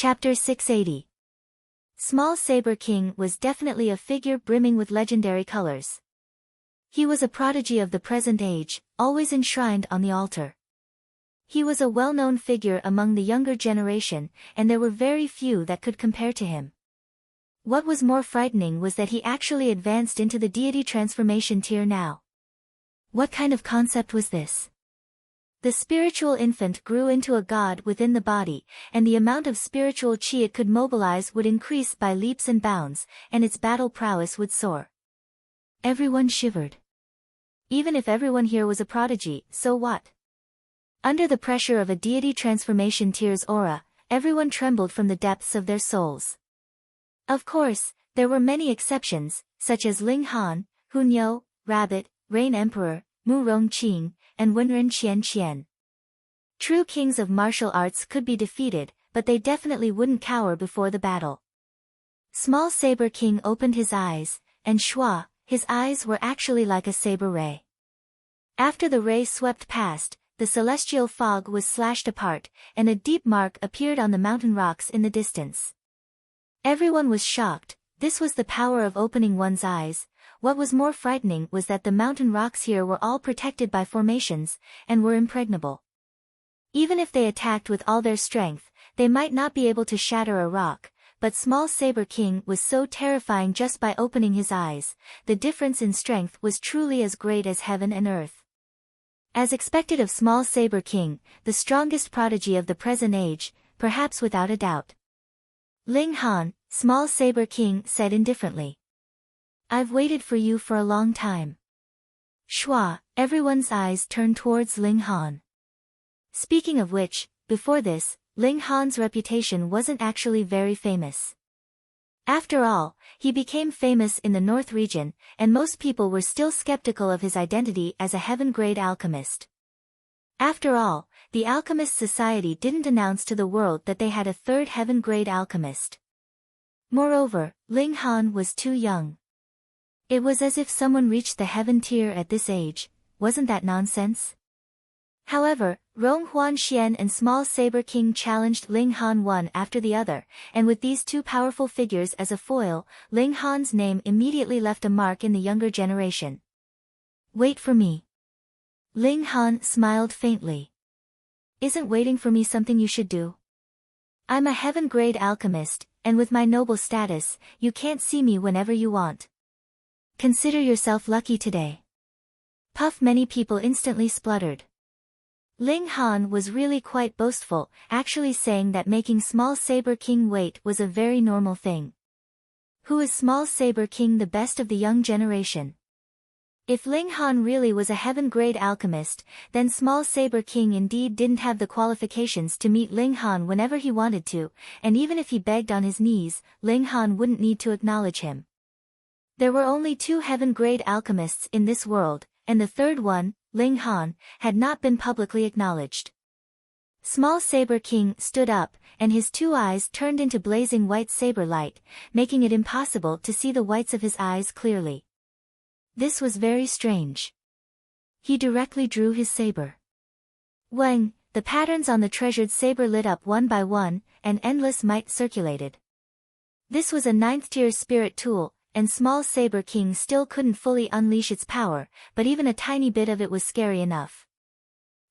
Chapter 680. Small Saber King was definitely a figure brimming with legendary colors. He was a prodigy of the present age, always enshrined on the altar. He was a well-known figure among the younger generation, and there were very few that could compare to him. What was more frightening was that he actually advanced into the deity transformation tier now. What kind of concept was this? The spiritual infant grew into a god within the body, and the amount of spiritual chi it could mobilize would increase by leaps and bounds, and its battle prowess would soar. Everyone shivered. Even if everyone here was a prodigy, so what? Under the pressure of a deity transformation tier's aura, everyone trembled from the depths of their souls. Of course, there were many exceptions, such as Ling Han, Hunyo, Rabbit, Rain Emperor, Mu Rongqing, and Wenren Qian. True kings of martial arts could be defeated, but they definitely wouldn't cower before the battle. Small Saber King opened his eyes, and Shua, his eyes were actually like a saber ray. After the ray swept past, the celestial fog was slashed apart, and a deep mark appeared on the mountain rocks in the distance. Everyone was shocked. This was the power of opening one's eyes. What was more frightening was that the mountain rocks here were all protected by formations, and were impregnable. Even if they attacked with all their strength, they might not be able to shatter a rock, but Small Saber King was so terrifying just by opening his eyes. The difference in strength was truly as great as heaven and earth. As expected of Small Saber King, the strongest prodigy of the present age, perhaps without a doubt. Ling Han, Small Saber King said indifferently. I've waited for you for a long time. Shua, everyone's eyes turned towards Ling Han. Speaking of which, before this, Ling Han's reputation wasn't actually very famous. After all, he became famous in the North region, and most people were still skeptical of his identity as a heaven-grade alchemist. After all, the Alchemist Society didn't announce to the world that they had a third heaven-grade alchemist. Moreover, Ling Han was too young. It was as if someone reached the heaven tier at this age. Wasn't that nonsense? However, Rong Huanxian and Small Saber King challenged Ling Han one after the other, and with these two powerful figures as a foil, Ling Han's name immediately left a mark in the younger generation. Wait for me. Ling Han smiled faintly. Isn't waiting for me something you should do? I'm a heaven-grade alchemist, and with my noble status, you can't see me whenever you want. Consider yourself lucky today. Puff. Many people instantly spluttered. Ling Han was really quite boastful, actually saying that making Small Saber King wait was a very normal thing. Who is Small Saber King, the best of the young generation? If Ling Han really was a heaven-grade alchemist, then Small Saber King indeed didn't have the qualifications to meet Ling Han whenever he wanted to, and even if he begged on his knees, Ling Han wouldn't need to acknowledge him. There were only two heaven-grade alchemists in this world, and the third one, Ling Han, had not been publicly acknowledged. Small Saber King stood up, and his two eyes turned into blazing white saber light, making it impossible to see the whites of his eyes clearly. This was very strange. He directly drew his saber. Wang, the patterns on the treasured saber lit up one by one, and endless might circulated. This was a 9th-tier spirit tool, and Small Saber King still couldn't fully unleash its power, but even a tiny bit of it was scary enough.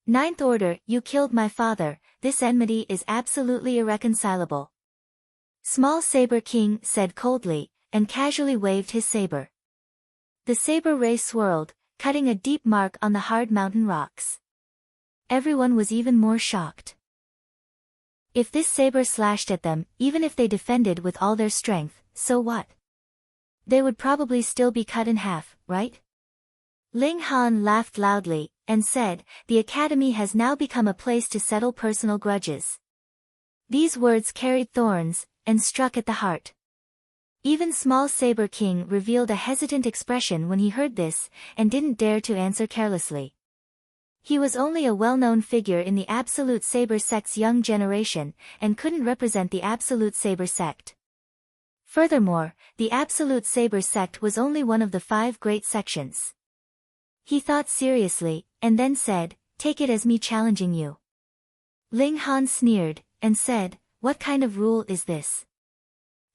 9th Order, you killed my father. This enmity is absolutely irreconcilable. Small Saber King said coldly, and casually waved his saber. The saber ray swirled, cutting a deep mark on the hard mountain rocks. Everyone was even more shocked. If this saber slashed at them, even if they defended with all their strength, so what? They would probably still be cut in half, right? Ling Han laughed loudly, and said, the academy has now become a place to settle personal grudges. These words carried thorns, and struck at the heart. Even Small Saber King revealed a hesitant expression when he heard this, and didn't dare to answer carelessly. He was only a well-known figure in the Absolute Saber sect's young generation, and couldn't represent the Absolute Saber sect. Furthermore, the Absolute Saber sect was only one of the 5 great sections. He thought seriously, and then said, take it as me challenging you. Ling Han sneered, and said, what kind of rule is this?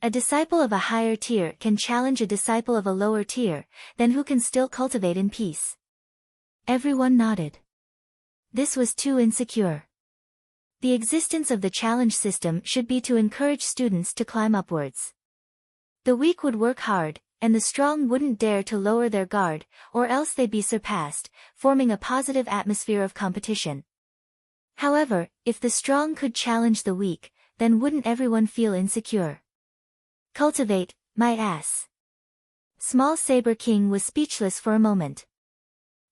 A disciple of a higher tier can challenge a disciple of a lower tier, then who can still cultivate in peace? Everyone nodded. This was too insecure. The existence of the challenge system should be to encourage students to climb upwards. The weak would work hard, and the strong wouldn't dare to lower their guard, or else they'd be surpassed, forming a positive atmosphere of competition. However, if the strong could challenge the weak, then wouldn't everyone feel insecure? Cultivate, my ass. Small Saber King was speechless for a moment.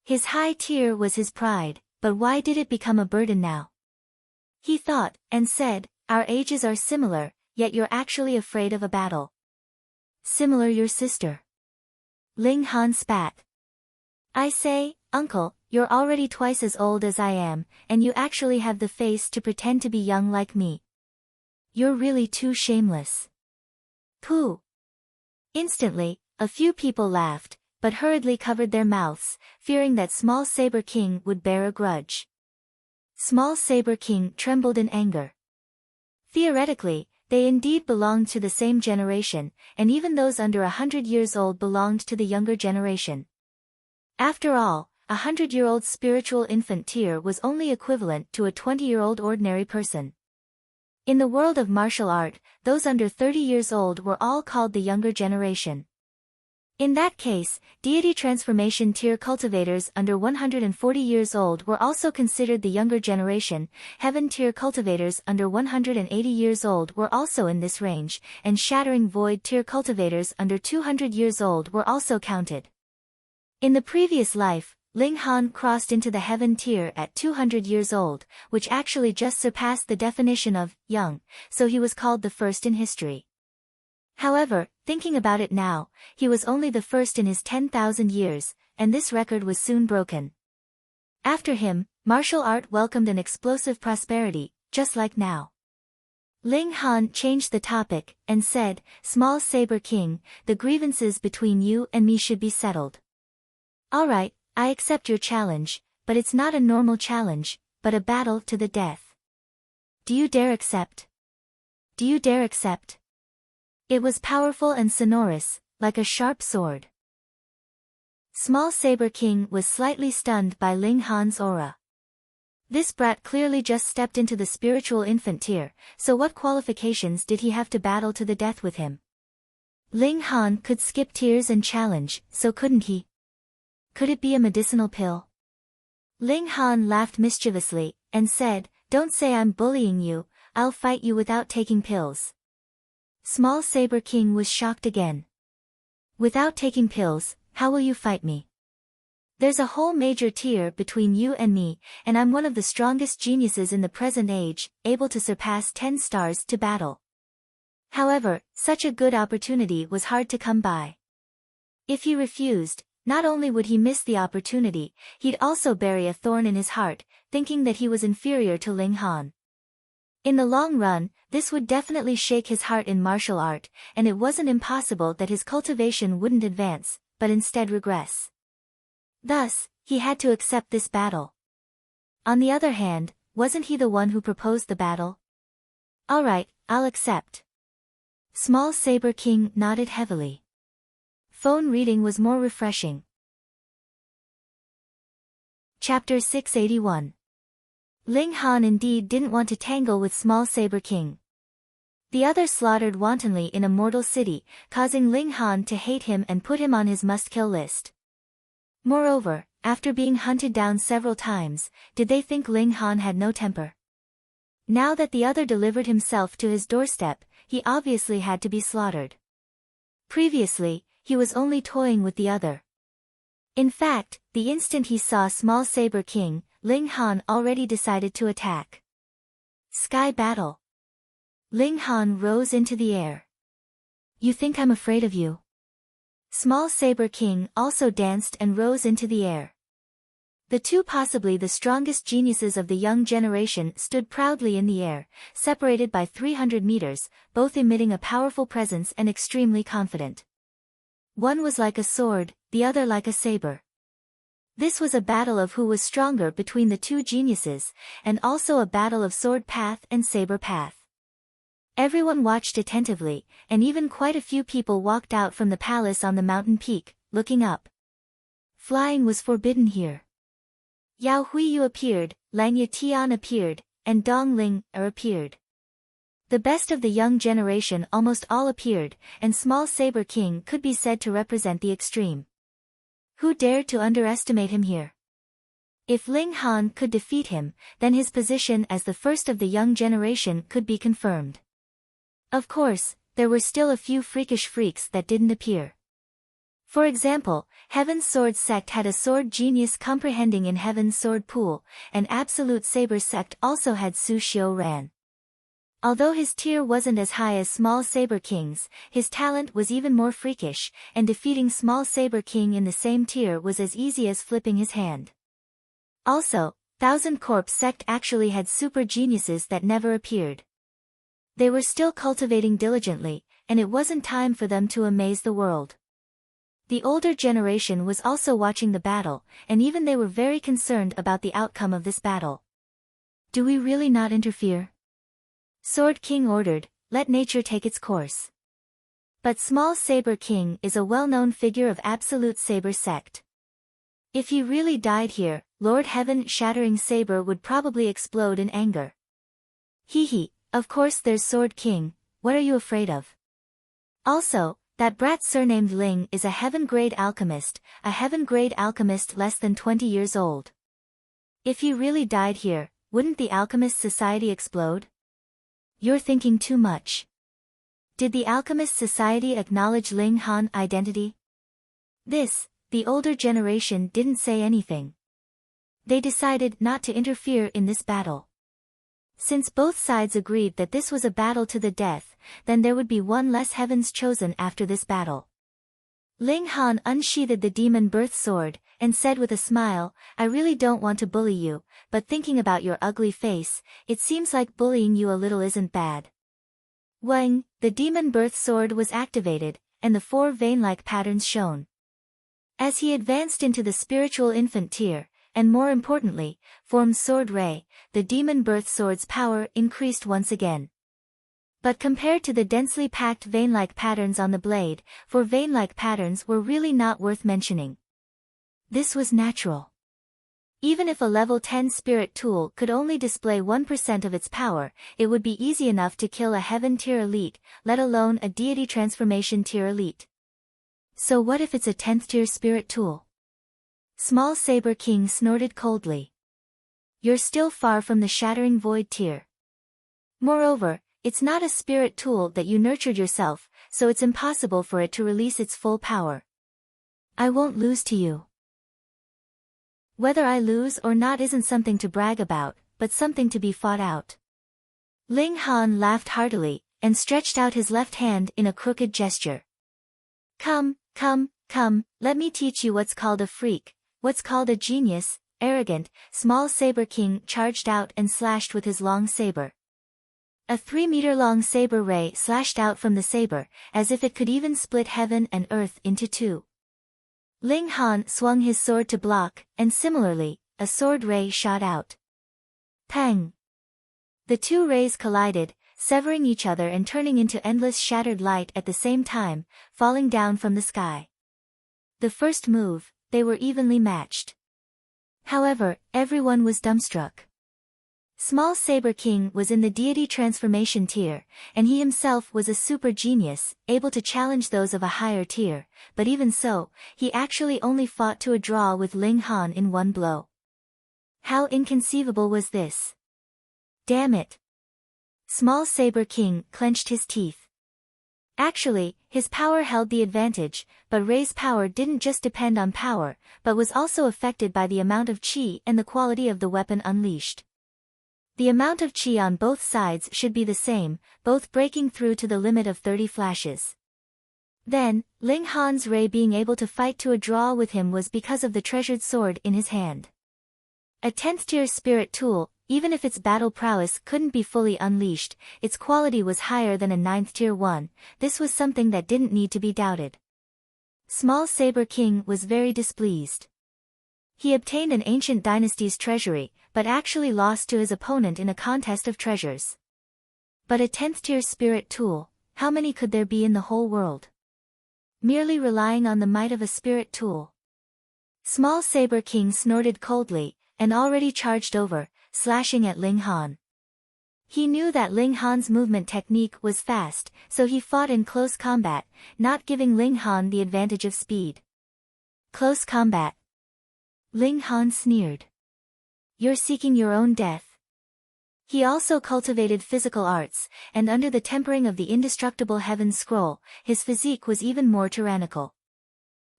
His high tier was his pride, but why did it become a burden now? He thought, and said, our ages are similar, yet you're actually afraid of a battle. Similar your sister. Ling Han spat. I say, uncle, you're already twice as old as I am, and you actually have the face to pretend to be young like me. You're really too shameless. Pooh. Instantly, a few people laughed, but hurriedly covered their mouths, fearing that Small Saber King would bear a grudge. Small Saber King trembled in anger. Theoretically, they indeed belonged to the same generation, and even those under 100 years old belonged to the younger generation. After all, 100-year-old spiritual infant tier was only equivalent to a 20-year-old ordinary person. In the world of martial art, those under 30 years old were all called the younger generation. In that case, deity transformation tier cultivators under 140 years old were also considered the younger generation, heaven tier cultivators under 180 years old were also in this range, and shattering void tier cultivators under 200 years old were also counted. In the previous life, Ling Han crossed into the heaven tier at 200 years old, which actually just surpassed the definition of young, so he was called the first in history. However, thinking about it now, he was only the first in his 10,000 years, and this record was soon broken. After him, martial art welcomed an explosive prosperity, just like now. Ling Han changed the topic, and said, Small Saber King, the grievances between you and me should be settled. Alright, I accept your challenge, but it's not a normal challenge, but a battle to the death. Do you dare accept? Do you dare accept? It was powerful and sonorous, like a sharp sword. Small Saber King was slightly stunned by Ling Han's aura. This brat clearly just stepped into the spiritual infant tier, so what qualifications did he have to battle to the death with him? Ling Han could skip tiers and challenge, so couldn't he? Could it be a medicinal pill? Ling Han laughed mischievously, and said, Don't say I'm bullying you, I'll fight you without taking pills. Small Saber King was shocked again. Without taking pills, how will you fight me? There's a whole major tier between you and me, and I'm one of the strongest geniuses in the present age, able to surpass 10 stars to battle. However, such a good opportunity was hard to come by. If he refused, not only would he miss the opportunity, he'd also bury a thorn in his heart, thinking that he was inferior to Ling Han. In the long run, this would definitely shake his heart in martial art, and it wasn't impossible that his cultivation wouldn't advance, but instead regress. Thus, he had to accept this battle. On the other hand, wasn't he the one who proposed the battle? Alright, I'll accept. Small Saber King nodded heavily. Phone reading was more refreshing. Chapter 681. Ling Han indeed didn't want to tangle with Small Saber King. The other slaughtered wantonly in a mortal city, causing Ling Han to hate him and put him on his must-kill list. Moreover, after being hunted down several times, did they think Ling Han had no temper? Now that the other delivered himself to his doorstep, he obviously had to be slaughtered. Previously, he was only toying with the other. In fact, the instant he saw Small Saber King, Ling Han already decided to attack. Sky battle. Ling Han rose into the air. You think I'm afraid of you? Small Saber King also danced and rose into the air. The two possibly the strongest geniuses of the young generation stood proudly in the air, separated by 300 meters, both emitting a powerful presence and extremely confident. One was like a sword, the other like a saber. This was a battle of who was stronger between the two geniuses, and also a battle of sword path and saber path. Everyone watched attentively, and even quite a few people walked out from the palace on the mountain peak, looking up. Flying was forbidden here. Yao Huiyu appeared, Lang Yatian appeared, and Dong Ling appeared. The best of the young generation almost all appeared, and Small Saber King could be said to represent the extreme. Who dared to underestimate him here? If Ling Han could defeat him, then his position as the first of the young generation could be confirmed. Of course, there were still a few freakish freaks that didn't appear. For example, Heaven's Sword sect had a sword genius comprehending in Heaven's Sword Pool, and Absolute Saber sect also had Su Xiu Ran. Although his tier wasn't as high as Small Saber King's, his talent was even more freakish, and defeating Small Saber King in the same tier was as easy as flipping his hand. Also, Thousand Corpse sect actually had super geniuses that never appeared. They were still cultivating diligently, and it wasn't time for them to amaze the world. The older generation was also watching the battle, and even they were very concerned about the outcome of this battle. Do we really not interfere? Sword King ordered, let nature take its course. But Small Saber King is a well-known figure of Absolute Saber sect. If he really died here, Lord Heaven Shattering Saber would probably explode in anger. Hee, of course there's Sword King, what are you afraid of? Also, that brat surnamed Ling is a heaven-grade alchemist less than 20 years old. If he really died here, wouldn't the Alchemist Society explode? You're thinking too much. Did the Alchemist Society acknowledge Ling Han identity? The older generation didn't say anything. They decided not to interfere in this battle. Since both sides agreed that this was a battle to the death, then there would be one less Heavens Chosen after this battle. Ling Han unsheathed the demon birth sword, and said with a smile, I really don't want to bully you, but thinking about your ugly face, it seems like bullying you a little isn't bad. Wang, the demon birth sword was activated, and the 4 vein-like patterns shone. As he advanced into the spiritual infant tier, and more importantly, formed Sword Ray, the demon birth sword's power increased once again. But compared to the densely packed vein-like patterns on the blade, 4 vein-like patterns were really not worth mentioning. This was natural. Even if a level 10 spirit tool could only display 1% of its power, it would be easy enough to kill a heaven tier elite, let alone a deity transformation tier elite. So what if it's a 10th tier spirit tool? Small Saber King snorted coldly. You're still far from the Shattering Void tier. Moreover, it's not a spirit tool that you nurtured yourself, so it's impossible for it to release its full power. I won't lose to you. Whether I lose or not isn't something to brag about, but something to be fought out. Ling Han laughed heartily, and stretched out his left hand in a crooked gesture. Come, let me teach you what's called a freak, what's called a genius. Arrogant, Small Saber King charged out and slashed with his long saber. A 3-meter-long saber ray slashed out from the saber, as if it could even split heaven and earth into 2. Ling Han swung his sword to block, and similarly, a sword ray shot out. Pang! The 2 rays collided, severing each other and turning into endless shattered light at the same time, falling down from the sky. The first move, they were evenly matched. However, everyone was dumbstruck. Small Saber King was in the deity transformation tier, and he himself was a super genius, able to challenge those of a higher tier, but even so, he actually only fought to a draw with Ling Han in 1 blow. How inconceivable was this? Damn it! Small Saber King clenched his teeth. Actually, his power held the advantage, but Ray's power didn't just depend on power, but was also affected by the amount of chi and the quality of the weapon unleashed. The amount of chi on both sides should be the same, both breaking through to the limit of 30 flashes. Then, Ling Han's Ray being able to fight to a draw with him was because of the treasured sword in his hand. A 10th tier spirit tool, even if its battle prowess couldn't be fully unleashed, its quality was higher than a 9th tier one. This was something that didn't need to be doubted. Small Saber King was very displeased. He obtained an ancient dynasty's treasury, but actually lost to his opponent in a contest of treasures. But a 10th tier spirit tool, how many could there be in the whole world? Merely relying on the might of a spirit tool. Small Saber King snorted coldly, and already charged over, slashing at Ling Han. He knew that Ling Han's movement technique was fast, so he fought in close combat, not giving Ling Han the advantage of speed. Close combat. Ling Han sneered. You're seeking your own death. He also cultivated physical arts, and under the tempering of the indestructible Heaven's Scroll, his physique was even more tyrannical.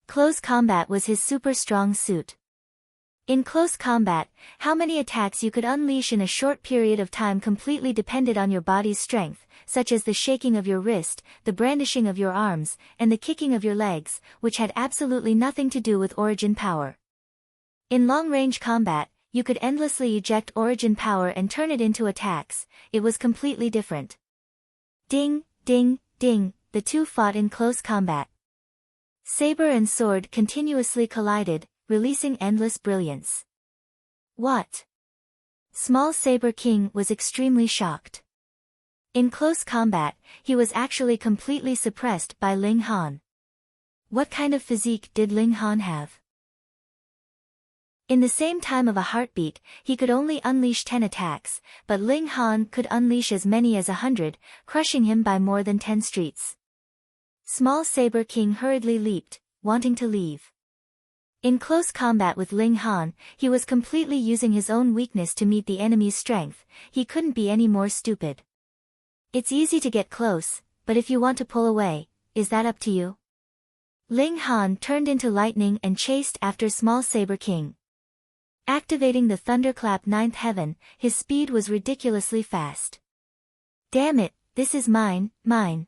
Close combat was his super strong suit. In close combat, how many attacks you could unleash in a short period of time completely depended on your body's strength, such as the shaking of your wrist, the brandishing of your arms, and the kicking of your legs, which had absolutely nothing to do with origin power. In long-range combat, you could endlessly eject origin power and turn it into attacks. It was completely different. Ding, ding, ding, the two fought in close combat. Saber and sword continuously collided, releasing endless brilliance. What? Small Saber King was extremely shocked. In close combat, he was actually completely suppressed by Ling Han. What kind of physique did Ling Han have? In the same time of a heartbeat, he could only unleash 10 attacks, but Ling Han could unleash as many as 100, crushing him by more than 10 streets. Small Saber King hurriedly leaped, wanting to leave. In close combat with Ling Han, he was completely using his own weakness to meet the enemy's strength. He couldn't be any more stupid. It's easy to get close, but if you want to pull away, is that up to you? Ling Han turned into lightning and chased after Small Saber King. Activating the Thunderclap 9th Heaven, his speed was ridiculously fast. Damn it, this is mine, mine.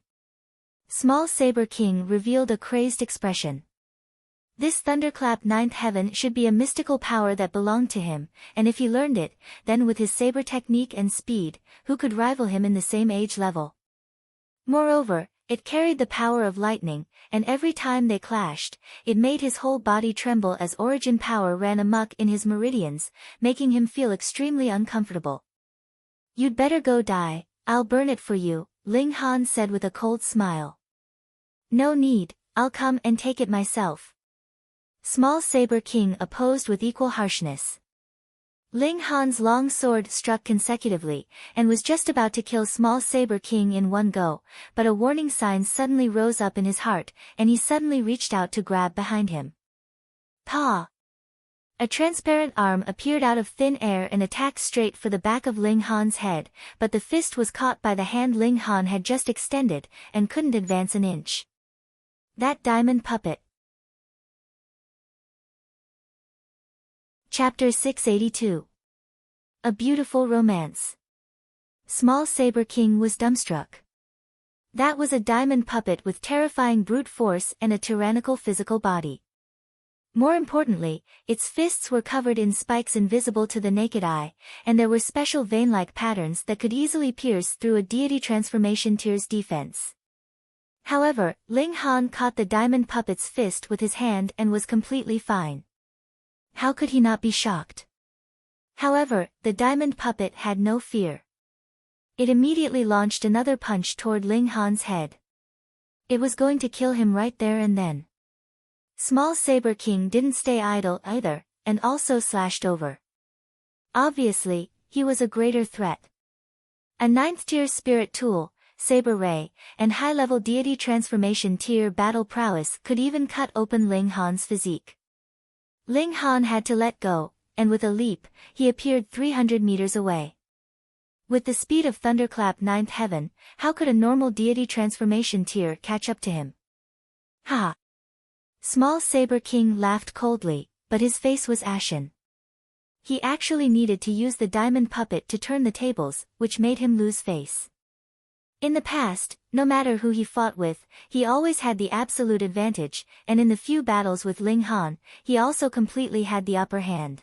Small Saber King revealed a crazed expression. This Thunderclap 9th Heaven should be a mystical power that belonged to him, and if he learned it, then with his saber technique and speed, who could rival him in the same age level? Moreover, it carried the power of lightning, and every time they clashed, it made his whole body tremble as origin power ran amok in his meridians, making him feel extremely uncomfortable. You'd better go die, I'll burn it for you, Ling Han said with a cold smile. No need, I'll come and take it myself. Small Saber King opposed with equal harshness. Ling Han's long sword struck consecutively, and was just about to kill Small Saber King in one go, but a warning sign suddenly rose up in his heart, and he suddenly reached out to grab behind him. Pa! A transparent arm appeared out of thin air and attacked straight for the back of Ling Han's head, but the fist was caught by the hand Ling Han had just extended, and couldn't advance an inch. That diamond puppet. Chapter 682. A Beautiful Romance. Small Saber King was dumbstruck. That was a diamond puppet with terrifying brute force and a tyrannical physical body. More importantly, its fists were covered in spikes invisible to the naked eye, and there were special vein-like patterns that could easily pierce through a deity transformation tier's defense. However, Ling Han caught the diamond puppet's fist with his hand and was completely fine. How could he not be shocked? However, the diamond puppet had no fear. It immediately launched another punch toward Ling Han's head. It was going to kill him right there and then. Small Saber King didn't stay idle either, and also slashed over. Obviously, he was a greater threat. A 9th tier spirit tool, Saber Ray, and high-level deity transformation tier battle prowess could even cut open Ling Han's physique. Ling Han had to let go, and with a leap, he appeared 300 meters away. With the speed of Thunderclap 9th Heaven, how could a normal deity transformation tier catch up to him? Ha! Small Saber King laughed coldly, but his face was ashen. He actually needed to use the diamond puppet to turn the tables, which made him lose face. In the past, no matter who he fought with, he always had the absolute advantage, and in the few battles with Ling Han, he also completely had the upper hand.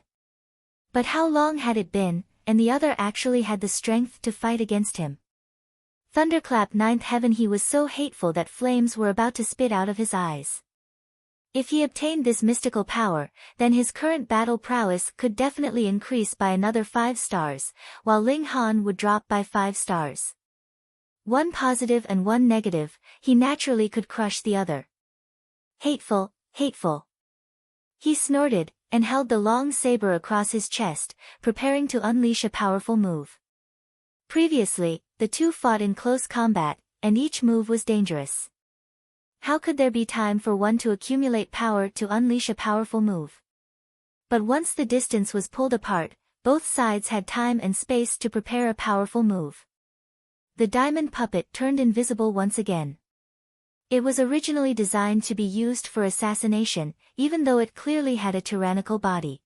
But how long had it been, and the other actually had the strength to fight against him? Thunderclap 9th Heaven. He was so hateful that flames were about to spit out of his eyes. If he obtained this mystical power, then his current battle prowess could definitely increase by another 5 stars, while Ling Han would drop by 5 stars. One positive and one negative, he naturally could crush the other. Hateful, hateful. He snorted, and held the long saber across his chest, preparing to unleash a powerful move. Previously, the two fought in close combat, and each move was dangerous. How could there be time for one to accumulate power to unleash a powerful move? But once the distance was pulled apart, both sides had time and space to prepare a powerful move. The diamond puppet turned invisible once again. It was originally designed to be used for assassination, even though it clearly had a tyrannical body.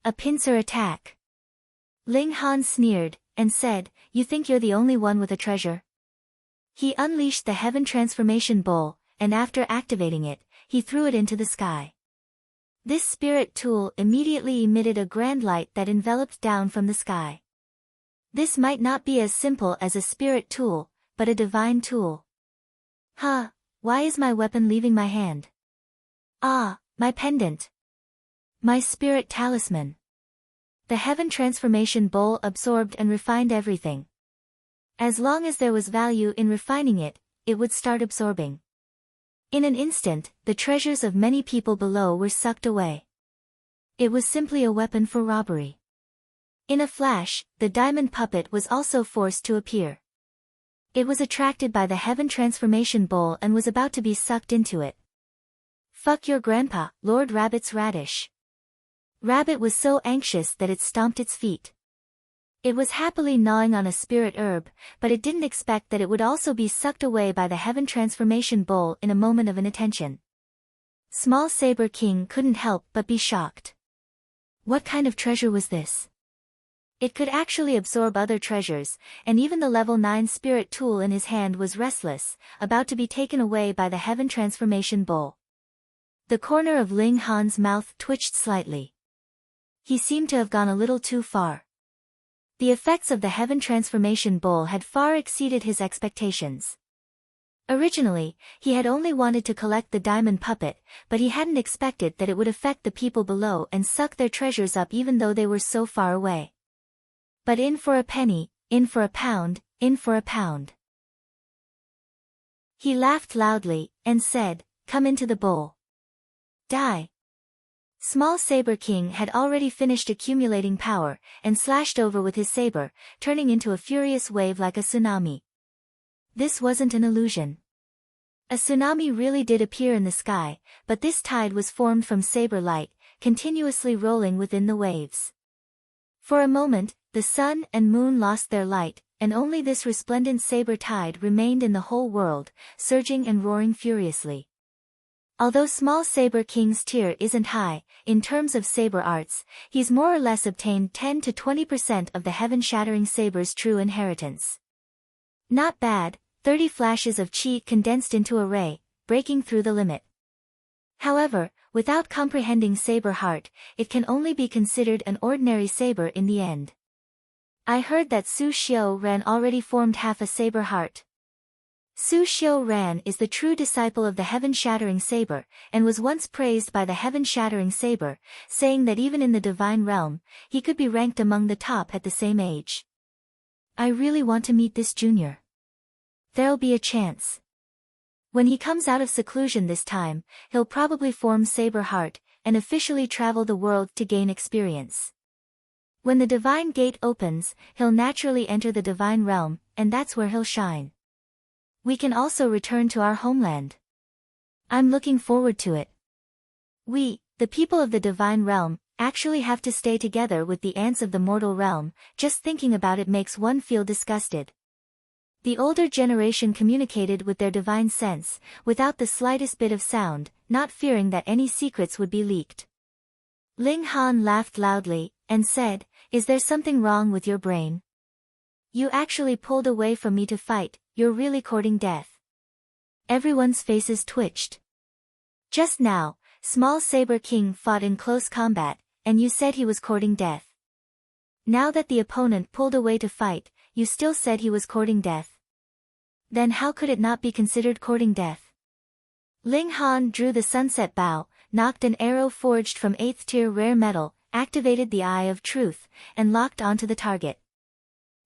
A pincer attack. Ling Han sneered, and said, "You think you're the only one with a treasure?" He unleashed the Heaven Transformation Bowl, and after activating it, he threw it into the sky. This spirit tool immediately emitted a grand light that enveloped down from the sky. This might not be as simple as a spirit tool, but a divine tool. Huh, why is my weapon leaving my hand? Ah, my pendant. My spirit talisman. The Heaven Transformation Bowl absorbed and refined everything. As long as there was value in refining it, it would start absorbing. In an instant, the treasures of many people below were sucked away. It was simply a weapon for robbery. In a flash, the diamond puppet was also forced to appear. It was attracted by the Heaven Transformation Bowl and was about to be sucked into it. Fuck your grandpa, Lord Rabbit's radish. Rabbit was so anxious that it stomped its feet. It was happily gnawing on a spirit herb, but it didn't expect that it would also be sucked away by the Heaven Transformation Bowl in a moment of inattention. Small Saber King couldn't help but be shocked. What kind of treasure was this? It could actually absorb other treasures, and even the level 9 spirit tool in his hand was restless, about to be taken away by the Heaven Transformation Bowl. The corner of Ling Han's mouth twitched slightly. He seemed to have gone a little too far. The effects of the Heaven Transformation Bowl had far exceeded his expectations. Originally, he had only wanted to collect the diamond puppet, but he hadn't expected that it would affect the people below and suck their treasures up even though they were so far away. But in for a penny, in for a pound, in for a pound. He laughed loudly, and said, "Come into the bowl. Die." Small Saber King had already finished accumulating power, and slashed over with his saber, turning into a furious wave like a tsunami. This wasn't an illusion. A tsunami really did appear in the sky, but this tide was formed from saber light, continuously rolling within the waves. For a moment, the sun and moon lost their light, and only this resplendent saber tide remained in the whole world, surging and roaring furiously. Although Small Saber King's tier isn't high, in terms of saber arts, he's more or less obtained 10 to 20% of the heaven-shattering saber's true inheritance. Not bad, 30 flashes of chi condensed into a ray, breaking through the limit. However, without comprehending saber heart, it can only be considered an ordinary saber in the end. I heard that Su Xiu Ran already formed half a saber heart. Su Xiu Ran is the true disciple of the heaven-shattering saber, and was once praised by the heaven-shattering saber, saying that even in the divine realm, he could be ranked among the top at the same age. I really want to meet this junior. There'll be a chance. When he comes out of seclusion this time, he'll probably form Saber Heart, and officially travel the world to gain experience. When the divine gate opens, he'll naturally enter the divine realm, and that's where he'll shine. We can also return to our homeland. I'm looking forward to it. We, the people of the divine realm, actually have to stay together with the ants of the mortal realm. Just thinking about it makes one feel disgusted. The older generation communicated with their divine sense, without the slightest bit of sound, not fearing that any secrets would be leaked. Ling Han laughed loudly, and said, "Is there something wrong with your brain? You actually pulled away from me to fight, you're really courting death." Everyone's faces twitched. Just now, Small Saber King fought in close combat, and you said he was courting death. Now that the opponent pulled away to fight, you still said he was courting death. Then how could it not be considered courting death? Ling Han drew the sunset bow, knocked an arrow forged from 8th tier rare metal, activated the Eye of Truth, and locked onto the target.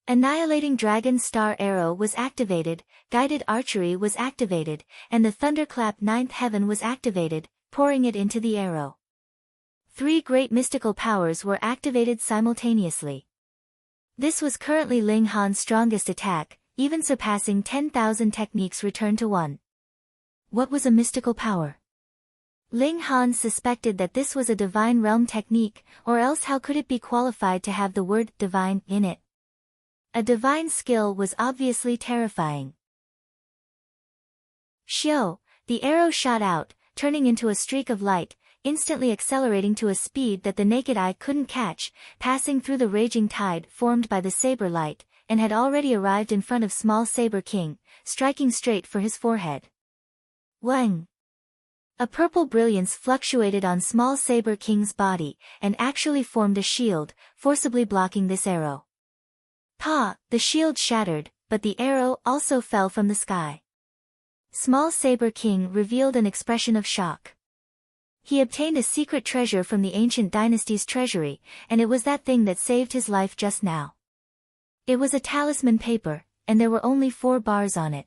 Annihilating Dragon Star Arrow was activated, Guided Archery was activated, and the Thunderclap Ninth Heaven was activated, pouring it into the arrow. 3 great mystical powers were activated simultaneously. This was currently Ling Han's strongest attack, even surpassing 10,000 techniques returned to 1. What was a mystical power? Ling Han suspected that this was a divine realm technique, or else how could it be qualified to have the word divine in it? A divine skill was obviously terrifying. Shio, the arrow shot out, turning into a streak of light, instantly accelerating to a speed that the naked eye couldn't catch, passing through the raging tide formed by the saber light, and had already arrived in front of Small Saber King, striking straight for his forehead. Wang! A purple brilliance fluctuated on Small Saber King's body, and actually formed a shield, forcibly blocking this arrow. Pa! The shield shattered, but the arrow also fell from the sky. Small Saber King revealed an expression of shock. He obtained a secret treasure from the ancient dynasty's treasury, and it was that thing that saved his life just now. It was a talisman paper, and there were only 4 bars on it.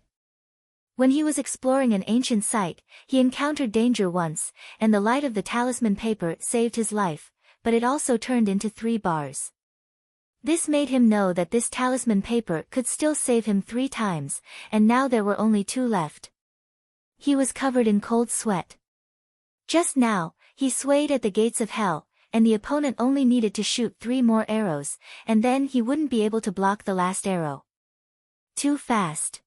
When he was exploring an ancient site, he encountered danger once, and the light of the talisman paper saved his life, but it also turned into 3 bars. This made him know that this talisman paper could still save him 3 times, and now there were only 2 left. He was covered in cold sweat. Just now, he swayed at the gates of hell, and the opponent only needed to shoot 3 more arrows, and then he wouldn't be able to block the last arrow. Too fast.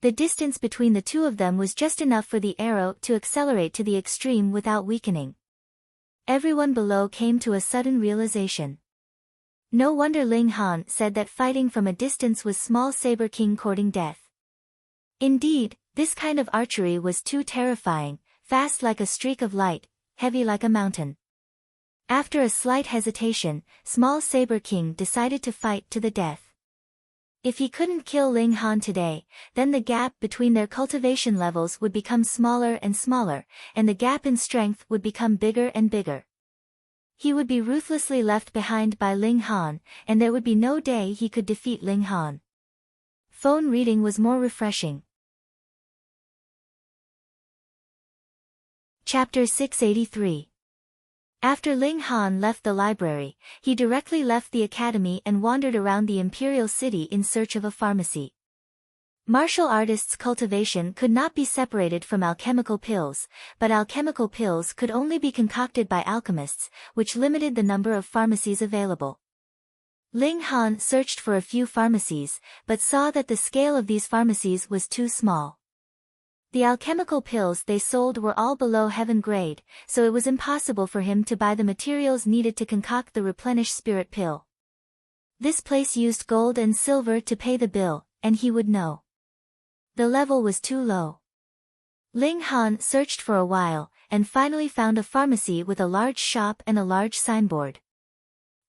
The distance between the 2 of them was just enough for the arrow to accelerate to the extreme without weakening. Everyone below came to a sudden realization. No wonder Ling Han said that fighting from a distance was Small Saber King courting death. Indeed, this kind of archery was too terrifying, fast like a streak of light, heavy like a mountain. After a slight hesitation, Small Saber King decided to fight to the death. If he couldn't kill Ling Han today, then the gap between their cultivation levels would become smaller and smaller, and the gap in strength would become bigger and bigger. He would be ruthlessly left behind by Ling Han, and there would be no day he could defeat Ling Han. Phone reading was more refreshing. Chapter 683. After Ling Han left the library, he directly left the academy and wandered around the imperial city in search of a pharmacy. Martial artists' cultivation could not be separated from alchemical pills, but alchemical pills could only be concocted by alchemists, which limited the number of pharmacies available. Ling Han searched for a few pharmacies, but saw that the scale of these pharmacies was too small. The alchemical pills they sold were all below heaven grade, so it was impossible for him to buy the materials needed to concoct the Replenish Spirit pill. This place used gold and silver to pay the bill, and he would know. The level was too low. Ling Han searched for a while, and finally found a pharmacy with a large shop and a large signboard.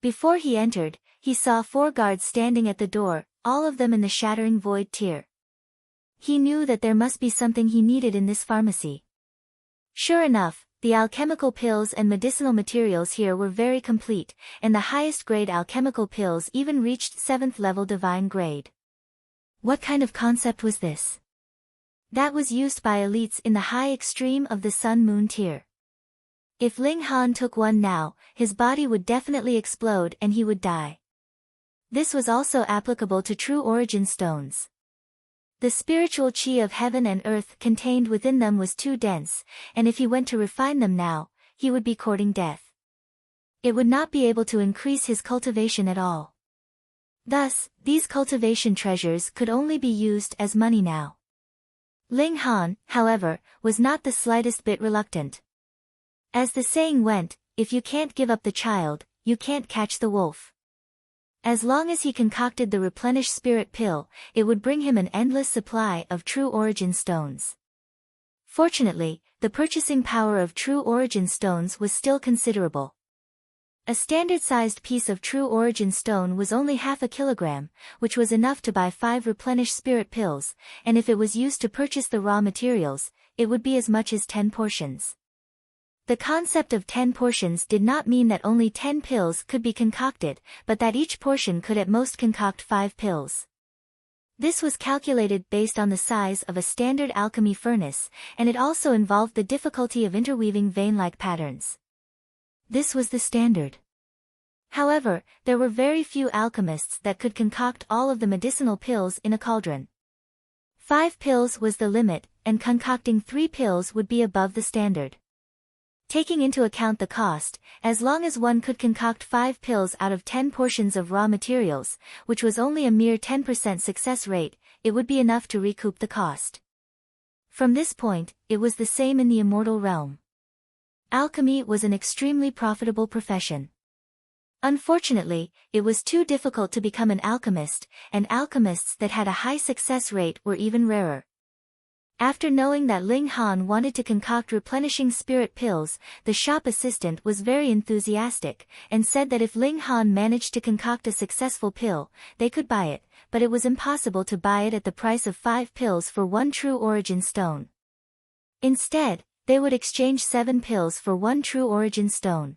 Before he entered, he saw 4 guards standing at the door, all of them in the shattering void tier. He knew that there must be something he needed in this pharmacy. Sure enough, the alchemical pills and medicinal materials here were very complete, and the highest grade alchemical pills even reached 7th level divine grade. What kind of concept was this? That was used by elites in the high extreme of the Sun-Moon tier. If Ling Han took one now, his body would definitely explode and he would die. This was also applicable to true origin stones. The spiritual chi of heaven and earth contained within them was too dense, and if he went to refine them now, he would be courting death. It would not be able to increase his cultivation at all. Thus, these cultivation treasures could only be used as money now. Ling Han, however, was not the slightest bit reluctant. As the saying went, if you can't give up the child, you can't catch the wolf. As long as he concocted the Replenish Spirit pill, it would bring him an endless supply of true origin stones. Fortunately, the purchasing power of true origin stones was still considerable. A standard-sized piece of true origin stone was only half a kilogram, which was enough to buy 5 Replenish Spirit pills, and if it was used to purchase the raw materials, it would be as much as 10 portions. The concept of 10 portions did not mean that only 10 pills could be concocted, but that each portion could at most concoct 5 pills. This was calculated based on the size of a standard alchemy furnace, and it also involved the difficulty of interweaving vein-like patterns. This was the standard. However, there were very few alchemists that could concoct all of the medicinal pills in a cauldron. 5 pills was the limit, and concocting 3 pills would be above the standard. Taking into account the cost, as long as one could concoct 5 pills out of 10 portions of raw materials, which was only a mere 10% success rate, it would be enough to recoup the cost. From this point, it was the same in the immortal realm. Alchemy was an extremely profitable profession. Unfortunately, it was too difficult to become an alchemist, and alchemists that had a high success rate were even rarer. After knowing that Ling Han wanted to concoct replenishing spirit pills, the shop assistant was very enthusiastic, and said that if Ling Han managed to concoct a successful pill, they could buy it, but it was impossible to buy it at the price of 5 pills for 1 true origin stone. Instead, they would exchange 7 pills for 1 true origin stone.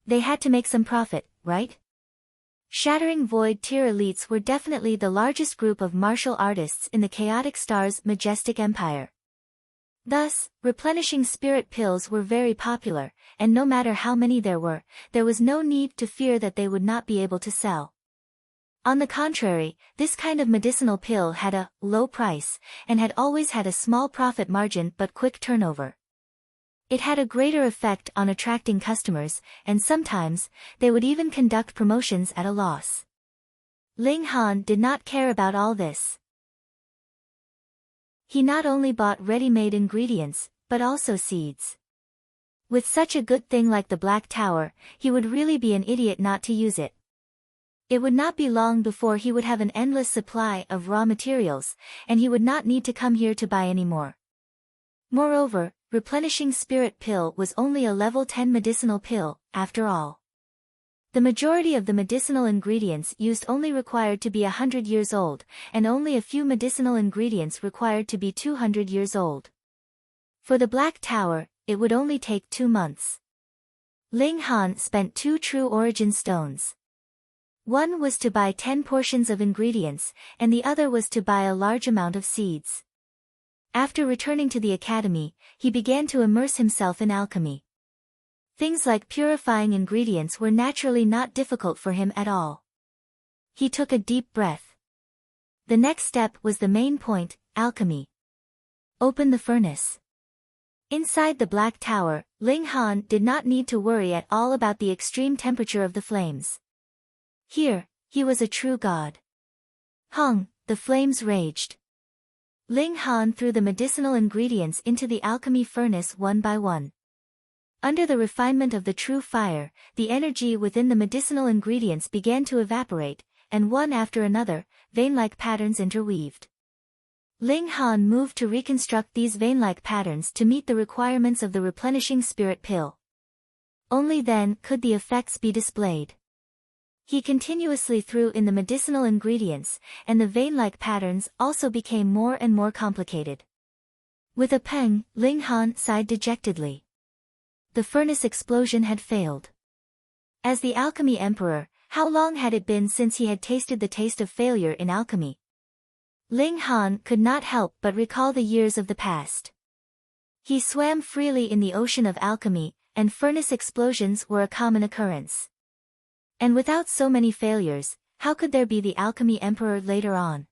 They had to make some profit, right? Shattering Void tier elites were definitely the largest group of martial artists in the Chaotic Star's majestic empire. Thus, replenishing spirit pills were very popular, and no matter how many there was no need to fear that they would not be able to sell. On the contrary, this kind of medicinal pill had a low price, and had always had a small profit margin but quick turnover. It had a greater effect on attracting customers, and sometimes, they would even conduct promotions at a loss. Ling Han did not care about all this. He not only bought ready-made ingredients, but also seeds. With such a good thing like the Black Tower, he would really be an idiot not to use it. It would not be long before he would have an endless supply of raw materials, and he would not need to come here to buy any more. Moreover, replenishing spirit pill was only a level 10 medicinal pill, after all. The majority of the medicinal ingredients used only required to be 100 years old, and only a few medicinal ingredients required to be 200 years old. For the Black Tower, it would only take 2 months. Ling Han spent 2 true origin stones. One was to buy 10 portions of ingredients, and the other was to buy a large amount of seeds. After returning to the academy, he began to immerse himself in alchemy. Things like purifying ingredients were naturally not difficult for him at all. He took a deep breath. The next step was the main point, alchemy. Open the furnace. Inside the Black Tower, Ling Han did not need to worry at all about the extreme temperature of the flames. Here, he was a true god. Hung, the flames raged. Ling Han threw the medicinal ingredients into the alchemy furnace one by one. Under the refinement of the true fire, the energy within the medicinal ingredients began to evaporate, and one after another, vein-like patterns interweaved. Ling Han moved to reconstruct these vein-like patterns to meet the requirements of the replenishing spirit pill. Only then could the effects be displayed. He continuously threw in the medicinal ingredients, and the vein-like patterns also became more and more complicated. With a pang, Ling Han sighed dejectedly. The furnace explosion had failed. As the alchemy emperor, how long had it been since he had tasted the taste of failure in alchemy? Ling Han could not help but recall the years of the past. He swam freely in the ocean of alchemy, and furnace explosions were a common occurrence. And without so many failures, how could there be the alchemy emperor later on?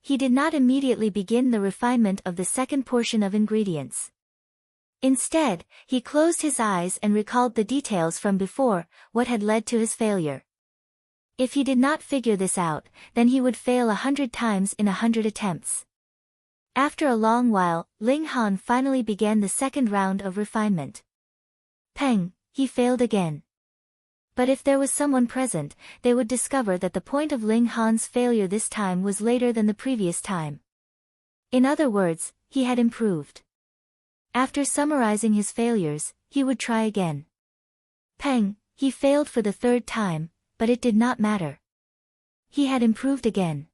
He did not immediately begin the refinement of the second portion of ingredients. Instead, he closed his eyes and recalled the details from before, what had led to his failure. If he did not figure this out, then he would fail 100 times in 100 attempts. After a long while, Ling Han finally began the second round of refinement. Peng, he failed again. But if there was someone present, they would discover that the point of Ling Han's failure this time was later than the previous time. In other words, he had improved. After summarizing his failures, he would try again. Peng, he failed for the 3rd time, but it did not matter. He had improved again.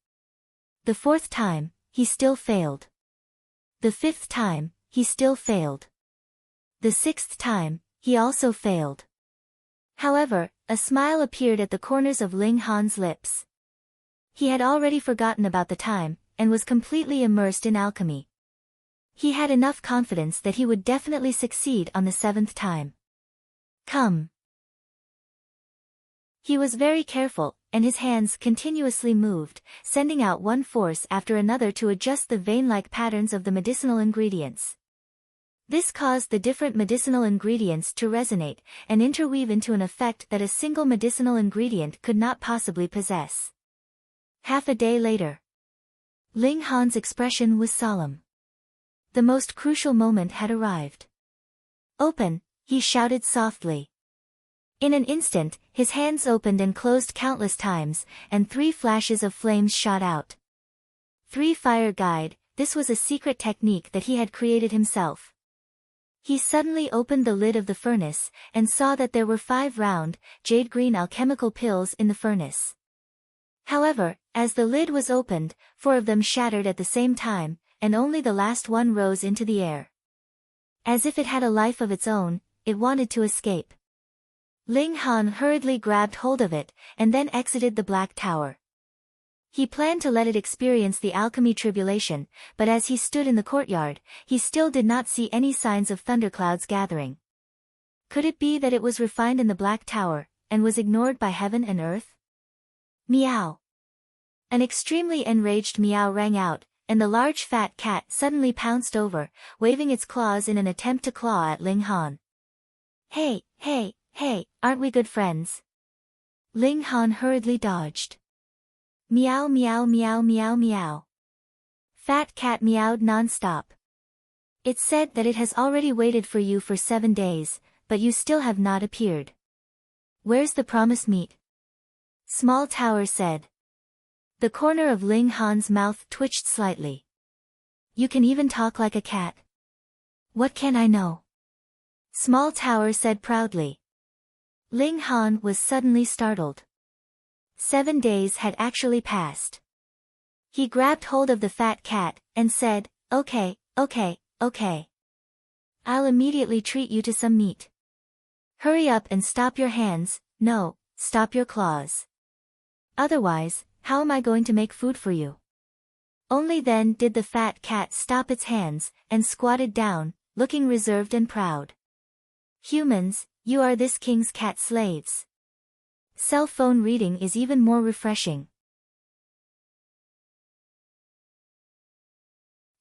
The 4th time, he still failed. The 5th time, he still failed. The sixth time, he also failed. However, a smile appeared at the corners of Ling Han's lips. He had already forgotten about the time, and was completely immersed in alchemy. He had enough confidence that he would definitely succeed on the seventh time. Come. He was very careful, and his hands continuously moved, sending out one force after another to adjust the vein-like patterns of the medicinal ingredients. This caused the different medicinal ingredients to resonate and interweave into an effect that a single medicinal ingredient could not possibly possess. Half a day later. Ling Han's expression was solemn. The most crucial moment had arrived. Open, he shouted softly. In an instant, his hands opened and closed countless times, and 3 flashes of flames shot out. 3 fire guide, this was a secret technique that he had created himself. He suddenly opened the lid of the furnace, and saw that there were 5 round, jade-green alchemical pills in the furnace. However, as the lid was opened, 4 of them shattered at the same time, and only the last one rose into the air. As if it had a life of its own, it wanted to escape. Ling Han hurriedly grabbed hold of it, and then exited the Black Tower. He planned to let it experience the alchemy tribulation, but as he stood in the courtyard, he still did not see any signs of thunderclouds gathering. Could it be that it was refined in the Black Tower, and was ignored by heaven and earth? Meow! An extremely enraged meow rang out, and the large fat cat suddenly pounced over, waving its claws in an attempt to claw at Ling Han. Hey, hey, hey, aren't we good friends? Ling Han hurriedly dodged. Meow meow meow meow meow. Fat cat meowed non-stop. It said that it has already waited for you for 7 days, but you still have not appeared. Where's the promised meat? Small Tower said. The corner of Ling Han's mouth twitched slightly. You can even talk like a cat. What can I know? Small Tower said proudly. Ling Han was suddenly startled. 7 days had actually passed. He grabbed hold of the fat cat, and said, okay, okay, okay. I'll immediately treat you to some meat. Hurry up and stop your hands, no, stop your claws. Otherwise, how am I going to make food for you? Only then did the fat cat stop its hands, and squatted down, looking reserved and proud. Humans, you are this king's cat slaves. Cell phone reading is even more refreshing.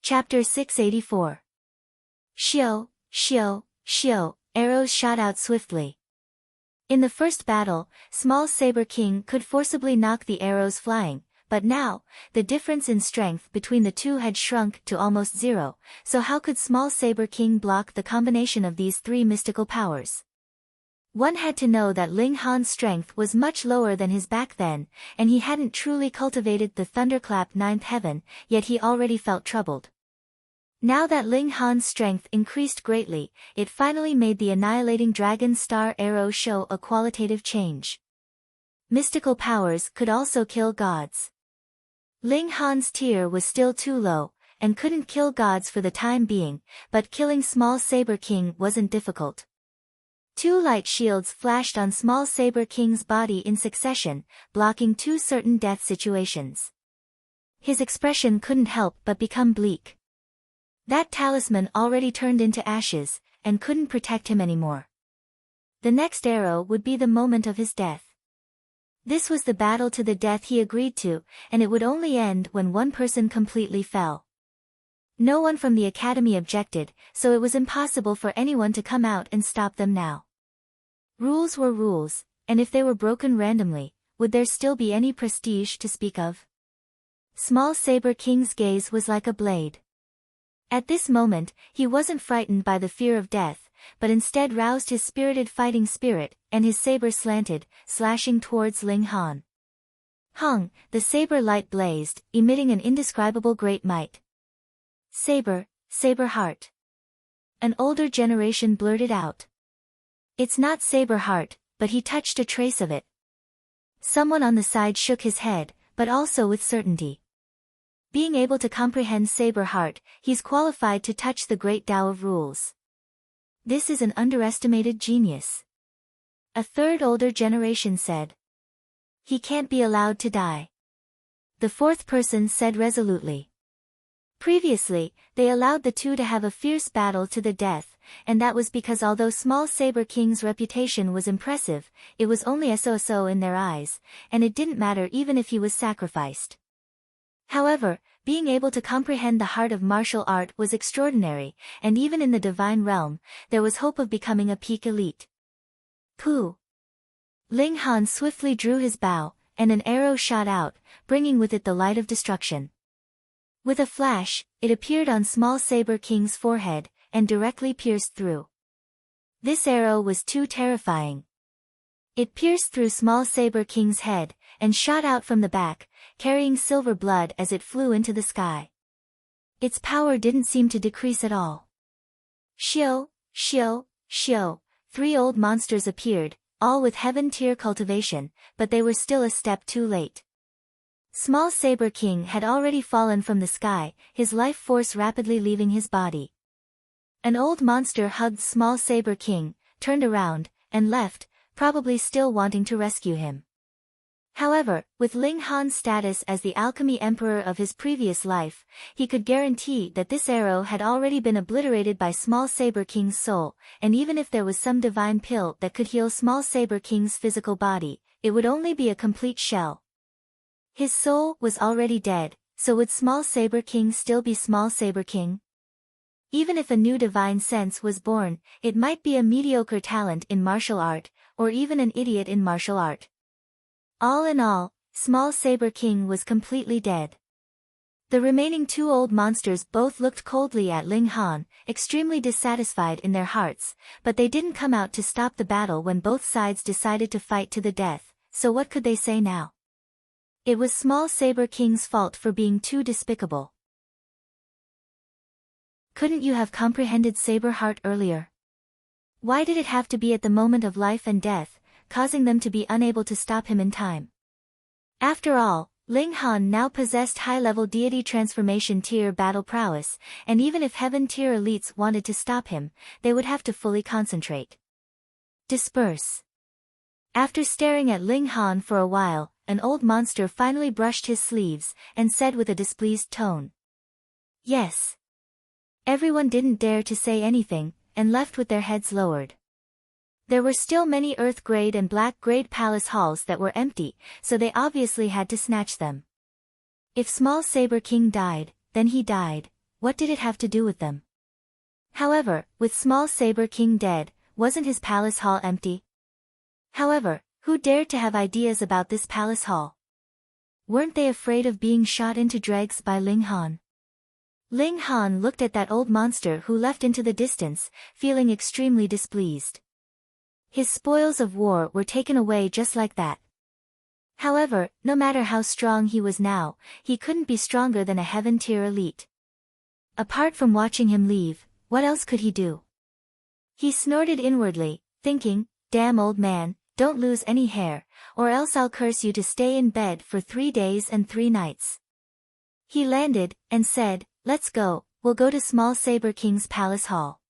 Chapter 684. Shio, shio, shio, arrows shot out swiftly. In the first battle, Small Saber King could forcibly knock the arrows flying, but now, the difference in strength between the two had shrunk to almost 0, so how could Small Saber King block the combination of these 3 mystical powers? One had to know that Ling Han's strength was much lower than his back then, and he hadn't truly cultivated the thunderclap 9th heaven, yet he already felt troubled. Now that Ling Han's strength increased greatly, it finally made the annihilating dragon star arrow show a qualitative change. Mystical powers could also kill gods. Ling Han's tier was still too low, and couldn't kill gods for the time being, but killing Small Saber King wasn't difficult. 2 light shields flashed on Small Saber King's body in succession, blocking 2 certain death situations. His expression couldn't help but become bleak. That talisman already turned into ashes, and couldn't protect him anymore. The next arrow would be the moment of his death. This was the battle to the death he agreed to, and it would only end when one person completely fell. No one from the academy objected, so it was impossible for anyone to come out and stop them now. Rules were rules, and if they were broken randomly, would there still be any prestige to speak of? Small Saber King's gaze was like a blade. At this moment, he wasn't frightened by the fear of death, but instead roused his spirited fighting spirit, and his saber slanted, slashing towards Ling Han. Hung, the saber light blazed, emitting an indescribable great might. Saber, saber heart. An older generation blurted out. It's not saber heart, but he touched a trace of it. Someone on the side shook his head, but also with certainty. Being able to comprehend saber heart, he's qualified to touch the great Tao of rules. This is an underestimated genius. A third older generation said. He can't be allowed to die. The fourth person said resolutely. Previously, they allowed the two to have a fierce battle to the death, and that was because although Small Saber King's reputation was impressive, it was only so in their eyes, and it didn't matter even if he was sacrificed. However, being able to comprehend the heart of martial art was extraordinary, and even in the divine realm, there was hope of becoming a peak elite. Pooh! Ling Han swiftly drew his bow, and an arrow shot out, bringing with it the light of destruction. With a flash, it appeared on Small Saber King's forehead, and directly pierced through. This arrow was too terrifying. It pierced through Small Saber King's head, and shot out from the back, carrying silver blood as it flew into the sky. Its power didn't seem to decrease at all. Shio, Shio, Shio, 3 old monsters appeared, all with heaven tier cultivation, but they were still a step too late. Small Saber King had already fallen from the sky, his life force rapidly leaving his body. An old monster hugged Small Saber King, turned around, and left, probably still wanting to rescue him. However, with Ling Han's status as the Alchemy Emperor of his previous life, he could guarantee that this arrow had already been obliterated by Small Saber King's soul, and even if there was some divine pill that could heal Small Saber King's physical body, it would only be a complete shell. His soul was already dead, so would Small Saber King still be Small Saber King? Even if a new divine sense was born, it might be a mediocre talent in martial art, or even an idiot in martial art. All in all, Small Saber King was completely dead. The remaining 2 old monsters both looked coldly at Ling Han, extremely dissatisfied in their hearts, but they didn't come out to stop the battle when both sides decided to fight to the death, so what could they say now? It was Small Saber King's fault for being too despicable. Couldn't you have comprehended Saber Heart earlier? Why did it have to be at the moment of life and death, causing them to be unable to stop him in time? After all, Ling Han now possessed high-level deity transformation tier battle prowess, and even if heaven tier elites wanted to stop him, they would have to fully concentrate. Disperse. After staring at Ling Han for a while, an old monster finally brushed his sleeves, and said with a displeased tone. Yes. Everyone didn't dare to say anything, and left with their heads lowered. There were still many Earth-grade and Black-grade palace halls that were empty, so they obviously had to snatch them. If Small Saber King died, then he died, what did it have to do with them? However, with Small Saber King dead, wasn't his palace hall empty? However, who dared to have ideas about this palace hall? Weren't they afraid of being shot into dregs by Ling Han? Ling Han looked at that old monster who left into the distance, feeling extremely displeased. His spoils of war were taken away just like that. However, no matter how strong he was now, he couldn't be stronger than a heaven tier elite. Apart from watching him leave, what else could he do? He snorted inwardly, thinking, damn old man, don't lose any hair, or else I'll curse you to stay in bed for 3 days and 3 nights. He landed, and said, let's go, we'll go to Small Saber King's palace hall.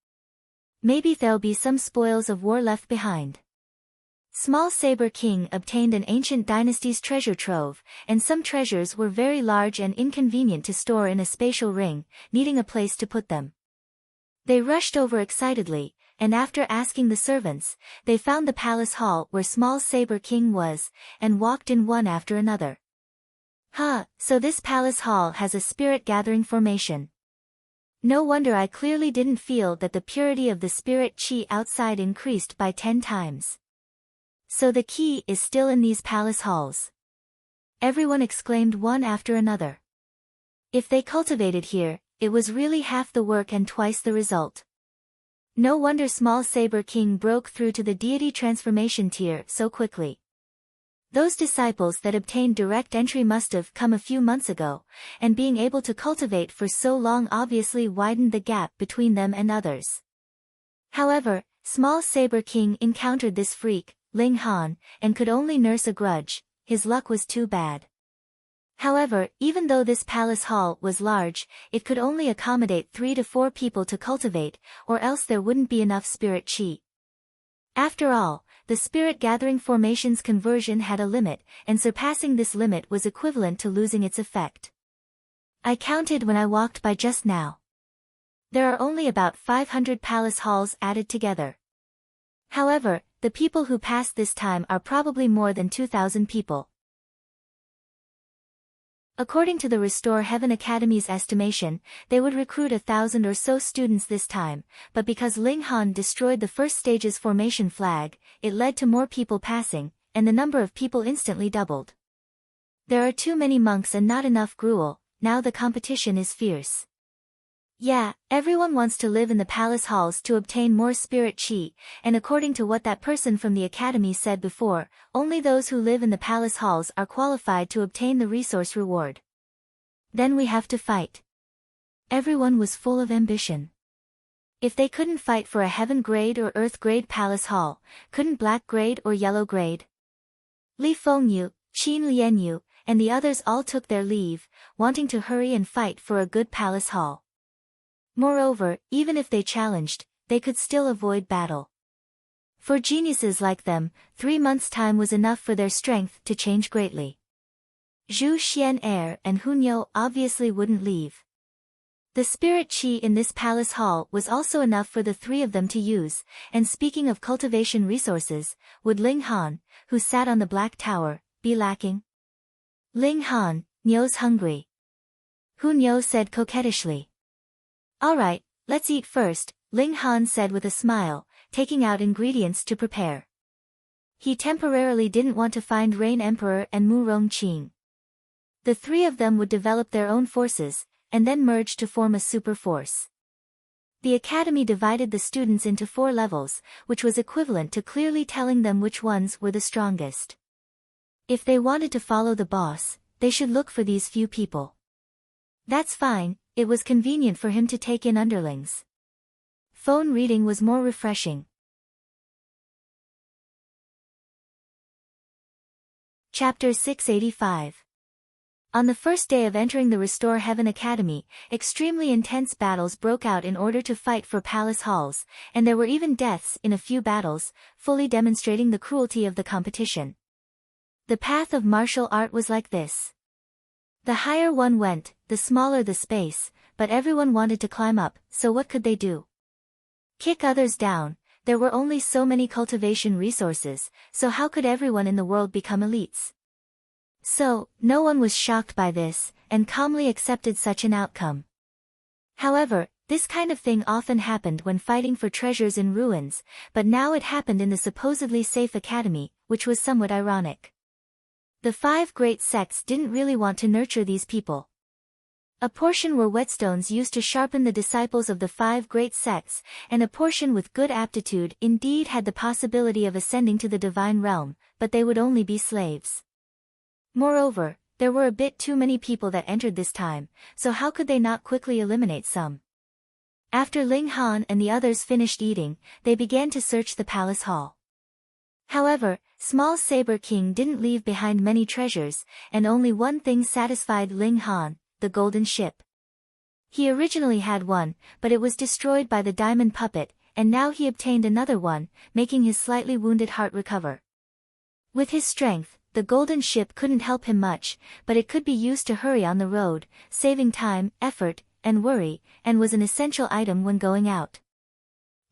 Maybe there'll be some spoils of war left behind. Small Saber King obtained an ancient dynasty's treasure trove, and some treasures were very large and inconvenient to store in a spatial ring, needing a place to put them. They rushed over excitedly, and after asking the servants, they found the palace hall where Small Saber King was, and walked in one after another. So this palace hall has a spirit-gathering formation. No wonder I clearly didn't feel that the purity of the spirit chi outside increased by 10 times. So the key is still in these palace halls. Everyone exclaimed one after another. If they cultivated here, it was really half the work and twice the result. No wonder Small Saber King broke through to the deity transformation tier so quickly. Those disciples that obtained direct entry must have come a few months ago, and being able to cultivate for so long obviously widened the gap between them and others. However, Small Saber King encountered this freak, Ling Han, and could only nurse a grudge. His luck was too bad. However, even though this palace hall was large, it could only accommodate 3 to 4 people to cultivate, or else there wouldn't be enough spirit chi. After all, the spirit gathering formation's conversion had a limit, and surpassing this limit was equivalent to losing its effect. I counted when I walked by just now. There are only about 500 palace halls added together. However, the people who passed this time are probably more than 2,000 people. According to the Restore Heaven Academy's estimation, they would recruit 1,000 or so students this time, but because Ling Han destroyed the first stage's formation flag, it led to more people passing, and the number of people instantly doubled. There are too many monks and not enough gruel, now the competition is fierce. Yeah, everyone wants to live in the palace halls to obtain more spirit chi, and according to what that person from the academy said before, only those who live in the palace halls are qualified to obtain the resource reward. Then we have to fight. Everyone was full of ambition. If they couldn't fight for a heaven grade or earth grade palace hall, couldn't black grade or yellow grade? Li Fengyu, Qin Lianyu, and the others all took their leave, wanting to hurry and fight for a good palace hall. Moreover, even if they challenged, they could still avoid battle. For geniuses like them, 3 months' time was enough for their strength to change greatly. Zhu Xian'er and Hunyou obviously wouldn't leave. The spirit chi in this palace hall was also enough for the 3 of them to use, and speaking of cultivation resources, would Ling Han, who sat on the Black Tower, be lacking? Ling Han, Niu's hungry. Hunyou said coquettishly. Alright, let's eat first, Ling Han said with a smile, taking out ingredients to prepare. He temporarily didn't want to find Rain Emperor and Mu Rongqing. The 3 of them would develop their own forces, and then merge to form a super force. The academy divided the students into 4 levels, which was equivalent to clearly telling them which ones were the strongest. If they wanted to follow the boss, they should look for these few people. That's fine. It was convenient for him to take in underlings. Phone reading was more refreshing. Chapter 685. On the first day of entering the Restore Heaven Academy, extremely intense battles broke out in order to fight for palace halls, and there were even deaths in a few battles, fully demonstrating the cruelty of the competition. The path of martial art was like this. The higher one went, the smaller the space, but everyone wanted to climb up, so what could they do? Kick others down. There were only so many cultivation resources, so how could everyone in the world become elites? So, no one was shocked by this, and calmly accepted such an outcome. However, this kind of thing often happened when fighting for treasures in ruins, but now it happened in the supposedly safe academy, which was somewhat ironic. The 5 great sects didn't really want to nurture these people. A portion were whetstones used to sharpen the disciples of the 5 great sects, and a portion with good aptitude indeed had the possibility of ascending to the divine realm, but they would only be slaves. Moreover, there were a bit too many people that entered this time, so how could they not quickly eliminate some? After Ling Han and the others finished eating, they began to search the palace hall. However, Small Saber King didn't leave behind many treasures, and only one thing satisfied Ling Han, the golden ship. He originally had one, but it was destroyed by the diamond puppet, and now he obtained another one, making his slightly wounded heart recover. With his strength, the golden ship couldn't help him much, but it could be used to hurry on the road, saving time, effort, and worry, and was an essential item when going out.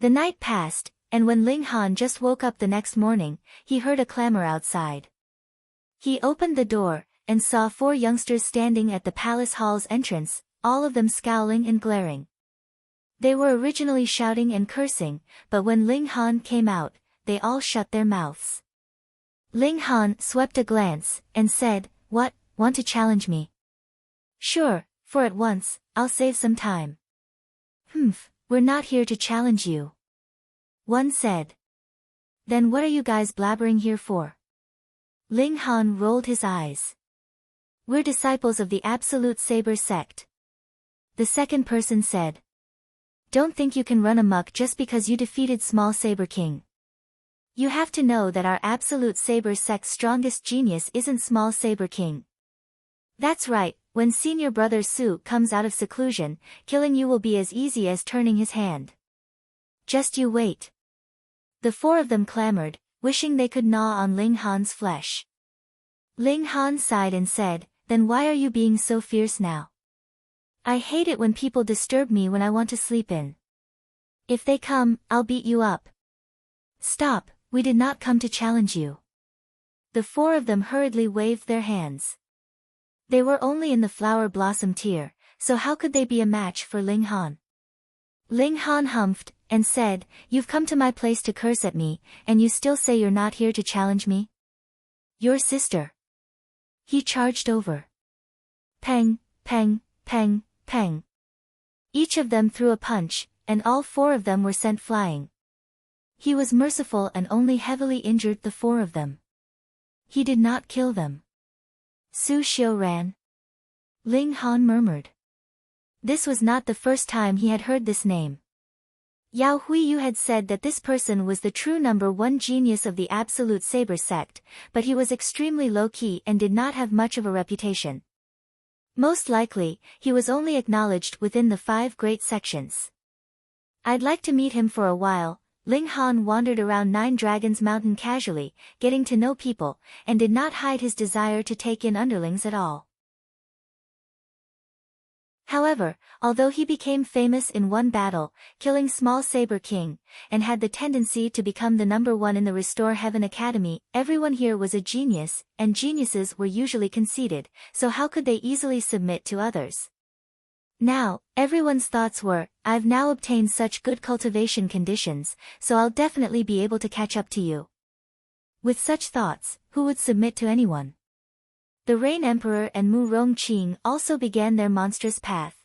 The night passed, and when Ling Han just woke up the next morning, he heard a clamor outside. He opened the door, and saw 4 youngsters standing at the palace hall's entrance, all of them scowling and glaring. They were originally shouting and cursing, but when Ling Han came out, they all shut their mouths. Ling Han swept a glance, and said, "What, want to challenge me?" "Sure, for at once, I'll save some time." We're not here to challenge you," one said. "Then what are you guys blabbering here for?" Ling Han rolled his eyes. "We're disciples of the Absolute Saber sect," the second person said. "Don't think you can run amok just because you defeated Small Saber King. You have to know that our Absolute Saber sect's strongest genius isn't Small Saber King. That's right, when senior brother Su comes out of seclusion, killing you will be as easy as turning his hand. Just you wait. The four of them clamored, wishing they could gnaw on Ling Han's flesh. Ling Han sighed and said, "Then why are you being so fierce now? I hate it when people disturb me when I want to sleep in. If they come, I'll beat you up." "Stop, we did not come to challenge you." The four of them hurriedly waved their hands. They were only in the flower blossom tier, so how could they be a match for Ling Han? Ling Han humphed, and said, "You've come to my place to curse at me, and you still say you're not here to challenge me? Your sister." He charged over. Peng, peng, peng, peng. Each of them threw a punch, and all four of them were sent flying. He was merciful and only heavily injured the four of them. He did not kill them. Su Xiu ran. Ling Han murmured. This was not the first time he had heard this name. Yao Huiyu had said that this person was the true number one genius of the Absolute Saber sect, but he was extremely low-key and did not have much of a reputation. Most likely, he was only acknowledged within the 5 great sections. "I'd like to meet him for a while." Ling Han wandered around Nine Dragons Mountain casually, getting to know people, and did not hide his desire to take in underlings at all. However, although he became famous in one battle, killing Small Saber King, and had the tendency to become the number one in the Restore Heaven Academy, everyone here was a genius, and geniuses were usually conceited, so how could they easily submit to others? Now, everyone's thoughts were, "I've now obtained such good cultivation conditions, so I'll definitely be able to catch up to you." With such thoughts, who would submit to anyone? The Rain Emperor and Mu Rongqing also began their monstrous path.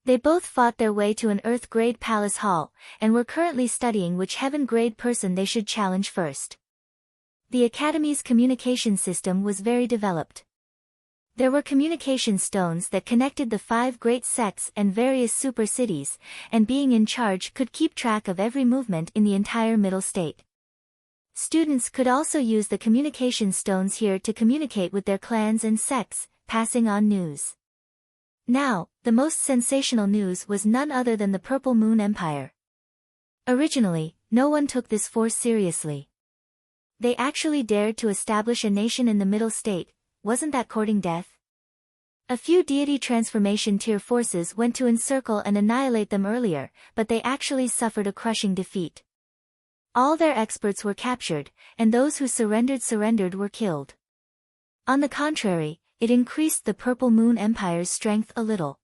They both fought their way to an Earth-grade palace hall, and were currently studying which Heaven-grade person they should challenge first. The Academy's communication system was very developed. There were communication stones that connected the 5 great sects and various super cities, and being in charge could keep track of every movement in the entire Middle State. Students could also use the communication stones here to communicate with their clans and sects, passing on news. Now, the most sensational news was none other than the Purple Moon Empire. Originally, no one took this force seriously. They actually dared to establish a nation in the Middle State. Wasn't that courting death? A few deity transformation tier forces went to encircle and annihilate them earlier, but they actually suffered a crushing defeat. All their experts were captured, and those who surrendered were killed. On the contrary, it increased the Purple Moon Empire's strength a little.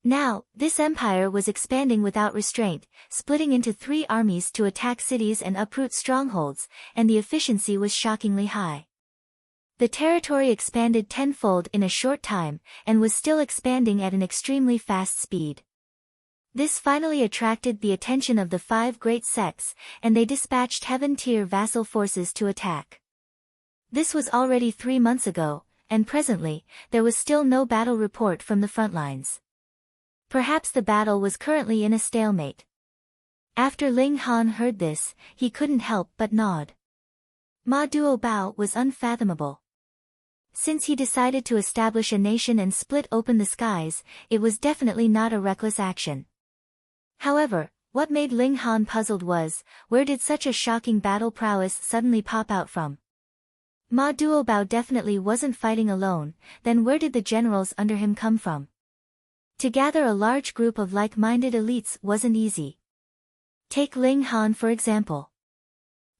Now, this empire was expanding without restraint, splitting into 3 armies to attack cities and uproot strongholds, and the efficiency was shockingly high. The territory expanded tenfold in a short time, and was still expanding at an extremely fast speed. This finally attracted the attention of the 5 great sects, and they dispatched Heaven-tier vassal forces to attack. This was already 3 months ago, and presently, there was still no battle report from the front lines. Perhaps the battle was currently in a stalemate. After Ling Han heard this, he couldn't help but nod. Ma Duobao was unfathomable. Since he decided to establish a nation and split open the skies, it was definitely not a reckless action. However, what made Ling Han puzzled was, where did such a shocking battle prowess suddenly pop out from? Ma Duobao definitely wasn't fighting alone, then where did the generals under him come from? To gather a large group of like-minded elites wasn't easy. Take Ling Han for example.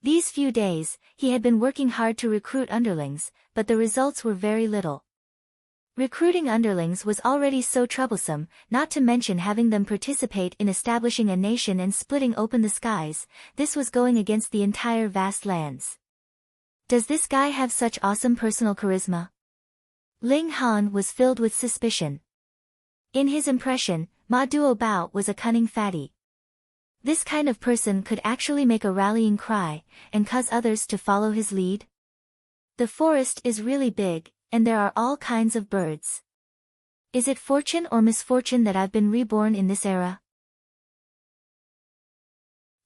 These few days, he had been working hard to recruit underlings, but the results were very little. Recruiting underlings was already so troublesome, not to mention having them participate in establishing a nation and splitting open the skies. This was going against the entire vast lands. Does this guy have such awesome personal charisma? Ling Han was filled with suspicion. In his impression, Ma Duobao was a cunning fatty. This kind of person could actually make a rallying cry, and cause others to follow his lead. The forest is really big, and there are all kinds of birds. Is it fortune or misfortune that I've been reborn in this era?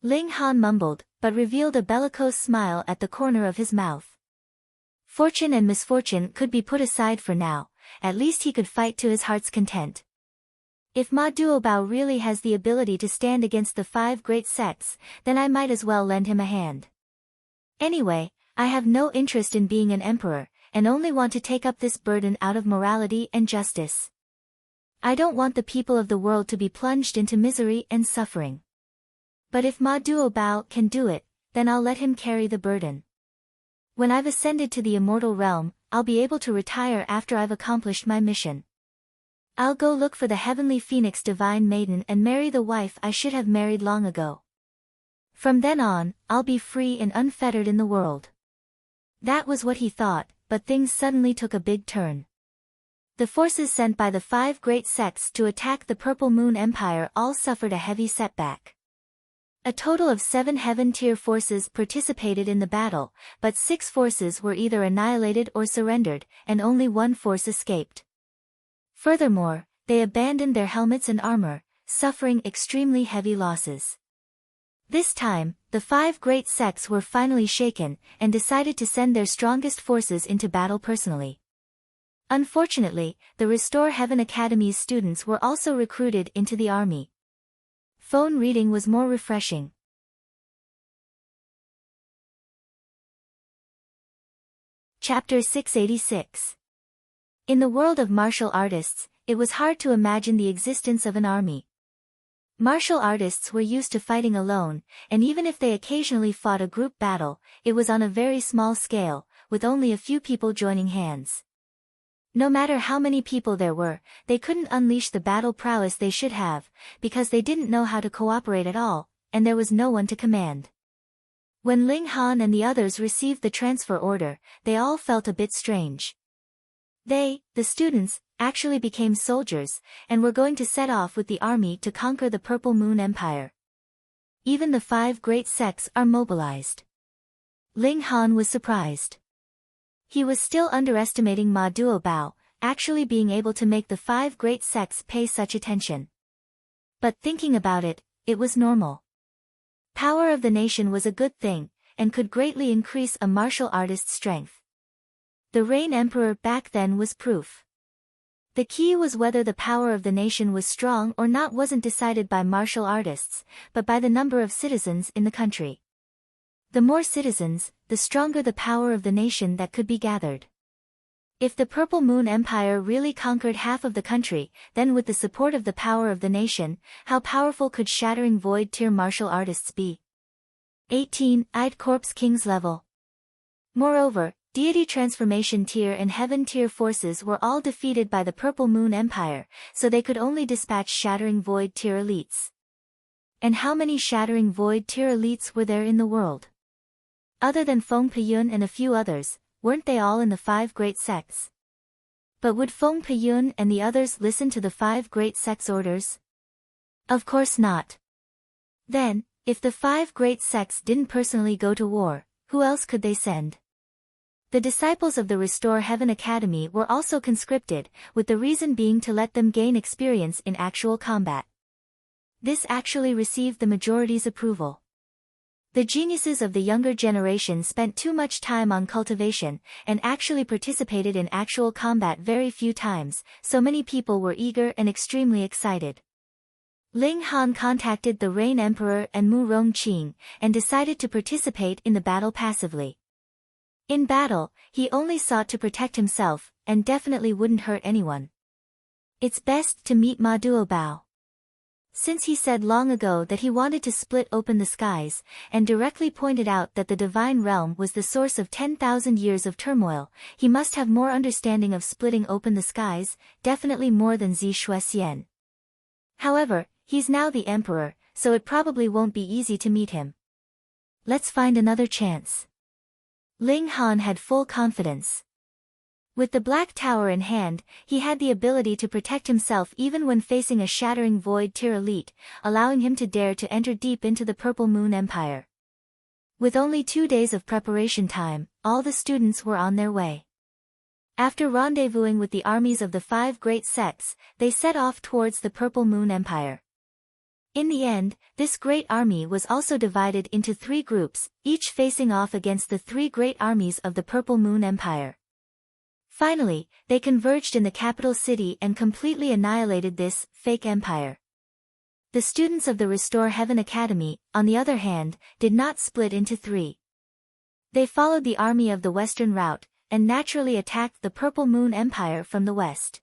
Ling Han mumbled, but revealed a bellicose smile at the corner of his mouth. Fortune and misfortune could be put aside for now, at least he could fight to his heart's content. If Ma Duobao really has the ability to stand against the 5 great sects, then I might as well lend him a hand. Anyway, I have no interest in being an emperor, and only want to take up this burden out of morality and justice. I don't want the people of the world to be plunged into misery and suffering. But if Ma Duobao can do it, then I'll let him carry the burden. When I've ascended to the immortal realm, I'll be able to retire after I've accomplished my mission. I'll go look for the heavenly phoenix divine maiden and marry the wife I should have married long ago. From then on, I'll be free and unfettered in the world. That was what he thought, but things suddenly took a big turn. The forces sent by the 5 great sects to attack the Purple Moon Empire all suffered a heavy setback. A total of 7 heaven-tier forces participated in the battle, but 6 forces were either annihilated or surrendered, and only 1 force escaped. Furthermore, they abandoned their helmets and armor, suffering extremely heavy losses. This time, the 5 great sects were finally shaken, and decided to send their strongest forces into battle personally. Unfortunately, the Restore Heaven Academy's students were also recruited into the army. Phone reading was more refreshing. Chapter 686. In the world of martial artists, it was hard to imagine the existence of an army. Martial artists were used to fighting alone, and even if they occasionally fought a group battle, it was on a very small scale, with only a few people joining hands. No matter how many people there were, they couldn't unleash the battle prowess they should have, because they didn't know how to cooperate at all, and there was no one to command. When Ling Han and the others received the transfer order, they all felt a bit strange. They, the students, actually became soldiers, and were going to set off with the army to conquer the Purple Moon Empire. Even the 5 great sects are mobilized. Ling Han was surprised. He was still underestimating Ma Duobao, actually being able to make the 5 great sects pay such attention. But thinking about it, it was normal. Power of the nation was a good thing, and could greatly increase a martial artist's strength. The Rain Emperor back then was proof. The key was whether the power of the nation was strong or not wasn't decided by martial artists, but by the number of citizens in the country. The more citizens, the stronger the power of the nation that could be gathered. If the Purple Moon Empire really conquered half of the country, then with the support of the power of the nation, how powerful could Shattering Void tier martial artists be? 18. Corpse King's level. Moreover, Deity Transformation tier and Heaven tier forces were all defeated by the Purple Moon Empire, so they could only dispatch Shattering Void tier elites. And how many Shattering Void tier elites were there in the world? Other than Feng Peyun and a few others, weren't they all in the 5 great sects? But would Feng Peyun and the others listen to the 5 great sects' orders? Of course not. Then, if the 5 great sects didn't personally go to war, who else could they send? The disciples of the Restore Heaven Academy were also conscripted, with the reason being to let them gain experience in actual combat. This actually received the majority's approval. The geniuses of the younger generation spent too much time on cultivation, and actually participated in actual combat very few times, so many people were eager and extremely excited. Ling Han contacted the Rain Emperor and Mu Rongqing, and decided to participate in the battle passively. In battle, he only sought to protect himself, and definitely wouldn't hurt anyone. It's best to meet Ma Duobao. Since he said long ago that he wanted to split open the skies, and directly pointed out that the divine realm was the source of 10,000 years of turmoil, he must have more understanding of splitting open the skies, definitely more than Zi Shuexian. However, he's now the emperor, so it probably won't be easy to meet him. Let's find another chance. Ling Han had full confidence. With the Black Tower in hand, he had the ability to protect himself even when facing a Shattering Void tier elite, allowing him to dare to enter deep into the Purple Moon Empire. With only 2 days of preparation time, all the students were on their way. After rendezvousing with the armies of the 5 great sects, they set off towards the Purple Moon Empire. In the end, this great army was also divided into 3 groups, each facing off against the 3 great armies of the Purple Moon Empire. Finally, they converged in the capital city and completely annihilated this fake empire. The students of the Restore Heaven Academy, on the other hand, did not split into three. They followed the army of the western route, and naturally attacked the Purple Moon Empire from the west.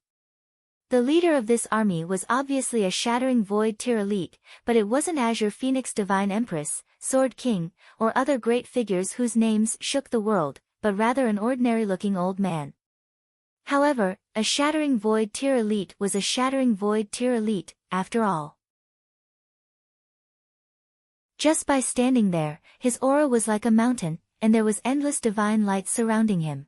The leader of this army was obviously a Shattering Void tier elite, but it wasn't Azure Phoenix Divine Empress, Sword King, or other great figures whose names shook the world, but rather an ordinary-looking old man. However, a Shattering Void tier elite was a Shattering Void tier elite, after all. Just by standing there, his aura was like a mountain, and there was endless divine light surrounding him.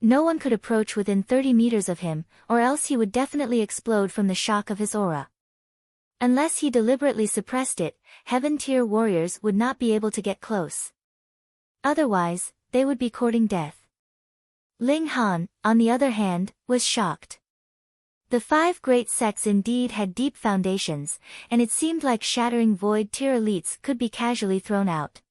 No one could approach within 30 meters of him, or else he would definitely explode from the shock of his aura. Unless he deliberately suppressed it, Heaven tier warriors would not be able to get close. Otherwise, they would be courting death. Ling Han, on the other hand, was shocked. The 5 great sects indeed had deep foundations, and it seemed like Shattering Void tier elites could be casually thrown out.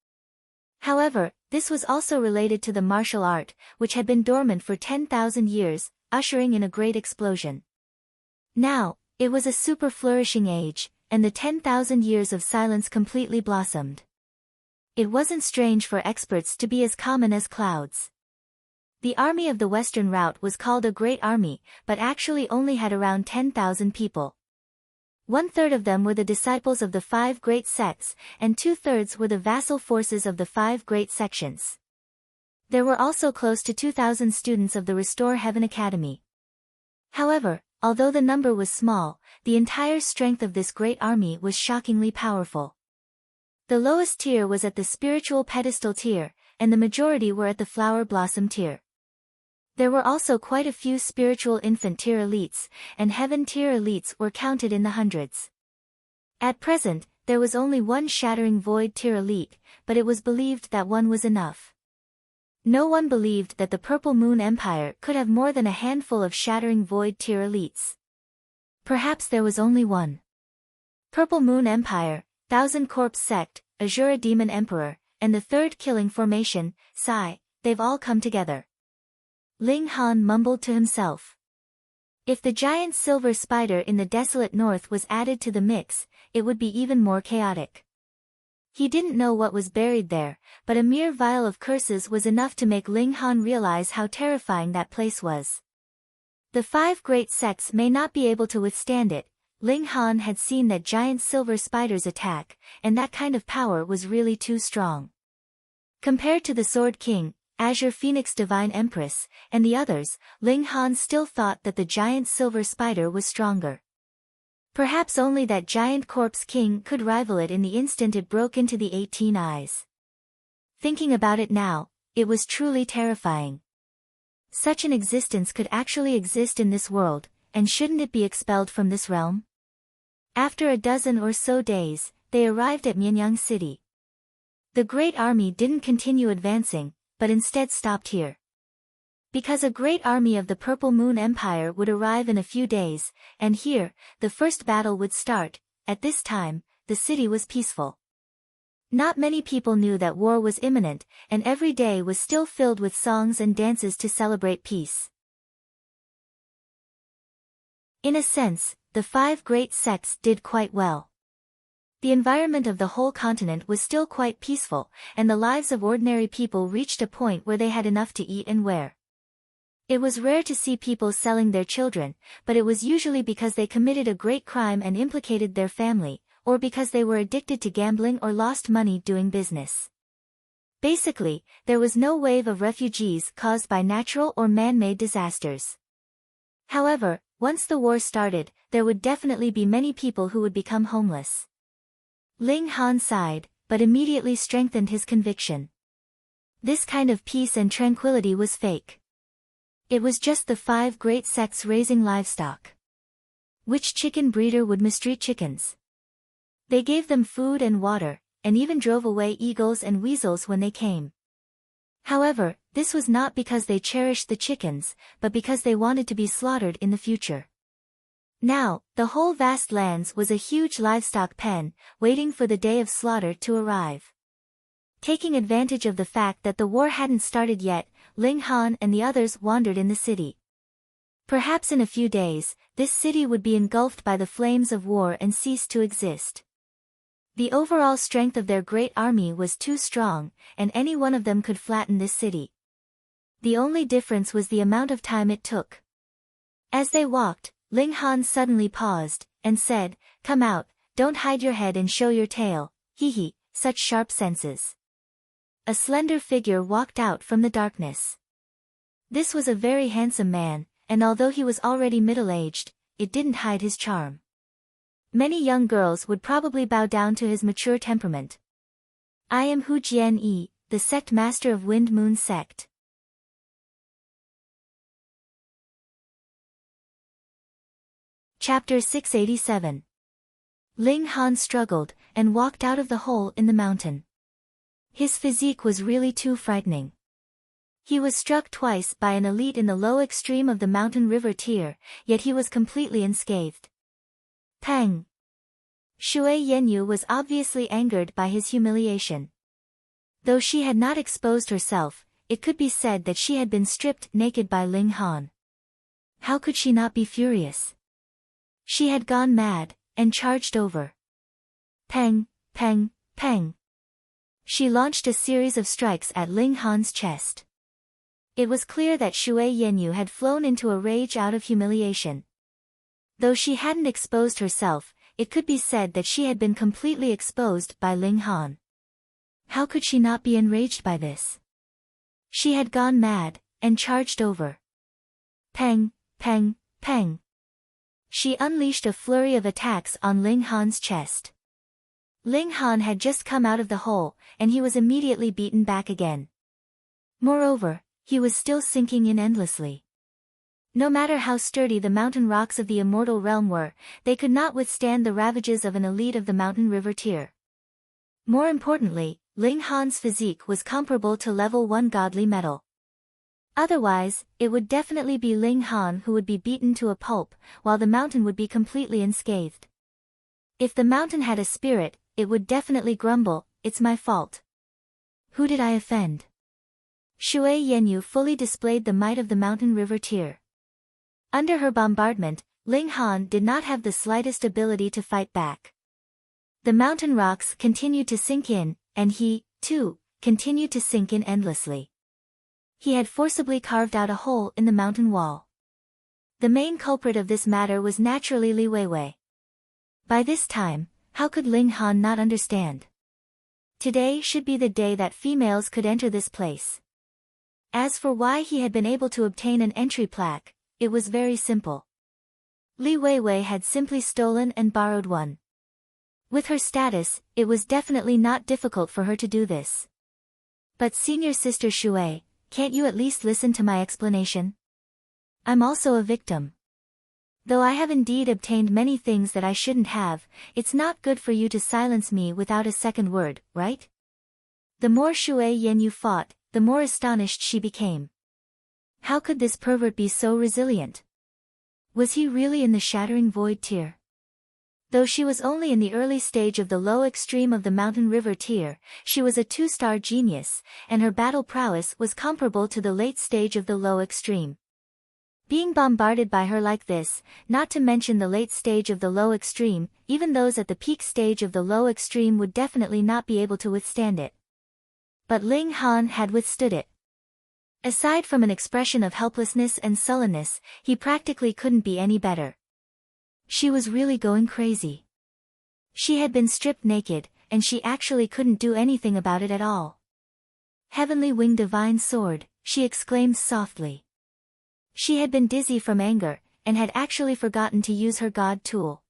However, this was also related to the martial art, which had been dormant for 10,000 years, ushering in a great explosion. Now, it was a super flourishing age, and the 10,000 years of silence completely blossomed. It wasn't strange for experts to be as common as clouds. The army of the western route was called a great army, but actually only had around 10,000 people. 1/3 of them were the disciples of the 5 great sects, and 2/3 were the vassal forces of the 5 great sections. There were also close to 2,000 students of the Restore Heaven Academy. However, although the number was small, the entire strength of this great army was shockingly powerful. The lowest tier was at the spiritual pedestal tier, and the majority were at the flower blossom tier. There were also quite a few spiritual infant tier elites, and heaven tier elites were counted in the hundreds. At present, there was only one Shattering Void tier elite, but it was believed that one was enough. No one believed that the Purple Moon Empire could have more than a handful of Shattering Void tier elites. Perhaps there was only one. Purple Moon Empire, Thousand Corpse Sect, Azura Demon Emperor, and the Third Killing Formation, Psi, they've all come together. Ling Han mumbled to himself. If the giant silver spider in the desolate north was added to the mix, it would be even more chaotic. He didn't know what was buried there, but a mere vial of curses was enough to make Ling Han realize how terrifying that place was. The 5 great sects may not be able to withstand it. Ling Han had seen that giant silver spiders attack, and that kind of power was really too strong. Compared to the Sword King, Azure Phoenix Divine Empress, and the others, Ling Han still thought that the giant silver spider was stronger. Perhaps only that giant corpse king could rival it in the instant it broke into the 18 eyes. Thinking about it now, it was truly terrifying. Such an existence could actually exist in this world, and shouldn't it be expelled from this realm? After a dozen or so days, they arrived at Mianyang City. The great army didn't continue advancing, but instead stopped here. Because a great army of the Purple Moon Empire would arrive in a few days, and here, the first battle would start. At this time, the city was peaceful. Not many people knew that war was imminent, and every day was still filled with songs and dances to celebrate peace. In a sense, the 5 great sects did quite well. The environment of the whole continent was still quite peaceful, and the lives of ordinary people reached a point where they had enough to eat and wear. It was rare to see people selling their children, but it was usually because they committed a great crime and implicated their family, or because they were addicted to gambling or lost money doing business. Basically, there was no wave of refugees caused by natural or man-made disasters. However, once the war started, there would definitely be many people who would become homeless. Ling Han sighed, but immediately strengthened his conviction. This kind of peace and tranquility was fake. It was just the 5 great sects raising livestock. Which chicken breeder would mistreat chickens? They gave them food and water, and even drove away eagles and weasels when they came. However, this was not because they cherished the chickens, but because they wanted to be slaughtered in the future. Now, the whole vast lands was a huge livestock pen, waiting for the day of slaughter to arrive. Taking advantage of the fact that the war hadn't started yet, Ling Han and the others wandered in the city. Perhaps in a few days, this city would be engulfed by the flames of war and cease to exist. The overall strength of their great army was too strong, and any one of them could flatten this city. The only difference was the amount of time it took. As they walked, Ling Han suddenly paused, and said, "Come out, don't hide your head and show your tail, hee, such sharp senses." A slender figure walked out from the darkness. This was a very handsome man, and although he was already middle-aged, it didn't hide his charm. Many young girls would probably bow down to his mature temperament. "I am Hu Jian-yi, the sect master of Wind Moon sect." Chapter 687. Ling Han struggled, and walked out of the hole in the mountain. His physique was really too frightening. He was struck twice by an elite in the low extreme of the mountain river tier, yet he was completely unscathed. Pang! Shui Yenyu was obviously angered by his humiliation. Though she had not exposed herself, it could be said that she had been stripped naked by Ling Han. How could she not be furious? She had gone mad, and charged over. Pang, pang, pang. She launched a series of strikes at Ling Han's chest. It was clear that Shui Yenyu had flown into a rage out of humiliation. Though she hadn't exposed herself, it could be said that she had been completely exposed by Ling Han. How could she not be enraged by this? She had gone mad, and charged over. Pang, pang, pang. She unleashed a flurry of attacks on Ling Han's chest. Ling Han had just come out of the hole, and he was immediately beaten back again. Moreover, he was still sinking in endlessly. No matter how sturdy the mountain rocks of the immortal realm were, they could not withstand the ravages of an elite of the mountain river tier. More importantly, Ling Han's physique was comparable to level 1 godly metal. Otherwise, it would definitely be Ling Han who would be beaten to a pulp, while the mountain would be completely unscathed. If the mountain had a spirit, it would definitely grumble, "It's my fault. Who did I offend?" Shui Yenyu fully displayed the might of the mountain river tier. Under her bombardment, Ling Han did not have the slightest ability to fight back. The mountain rocks continued to sink in, and he, too, continued to sink in endlessly. He had forcibly carved out a hole in the mountain wall. The main culprit of this matter was naturally Li Weiwei. By this time, how could Ling Han not understand? Today should be the day that females could enter this place. As for why he had been able to obtain an entry plaque, it was very simple. Li Weiwei had simply stolen and borrowed one. With her status, it was definitely not difficult for her to do this. But senior sister Shui, can't you at least listen to my explanation? I'm also a victim. Though I have indeed obtained many things that I shouldn't have, it's not good for you to silence me without a second word, right? The more Shui Yenyu fought, the more astonished she became. How could this pervert be so resilient? Was he really in the shattering void tier? Though she was only in the early stage of the low extreme of the mountain river tier, she was a 2-star genius, and her battle prowess was comparable to the late stage of the low extreme. Being bombarded by her like this, not to mention the late stage of the low extreme, even those at the peak stage of the low extreme would definitely not be able to withstand it. But Ling Han had withstood it. Aside from an expression of helplessness and sullenness, he practically couldn't be any better. She was really going crazy. She had been stripped naked, and she actually couldn't do anything about it at all. "Heavenly winged divine sword," she exclaimed softly. She had been dizzy from anger, and had actually forgotten to use her god tool.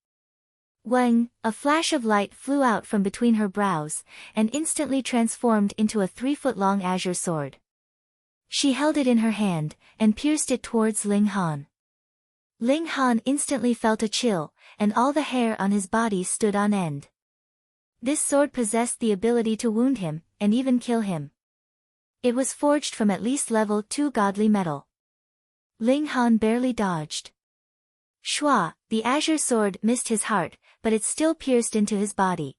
Wang, a flash of light flew out from between her brows, and instantly transformed into a 3-foot-long azure sword. She held it in her hand, and pierced it towards Ling Han. Ling Han instantly felt a chill, and all the hair on his body stood on end. This sword possessed the ability to wound him, and even kill him. It was forged from at least level 2 godly metal. Ling Han barely dodged. Shua, the azure sword missed his heart, but it still pierced into his body.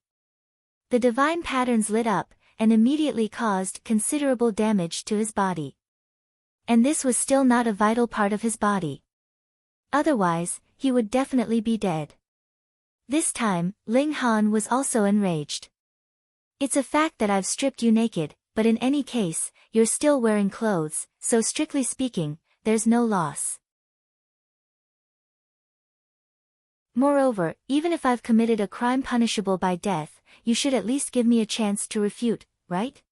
The divine patterns lit up, and immediately caused considerable damage to his body. And this was still not a vital part of his body. Otherwise, he would definitely be dead. This time, Ling Han was also enraged. It's a fact that I've stripped you naked, but in any case, you're still wearing clothes, so strictly speaking, there's no loss. Moreover, even if I've committed a crime punishable by death, you should at least give me a chance to refute, right?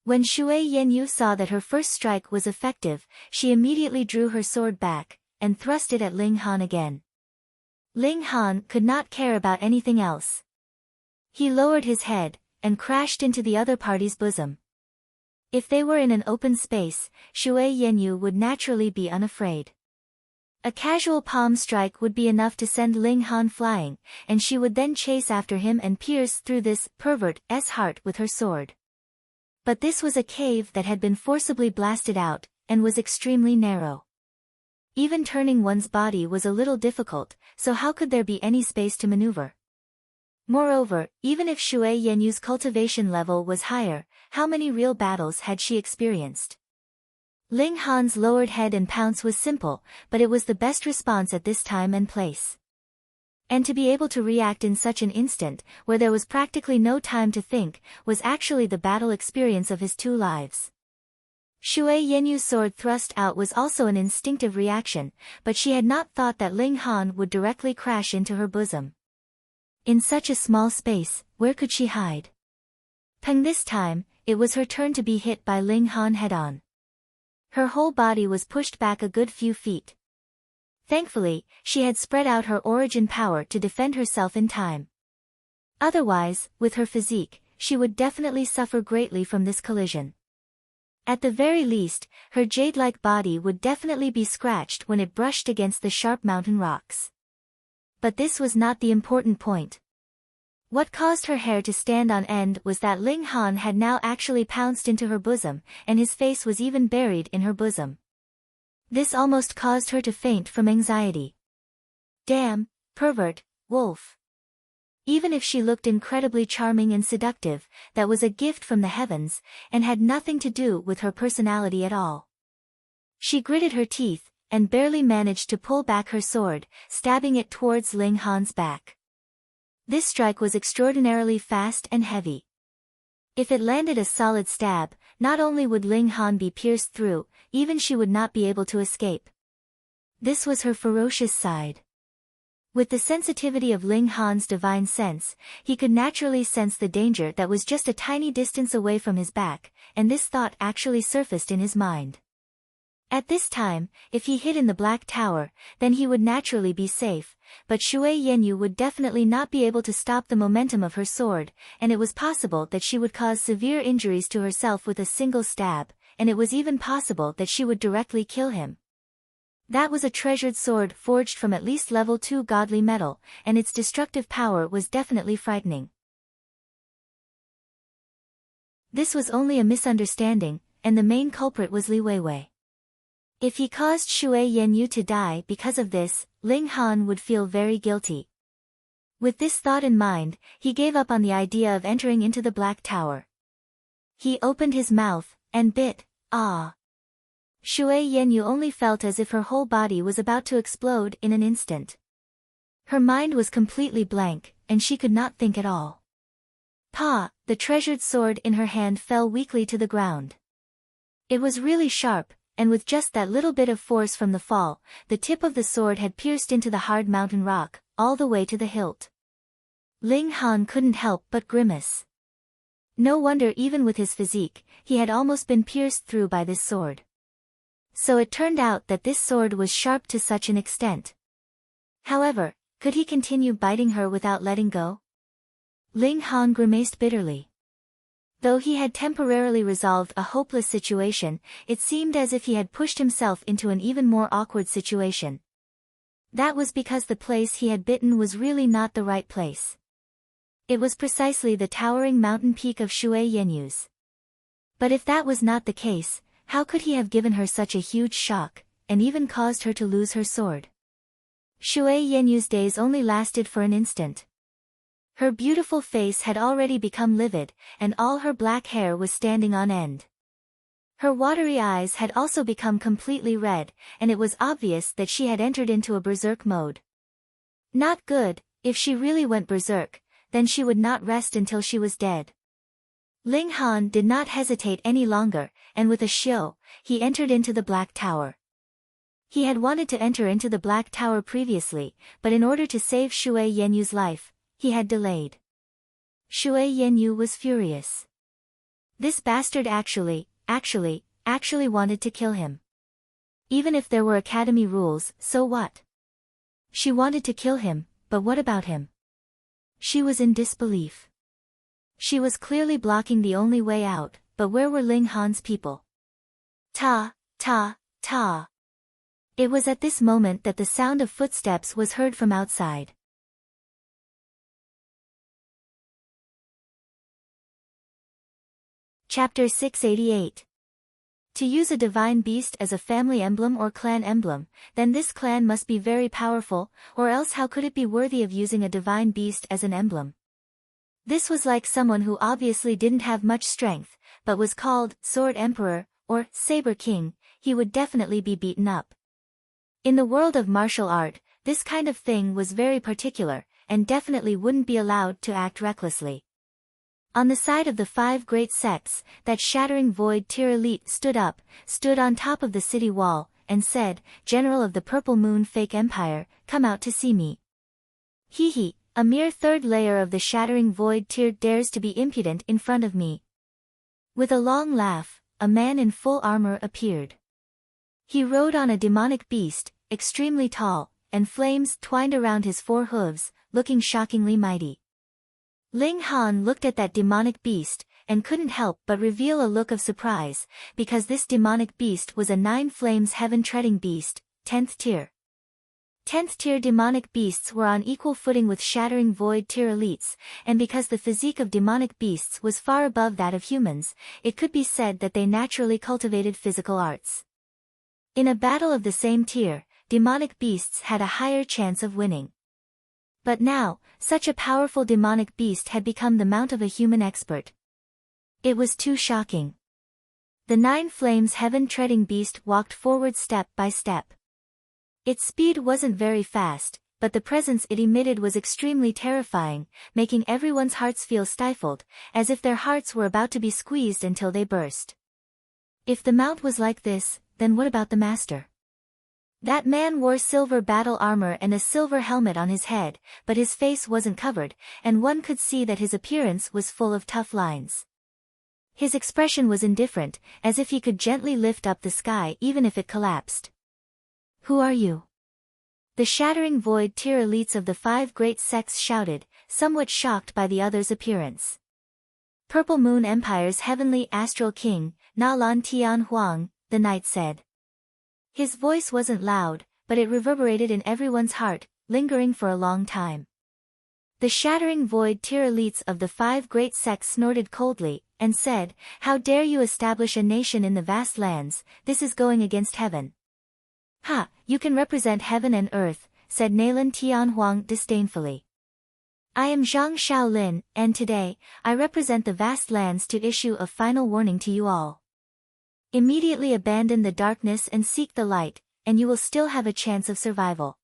When Shui Yanyu saw that her first strike was effective, she immediately drew her sword back, and thrust it at Ling Han again. Ling Han could not care about anything else. He lowered his head, and crashed into the other party's bosom. If they were in an open space, Shui Yanyu would naturally be unafraid. A casual palm strike would be enough to send Ling Han flying, and she would then chase after him and pierce through this pervert's heart with her sword. But this was a cave that had been forcibly blasted out, and was extremely narrow. Even turning one's body was a little difficult, so how could there be any space to maneuver? Moreover, even if Shui Yenyu's cultivation level was higher, how many real battles had she experienced? Ling Han's lowered head and pounce was simple, but it was the best response at this time and place. And to be able to react in such an instant, where there was practically no time to think, was actually the battle experience of his 2 lives. Shui Yenyu's sword thrust out was also an instinctive reaction, but she had not thought that Ling Han would directly crash into her bosom. In such a small space, where could she hide? Peng, this time, it was her turn to be hit by Ling Han head-on. Her whole body was pushed back a good few feet. Thankfully, she had spread out her origin power to defend herself in time. Otherwise, with her physique, she would definitely suffer greatly from this collision. At the very least, her jade-like body would definitely be scratched when it brushed against the sharp mountain rocks. But this was not the important point. What caused her hair to stand on end was that Ling Han had now actually pounced into her bosom, and his face was even buried in her bosom. This almost caused her to faint from anxiety. Damn, pervert, wolf. Even if she looked incredibly charming and seductive, that was a gift from the heavens, and had nothing to do with her personality at all. She gritted her teeth, and barely managed to pull back her sword, stabbing it towards Ling Han's back. This strike was extraordinarily fast and heavy. If it landed a solid stab, not only would Ling Han be pierced through, even she would not be able to escape. This was her ferocious side. With the sensitivity of Ling Han's divine sense, he could naturally sense the danger that was just a tiny distance away from his back, and this thought actually surfaced in his mind. At this time, if he hid in the Black Tower, then he would naturally be safe, but Shui Yanyu would definitely not be able to stop the momentum of her sword, and it was possible that she would cause severe injuries to herself with a single stab, and it was even possible that she would directly kill him. That was a treasured sword forged from at least level 2 godly metal, and its destructive power was definitely frightening. This was only a misunderstanding, and the main culprit was Li Weiwei. If he caused Shui Yanyu to die because of this, Ling Han would feel very guilty. With this thought in mind, he gave up on the idea of entering into the Black Tower. He opened his mouth, and bit, ah. Shui Yanyu only felt as if her whole body was about to explode in an instant. Her mind was completely blank, and she could not think at all. Pa, the treasured sword in her hand fell weakly to the ground. It was really sharp, and with just that little bit of force from the fall, the tip of the sword had pierced into the hard mountain rock, all the way to the hilt. Ling Han couldn't help but grimace. No wonder even with his physique, he had almost been pierced through by this sword. So it turned out that this sword was sharp to such an extent. However, could he continue biting her without letting go? Ling Han grimaced bitterly. Though he had temporarily resolved a hopeless situation, it seemed as if he had pushed himself into an even more awkward situation. That was because the place he had bitten was really not the right place. It was precisely the towering mountain peak of Shui Yenyu's. But if that was not the case, how could he have given her such a huge shock, and even caused her to lose her sword? Shui Yenyu's days only lasted for an instant. Her beautiful face had already become livid, and all her black hair was standing on end. Her watery eyes had also become completely red, and it was obvious that she had entered into a berserk mode. Not good. If she really went berserk, then she would not rest until she was dead. Ling Han did not hesitate any longer, and with a xiu, he entered into the Black Tower. He had wanted to enter into the Black Tower previously, but in order to save Shui Yenyu's life, he had delayed. Shui Yenyu was furious. This bastard actually wanted to kill him. Even if there were academy rules, so what? She wanted to kill him, but what about him? She was in disbelief. She was clearly blocking the only way out, but where were Ling Han's people? Ta. It was at this moment that the sound of footsteps was heard from outside. Chapter 688. To use a divine beast as a family emblem or clan emblem, then this clan must be very powerful, or else how could it be worthy of using a divine beast as an emblem? This was like someone who obviously didn't have much strength, but was called Sword Emperor, or Saber King. He would definitely be beaten up. In the world of martial art, this kind of thing was very particular, and definitely wouldn't be allowed to act recklessly. On the side of the 5 great sects, that shattering void tier elite stood on top of the city wall, and said, "General of the Purple Moon Fake Empire, come out to see me." Hee, a mere 3rd layer of the shattering void tier dares to be impudent in front of me. With a long laugh, a man in full armor appeared. He rode on a demonic beast, extremely tall, and flames twined around his 4 hooves, looking shockingly mighty. Ling Han looked at that demonic beast, and couldn't help but reveal a look of surprise, because this demonic beast was a 9 flames heaven-treading beast, 10th tier. 10th tier demonic beasts were on equal footing with shattering void tier elites, and because the physique of demonic beasts was far above that of humans, it could be said that they naturally cultivated physical arts. In a battle of the same tier, demonic beasts had a higher chance of winning. But now, such a powerful demonic beast had become the mount of a human expert. It was too shocking. The 9 flames heaven-treading beast walked forward step by step. Its speed wasn't very fast, but the presence it emitted was extremely terrifying, making everyone's hearts feel stifled, as if their hearts were about to be squeezed until they burst. If the mount was like this, then what about the master? That man wore silver battle armor and a silver helmet on his head, but his face wasn't covered, and one could see that his appearance was full of tough lines. His expression was indifferent, as if he could gently lift up the sky even if it collapsed. "Who are you?" The shattering void tier elites of the 5 great sects shouted, somewhat shocked by the other's appearance. "Purple Moon Empire's heavenly astral king, Na Lan Tian Huang," the knight said. His voice wasn't loud, but it reverberated in everyone's heart, lingering for a long time. The shattering void tier elites of the 5 great sects snorted coldly, and said, "How dare you establish a nation in the vast lands, this is going against heaven." "Ha, you can represent heaven and earth," said Nalan Tian Huang disdainfully. "I am Zhang Shaolin, and today, I represent the vast lands to issue a final warning to you all. Immediately abandon the darkness and seek the light, and you will still have a chance of survival.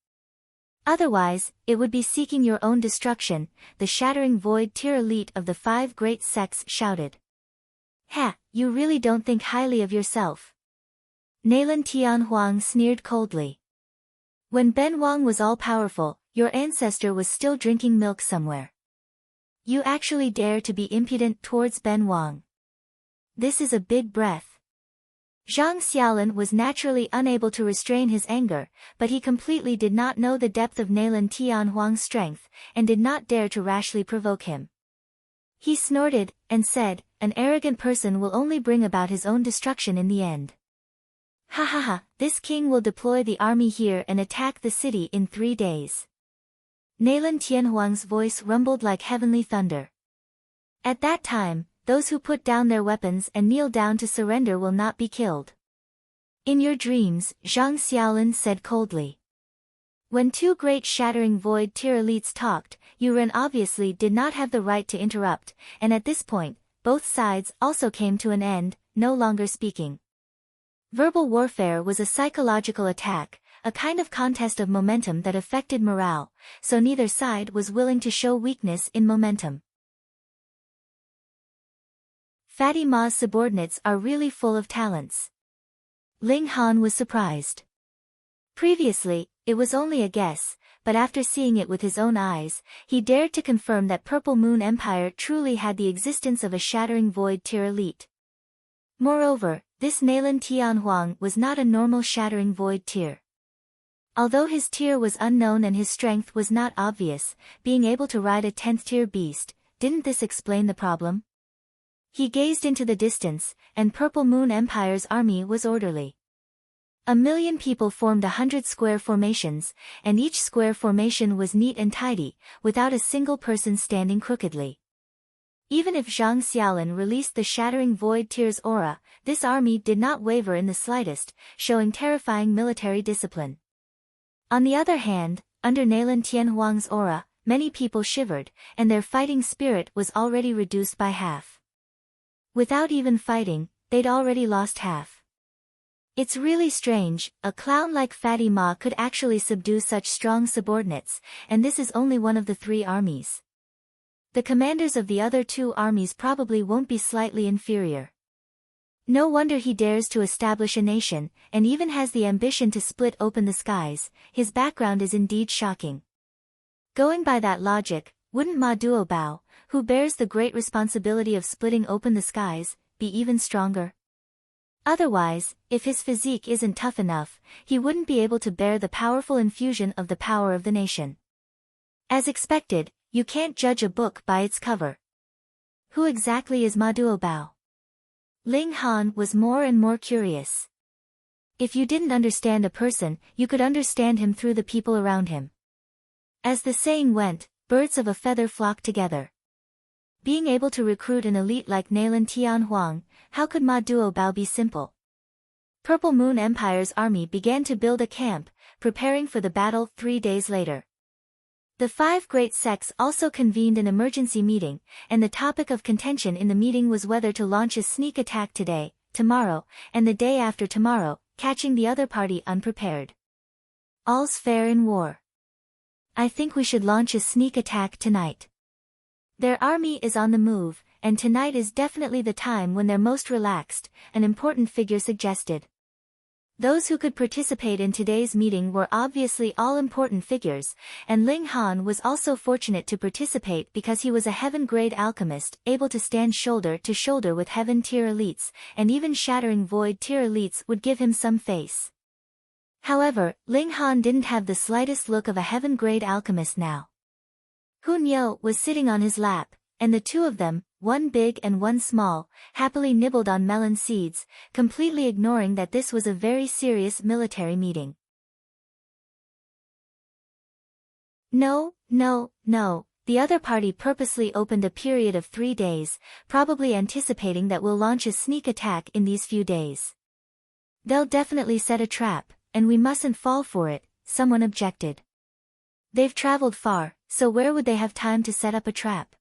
Otherwise, it would be seeking your own destruction," the shattering void tier elite of the 5 great sects shouted. "Ha, you really don't think highly of yourself." Nalan Tian Huang sneered coldly. "When Ben Wang was all-powerful, your ancestor was still drinking milk somewhere. You actually dare to be impudent towards Ben Wang. This is a big breath." Zhang Xiaolin was naturally unable to restrain his anger, but he completely did not know the depth of Nalan Tian Huang's strength, and did not dare to rashly provoke him. He snorted, and said, "An arrogant person will only bring about his own destruction in the end. Ha, this king will deploy the army here and attack the city in 3 days." Nalan Tianhuang's voice rumbled like heavenly thunder. "At that time, those who put down their weapons and kneel down to surrender will not be killed." "In your dreams," Zhang Xiaolin said coldly. When 2 great shattering void tier elites talked, Yuren obviously did not have the right to interrupt, and at this point, both sides also came to an end, no longer speaking. Verbal warfare was a psychological attack, a kind of contest of momentum that affected morale, so neither side was willing to show weakness in momentum. Fatty Ma's subordinates are really full of talents. Ling Han was surprised. Previously, it was only a guess, but after seeing it with his own eyes, he dared to confirm that Purple Moon Empire truly had the existence of a shattering void tier elite. Moreover, this Nalan Tianhuang was not a normal shattering void tier. Although his tier was unknown and his strength was not obvious, being able to ride a 10th tier beast, didn't this explain the problem? He gazed into the distance, and Purple Moon Empire's army was orderly. 1,000,000 people formed 100 square formations, and each square formation was neat and tidy, without a single person standing crookedly. Even if Zhang Xiaolin released the Shattering Void Tier's aura, this army did not waver in the slightest, showing terrifying military discipline. On the other hand, under Nalan Tianhuang's aura, many people shivered, and their fighting spirit was already reduced by half. Without even fighting, they'd already lost half. It's really strange, a clown like Fatty Ma could actually subdue such strong subordinates, and this is only one of the 3 armies. The commanders of the other 2 armies probably won't be slightly inferior. No wonder he dares to establish a nation, and even has the ambition to split open the skies. His background is indeed shocking. Going by that logic, wouldn't Ma Duobao, who bears the great responsibility of splitting open the skies, be even stronger? Otherwise, if his physique isn't tough enough, he wouldn't be able to bear the powerful infusion of the power of the nation. As expected, you can't judge a book by its cover. Who exactly is Ma Duobao? Ling Han was more and more curious. If you didn't understand a person, you could understand him through the people around him. As the saying went, birds of a feather flock together. Being able to recruit an elite like Nalan Tianhuang, how could Ma Duobao be simple? Purple Moon Empire's army began to build a camp, preparing for the battle 3 days later. The 5 great sects also convened an emergency meeting, and the topic of contention in the meeting was whether to launch a sneak attack today, tomorrow, and the day after tomorrow, catching the other party unprepared. All's fair in war. I think we should launch a sneak attack tonight. Their army is on the move, and tonight is definitely the time when they're most relaxed, an important figure suggested. Those who could participate in today's meeting were obviously all important figures, and Ling Han was also fortunate to participate because he was a heaven-grade alchemist, able to stand shoulder to shoulder with heaven-tier elites, and even shattering void-tier elites would give him some face. However, Ling Han didn't have the slightest look of a heaven-grade alchemist now. Hun Yo was sitting on his lap, and the 2 of them, one big and one small, happily nibbled on melon seeds, completely ignoring that this was a very serious military meeting. No, the other party purposely opened a period of 3 days, probably anticipating that we'll launch a sneak attack in these few days. They'll definitely set a trap, and we mustn't fall for it, someone objected. They've traveled far, so where would they have time to set up a trap?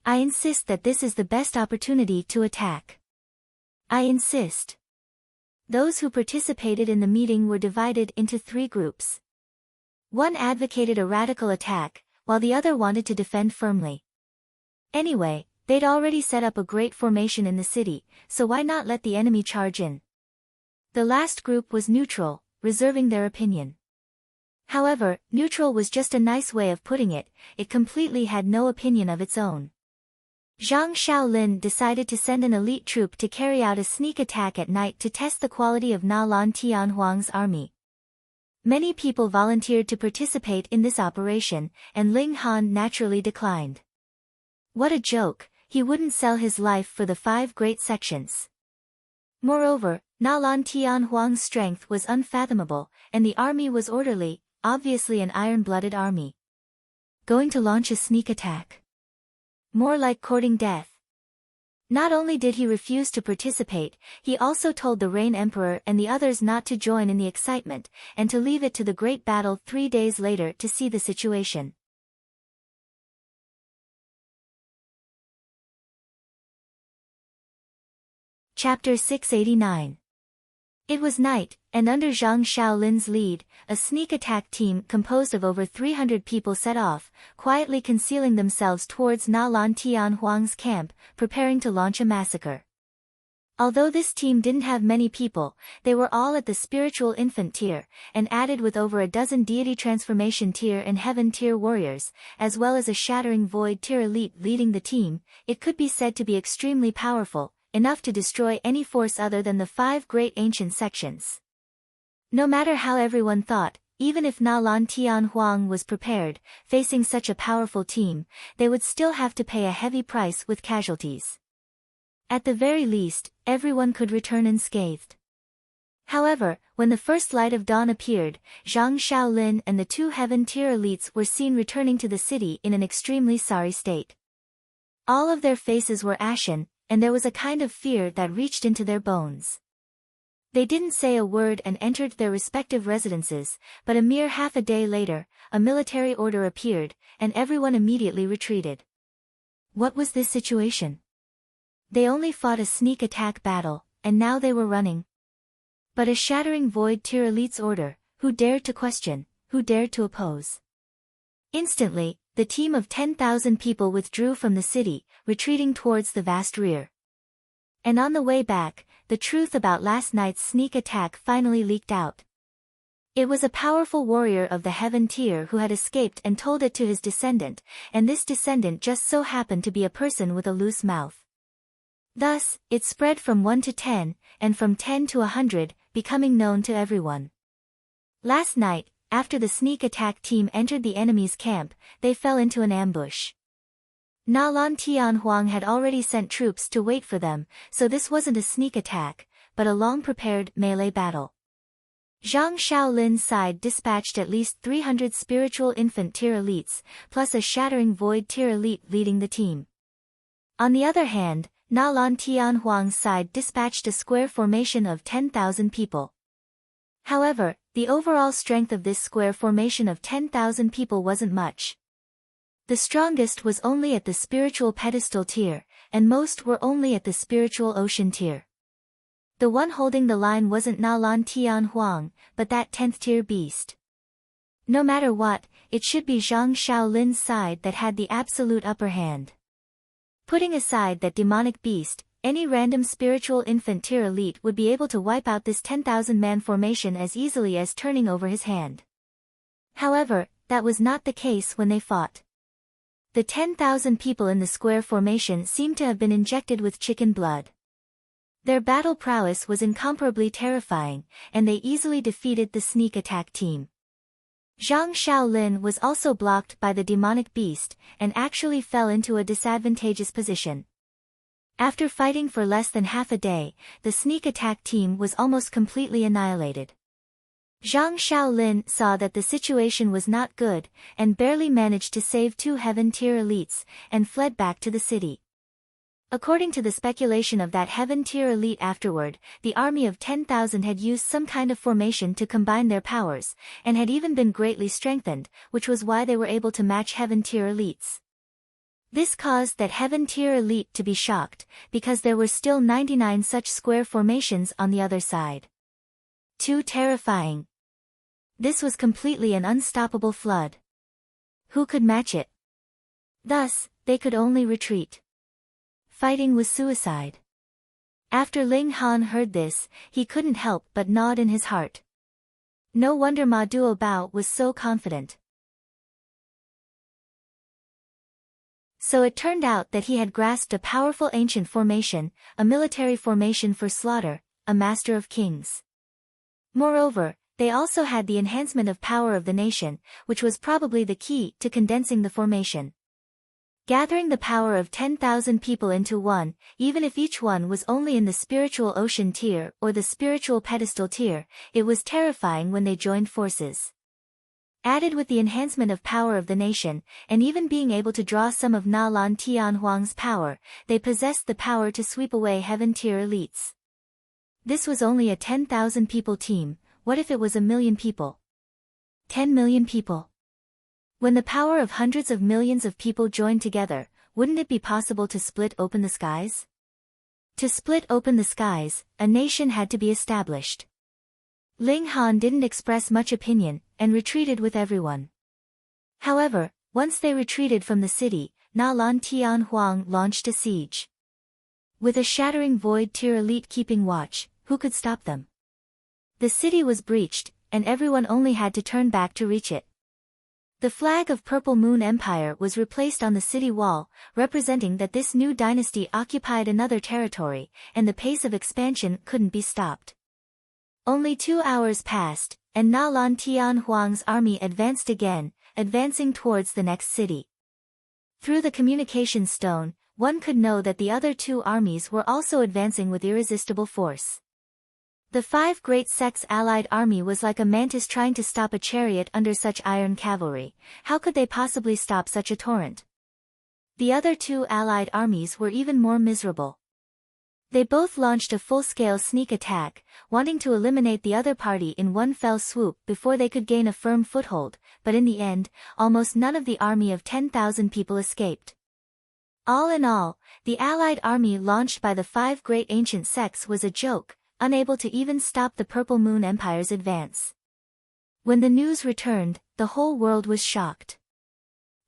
I insist that this is the best opportunity to attack. I insist. Those who participated in the meeting were divided into 3 groups. One advocated a radical attack, while the other wanted to defend firmly. Anyway, they'd already set up a great formation in the city, so why not let the enemy charge in? The last group was neutral, reserving their opinion. However, neutral was just a nice way of putting it, it completely had no opinion of its own. Zhang Xiaolin decided to send an elite troop to carry out a sneak attack at night to test the quality of Nalan Tianhuang's army. Many people volunteered to participate in this operation, and Ling Han naturally declined. What a joke, he wouldn't sell his life for the 5 great sections. Moreover, Nalan Tianhuang's strength was unfathomable, and the army was orderly, obviously an iron-blooded army. Going to launch a sneak attack? More like courting death. Not only did he refuse to participate, he also told the Rain Emperor and the others not to join in the excitement, and to leave it to the great battle 3 days later to see the situation. Chapter 689. It was night, and under Zhang Shaolin's lead, a sneak attack team composed of over 300 people set off, quietly concealing themselves towards Na Lan Tianhuang's camp, preparing to launch a massacre. Although this team didn't have many people, they were all at the spiritual infant tier, and added with over a dozen deity transformation tier and heaven tier warriors, as well as a shattering void tier elite leading the team. It could be said to be extremely powerful, enough to destroy any force other than the 5 great ancient sections. No matter how everyone thought, even if Na Lan Tianhuang was prepared, facing such a powerful team, they would still have to pay a heavy price with casualties. At the very least, everyone could return unscathed. However, when the first light of dawn appeared, Zhang Shaolin and the 2 heaven tier elites were seen returning to the city in an extremely sorry state. All of their faces were ashen, and there was a kind of fear that reached into their bones. They didn't say a word and entered their respective residences, but a mere half a day later, a military order appeared, and everyone immediately retreated. What was this situation? They only fought a sneak attack battle, and now they were running. But a shattering void tier elite's order, who dared to question, who dared to oppose? Instantly, the team of 10,000 people withdrew from the city, retreating towards the vast rear. And on the way back, the truth about last night's sneak attack finally leaked out. It was a powerful warrior of the heaven tier who had escaped and told it to his descendant, and this descendant just so happened to be a person with a loose mouth. Thus, it spread from 1 to 10, and from 10 to 100, becoming known to everyone. Last night, after the sneak attack team entered the enemy's camp, they fell into an ambush. Na Lan Tianhuang had already sent troops to wait for them, so this wasn't a sneak attack, but a long-prepared melee battle. Zhang Shaolin's side dispatched at least 300 spiritual infant tier elites, plus a shattering void tier elite leading the team. On the other hand, Na Lan Tianhuang's side dispatched a square formation of 10,000 people. However, the overall strength of this square formation of 10,000 people wasn't much. The strongest was only at the spiritual pedestal tier, and most were only at the spiritual ocean tier. The one holding the line wasn't Na Lan Tianhuang, but that 10th tier beast. No matter what, it should be Zhang Shaolin's side that had the absolute upper hand. Putting aside that demonic beast, any random spiritual infant tier elite would be able to wipe out this 10,000-man formation as easily as turning over his hand. However, that was not the case when they fought. The 10,000 people in the square formation seemed to have been injected with chicken blood. Their battle prowess was incomparably terrifying, and they easily defeated the sneak attack team. Zhang Shaolin was also blocked by the demonic beast, and actually fell into a disadvantageous position. After fighting for less than half a day, the sneak attack team was almost completely annihilated. Zhang Shaolin saw that the situation was not good, and barely managed to save 2 heaven tier elites, and fled back to the city. According to the speculation of that heaven tier elite afterward, the army of 10,000 had used some kind of formation to combine their powers, and had even been greatly strengthened, which was why they were able to match heaven tier elites. This caused that heaven tier elite to be shocked, because there were still 99 such square formations on the other side. Too terrifying. This was completely an unstoppable flood. Who could match it? Thus, they could only retreat. Fighting was suicide. After Ling Han heard this, he couldn't help but nod in his heart. No wonder Ma Duobao was so confident. So it turned out that he had grasped a powerful ancient formation, a military formation for slaughter, a master of kings. Moreover, they also had the enhancement of power of the nation, which was probably the key to condensing the formation. Gathering the power of 10,000 people into one, even if each one was only in the spiritual ocean tier or the spiritual pedestal tier, it was terrifying when they joined forces. Added with the enhancement of power of the nation, and even being able to draw some of Na Lan Tianhuang's power, they possessed the power to sweep away heaven tier elites. This was only a 10,000 people team. What if it was 1,000,000 people? 10 million people? When the power of hundreds of millions of people joined together, wouldn't it be possible to split open the skies? To split open the skies, a nation had to be established. Ling Han didn't express much opinion, and retreated with everyone. However, once they retreated from the city, Na Lan Tian Huang launched a siege. With a shattering void tier elite keeping watch, who could stop them? The city was breached, and everyone only had to turn back to reach it. The flag of Purple Moon Empire was replaced on the city wall, representing that this new dynasty occupied another territory, and the pace of expansion couldn't be stopped. Only 2 hours passed, and Na Lan Tian Huang's army advanced again, advancing towards the next city. Through the communication stone, one could know that the other 2 armies were also advancing with irresistible force. The 5 great sects' allied army was like a mantis trying to stop a chariot under such iron cavalry. How could they possibly stop such a torrent? The other 2 allied armies were even more miserable. They both launched a full-scale sneak attack, wanting to eliminate the other party in one fell swoop before they could gain a firm foothold, but in the end, almost none of the army of 10,000 people escaped. All in all, the allied army launched by the 5 great ancient sects was a joke, unable to even stop the Purple Moon Empire's advance. When the news returned, the whole world was shocked.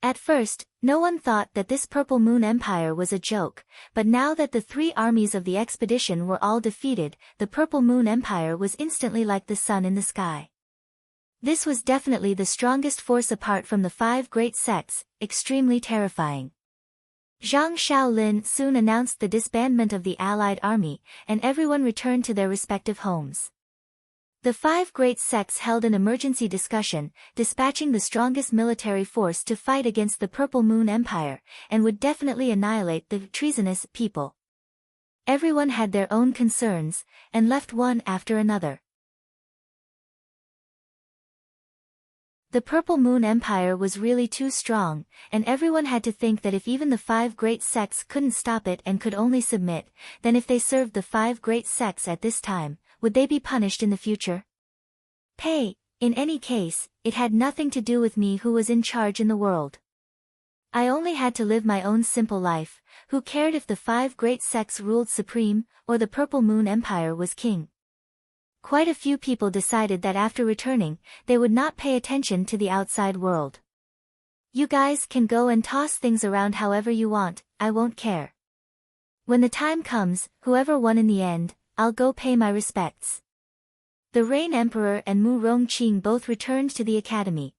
At first, no one thought that this Purple Moon Empire was a joke, but now that the 3 armies of the expedition were all defeated, the Purple Moon Empire was instantly like the sun in the sky. This was definitely the strongest force apart from the 5 great sects, extremely terrifying. Zhang Shaolin soon announced the disbandment of the allied army, and everyone returned to their respective homes. The 5 great sects held an emergency discussion, dispatching the strongest military force to fight against the Purple Moon Empire, and would definitely annihilate the treasonous people. Everyone had their own concerns, and left one after another. The Purple Moon Empire was really too strong, and everyone had to think that if even the 5 great sects couldn't stop it and could only submit, then if they served the 5 great sects at this time, would they be punished in the future? In any case, it had nothing to do with me who was in charge in the world. I only had to live my own simple life. Who cared if the 5 great sects ruled supreme, or the Purple Moon Empire was king? Quite a few people decided that after returning, they would not pay attention to the outside world. You guys can go and toss things around however you want, I won't care. When the time comes, whoever won in the end, I'll go pay my respects. The Rain Emperor and Mu Rongqing both returned to the academy.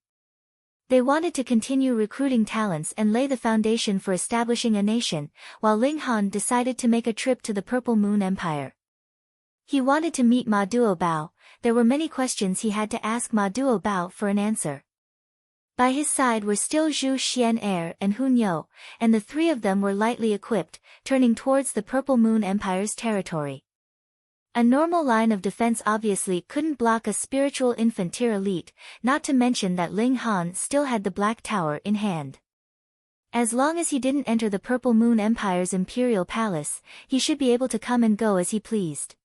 They wanted to continue recruiting talents and lay the foundation for establishing a nation, while Ling Han decided to make a trip to the Purple Moon Empire. He wanted to meet Ma Duobao. There were many questions he had to ask Ma Duobao for an answer. By his side were still Zhu Xian'er and Hun Yo, and the 3 of them were lightly equipped, turning towards the Purple Moon Empire's territory. A normal line of defense obviously couldn't block a spiritual infant tier elite, not to mention that Ling Han still had the Black Tower in hand. As long as he didn't enter the Purple Moon Empire's imperial palace, he should be able to come and go as he pleased.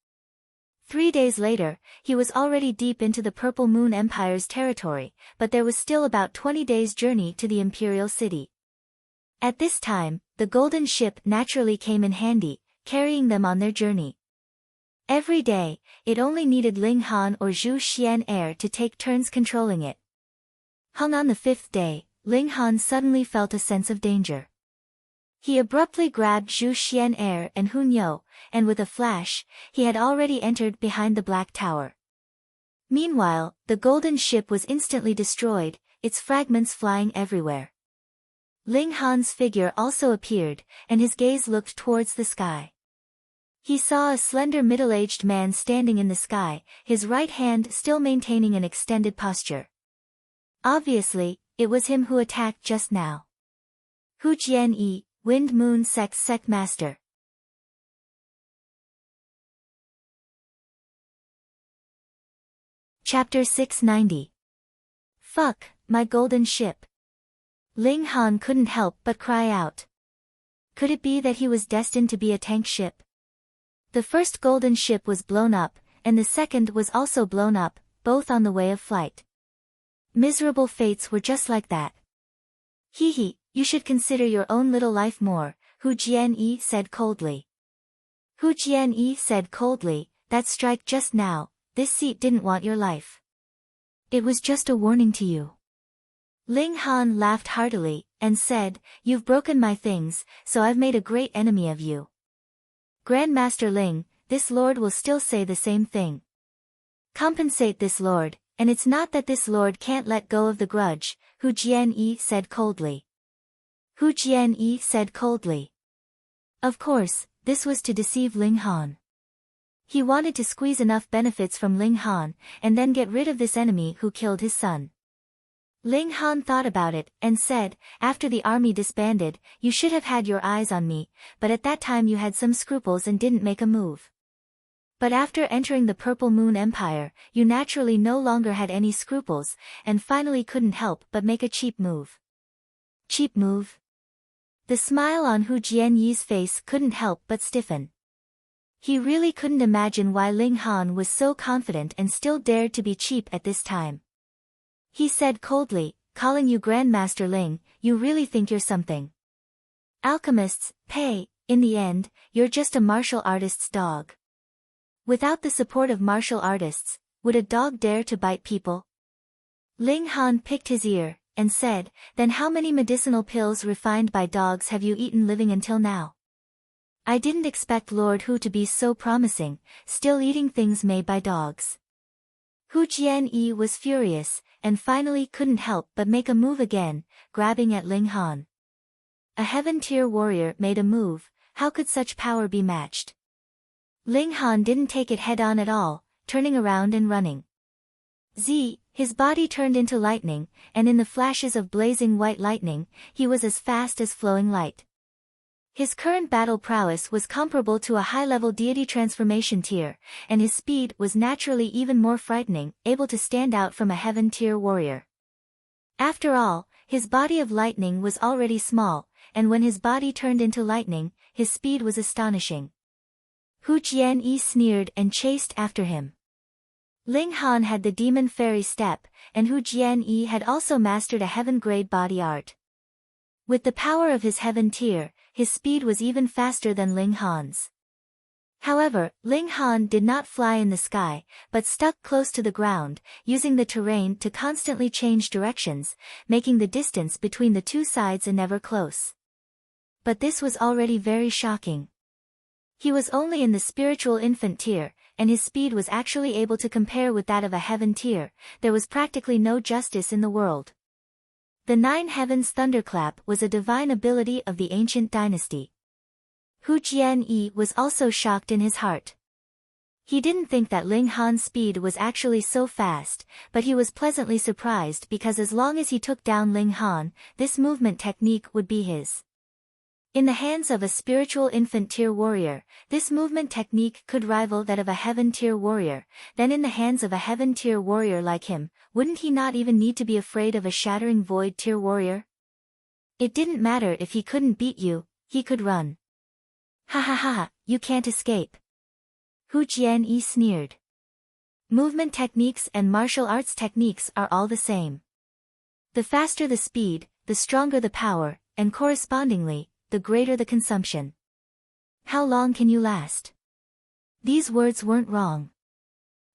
3 days later, he was already deep into the Purple Moon Empire's territory, but there was still about 20 days' journey to the imperial city. At this time, the golden ship naturally came in handy, carrying them on their journey. Every day, it only needed Ling Han or Zhu Xian'er to take turns controlling it. Hung on the 5th day, Ling Han suddenly felt a sense of danger. He abruptly grabbed Zhu Xian'er and Hun Yo, and with a flash, he had already entered behind the Black Tower. Meanwhile, the golden ship was instantly destroyed, its fragments flying everywhere. Ling Han's figure also appeared, and his gaze looked towards the sky. He saw a slender middle-aged man standing in the sky, his right hand still maintaining an extended posture. Obviously, it was him who attacked just now. Hu Jianyi, Wind Moon Sect's Sect Master. Chapter 690. Fuck, my golden ship. Ling Han couldn't help but cry out. Could it be that he was destined to be a tank ship? The first golden ship was blown up, and the second was also blown up, both on the way of flight. Miserable fates were just like that. Hee, you should consider your own little life more, Hu Jianyi said coldly. Hu Jianyi said coldly, that strike just now, this seat didn't want your life. It was just a warning to you. Ling Han laughed heartily, and said, you've broken my things, so I've made a great enemy of you. Grandmaster Ling, this lord will still say the same thing. Compensate this lord, and it's not that this lord can't let go of the grudge, Hu Jianyi said coldly. Hu Jianyi said coldly. Of course, this was to deceive Ling Han. He wanted to squeeze enough benefits from Ling Han, and then get rid of this enemy who killed his son. Ling Han thought about it, and said, after the army disbanded, you should have had your eyes on me, but at that time you had some scruples and didn't make a move. But after entering the Purple Moon Empire, you naturally no longer had any scruples, and finally couldn't help but make a cheap move. Cheap move? The smile on Hu Jianyi's face couldn't help but stiffen. He really couldn't imagine why Ling Han was so confident and still dared to be cheap at this time. He said coldly, calling you Grandmaster Ling, you really think you're something. Alchemists pay, in the end, you're just a martial artist's dog. Without the support of martial artists, would a dog dare to bite people? Ling Han picked his ear, and said, then how many medicinal pills refined by dogs have you eaten living until now? I didn't expect Lord Hu to be so promising, still eating things made by dogs. Hu Jianyi was furious, and finally couldn't help but make a move again, grabbing at Ling Han. A heaven-tier warrior made a move, how could such power be matched? Ling Han didn't take it head-on at all, turning around and running. His body turned into lightning, and in the flashes of blazing white lightning, he was as fast as flowing light. His current battle prowess was comparable to a high-level deity transformation tier, and his speed was naturally even more frightening, able to stand out from a heaven-tier warrior. After all, his body of lightning was already small, and when his body turned into lightning, his speed was astonishing. Hu Jianyi sneered and chased after him. Ling Han had the demon fairy step, and Hu Jianyi had also mastered a heaven-grade body art. With the power of his heaven tier, his speed was even faster than Ling Han's. However, Ling Han did not fly in the sky, but stuck close to the ground, using the terrain to constantly change directions, making the distance between the two sides never close. But this was already very shocking. He was only in the spiritual infant tier, and his speed was actually able to compare with that of a heaven tier. There was practically no justice in the world. The Nine Heavens Thunderclap was a divine ability of the ancient dynasty. Hu Jianyi was also shocked in his heart. He didn't think that Ling Han's speed was actually so fast, but he was pleasantly surprised because as long as he took down Ling Han, this movement technique would be his. In the hands of a spiritual infant tier warrior, this movement technique could rival that of a heaven tier warrior, then in the hands of a heaven tier warrior like him, wouldn't he not even need to be afraid of a shattering void tier warrior? It didn't matter if he couldn't beat you, he could run. Ha ha ha, you can't escape. Hu Jianyi sneered. Movement techniques and martial arts techniques are all the same. The faster the speed, the stronger the power, and correspondingly, the greater the consumption. How long can you last? These words weren't wrong.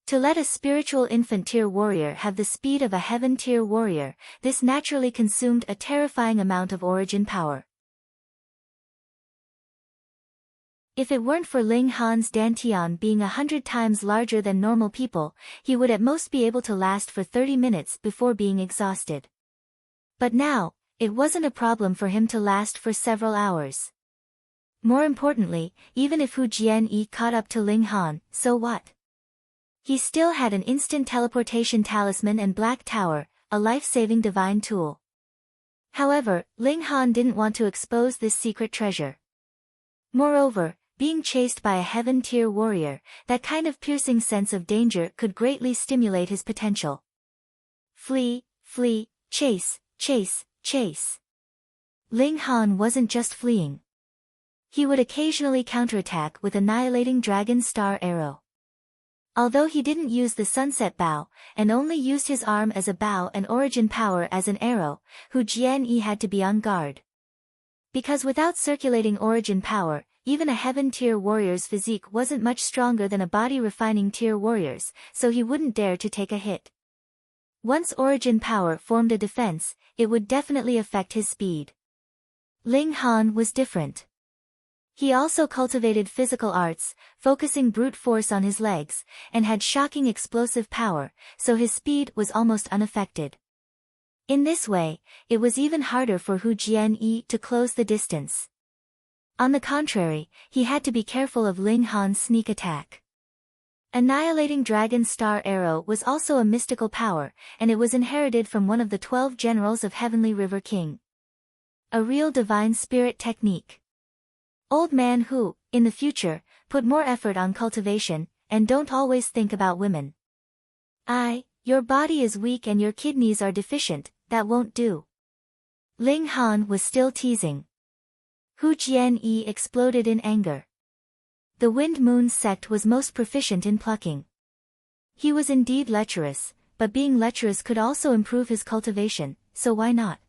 To let a spiritual infant tier warrior have the speed of a heaven tier warrior, this naturally consumed a terrifying amount of origin power. If it weren't for Ling Han's dantian being 100 times larger than normal people, he would at most be able to last for 30 minutes before being exhausted. But now, it wasn't a problem for him to last for several hours. More importantly, even if Hu Jianyi caught up to Ling Han, so what? He still had an instant teleportation talisman and Black Tower, a life-saving divine tool. However, Ling Han didn't want to expose this secret treasure. Moreover, being chased by a heaven-tier warrior, that kind of piercing sense of danger could greatly stimulate his potential. Flee, flee, chase, chase, chase. Ling Han wasn't just fleeing. He would occasionally counterattack with annihilating Dragon Star Arrow. Although he didn't use the Sunset Bow, and only used his arm as a bow and origin power as an arrow, Hu Jianyi had to be on guard. Because without circulating origin power, even a heaven tier warrior's physique wasn't much stronger than a body refining tier warrior's, so he wouldn't dare to take a hit. Once origin power formed a defense, it would definitely affect his speed. Ling Han was different. He also cultivated physical arts, focusing brute force on his legs, and had shocking explosive power, so his speed was almost unaffected. In this way, it was even harder for Hu Jianyi to close the distance. On the contrary, he had to be careful of Ling Han's sneak attack. Annihilating Dragon Star Arrow was also a mystical power, and it was inherited from one of the 12 generals of Heavenly River King. A real divine spirit technique. Old man who, in the future, put more effort on cultivation, and don't always think about women. Your body is weak and your kidneys are deficient, that won't do. Ling Han was still teasing. Hu Jianyi exploded in anger. The Wind Moon's sect was most proficient in plucking. He was indeed lecherous, but being lecherous could also improve his cultivation, so why not?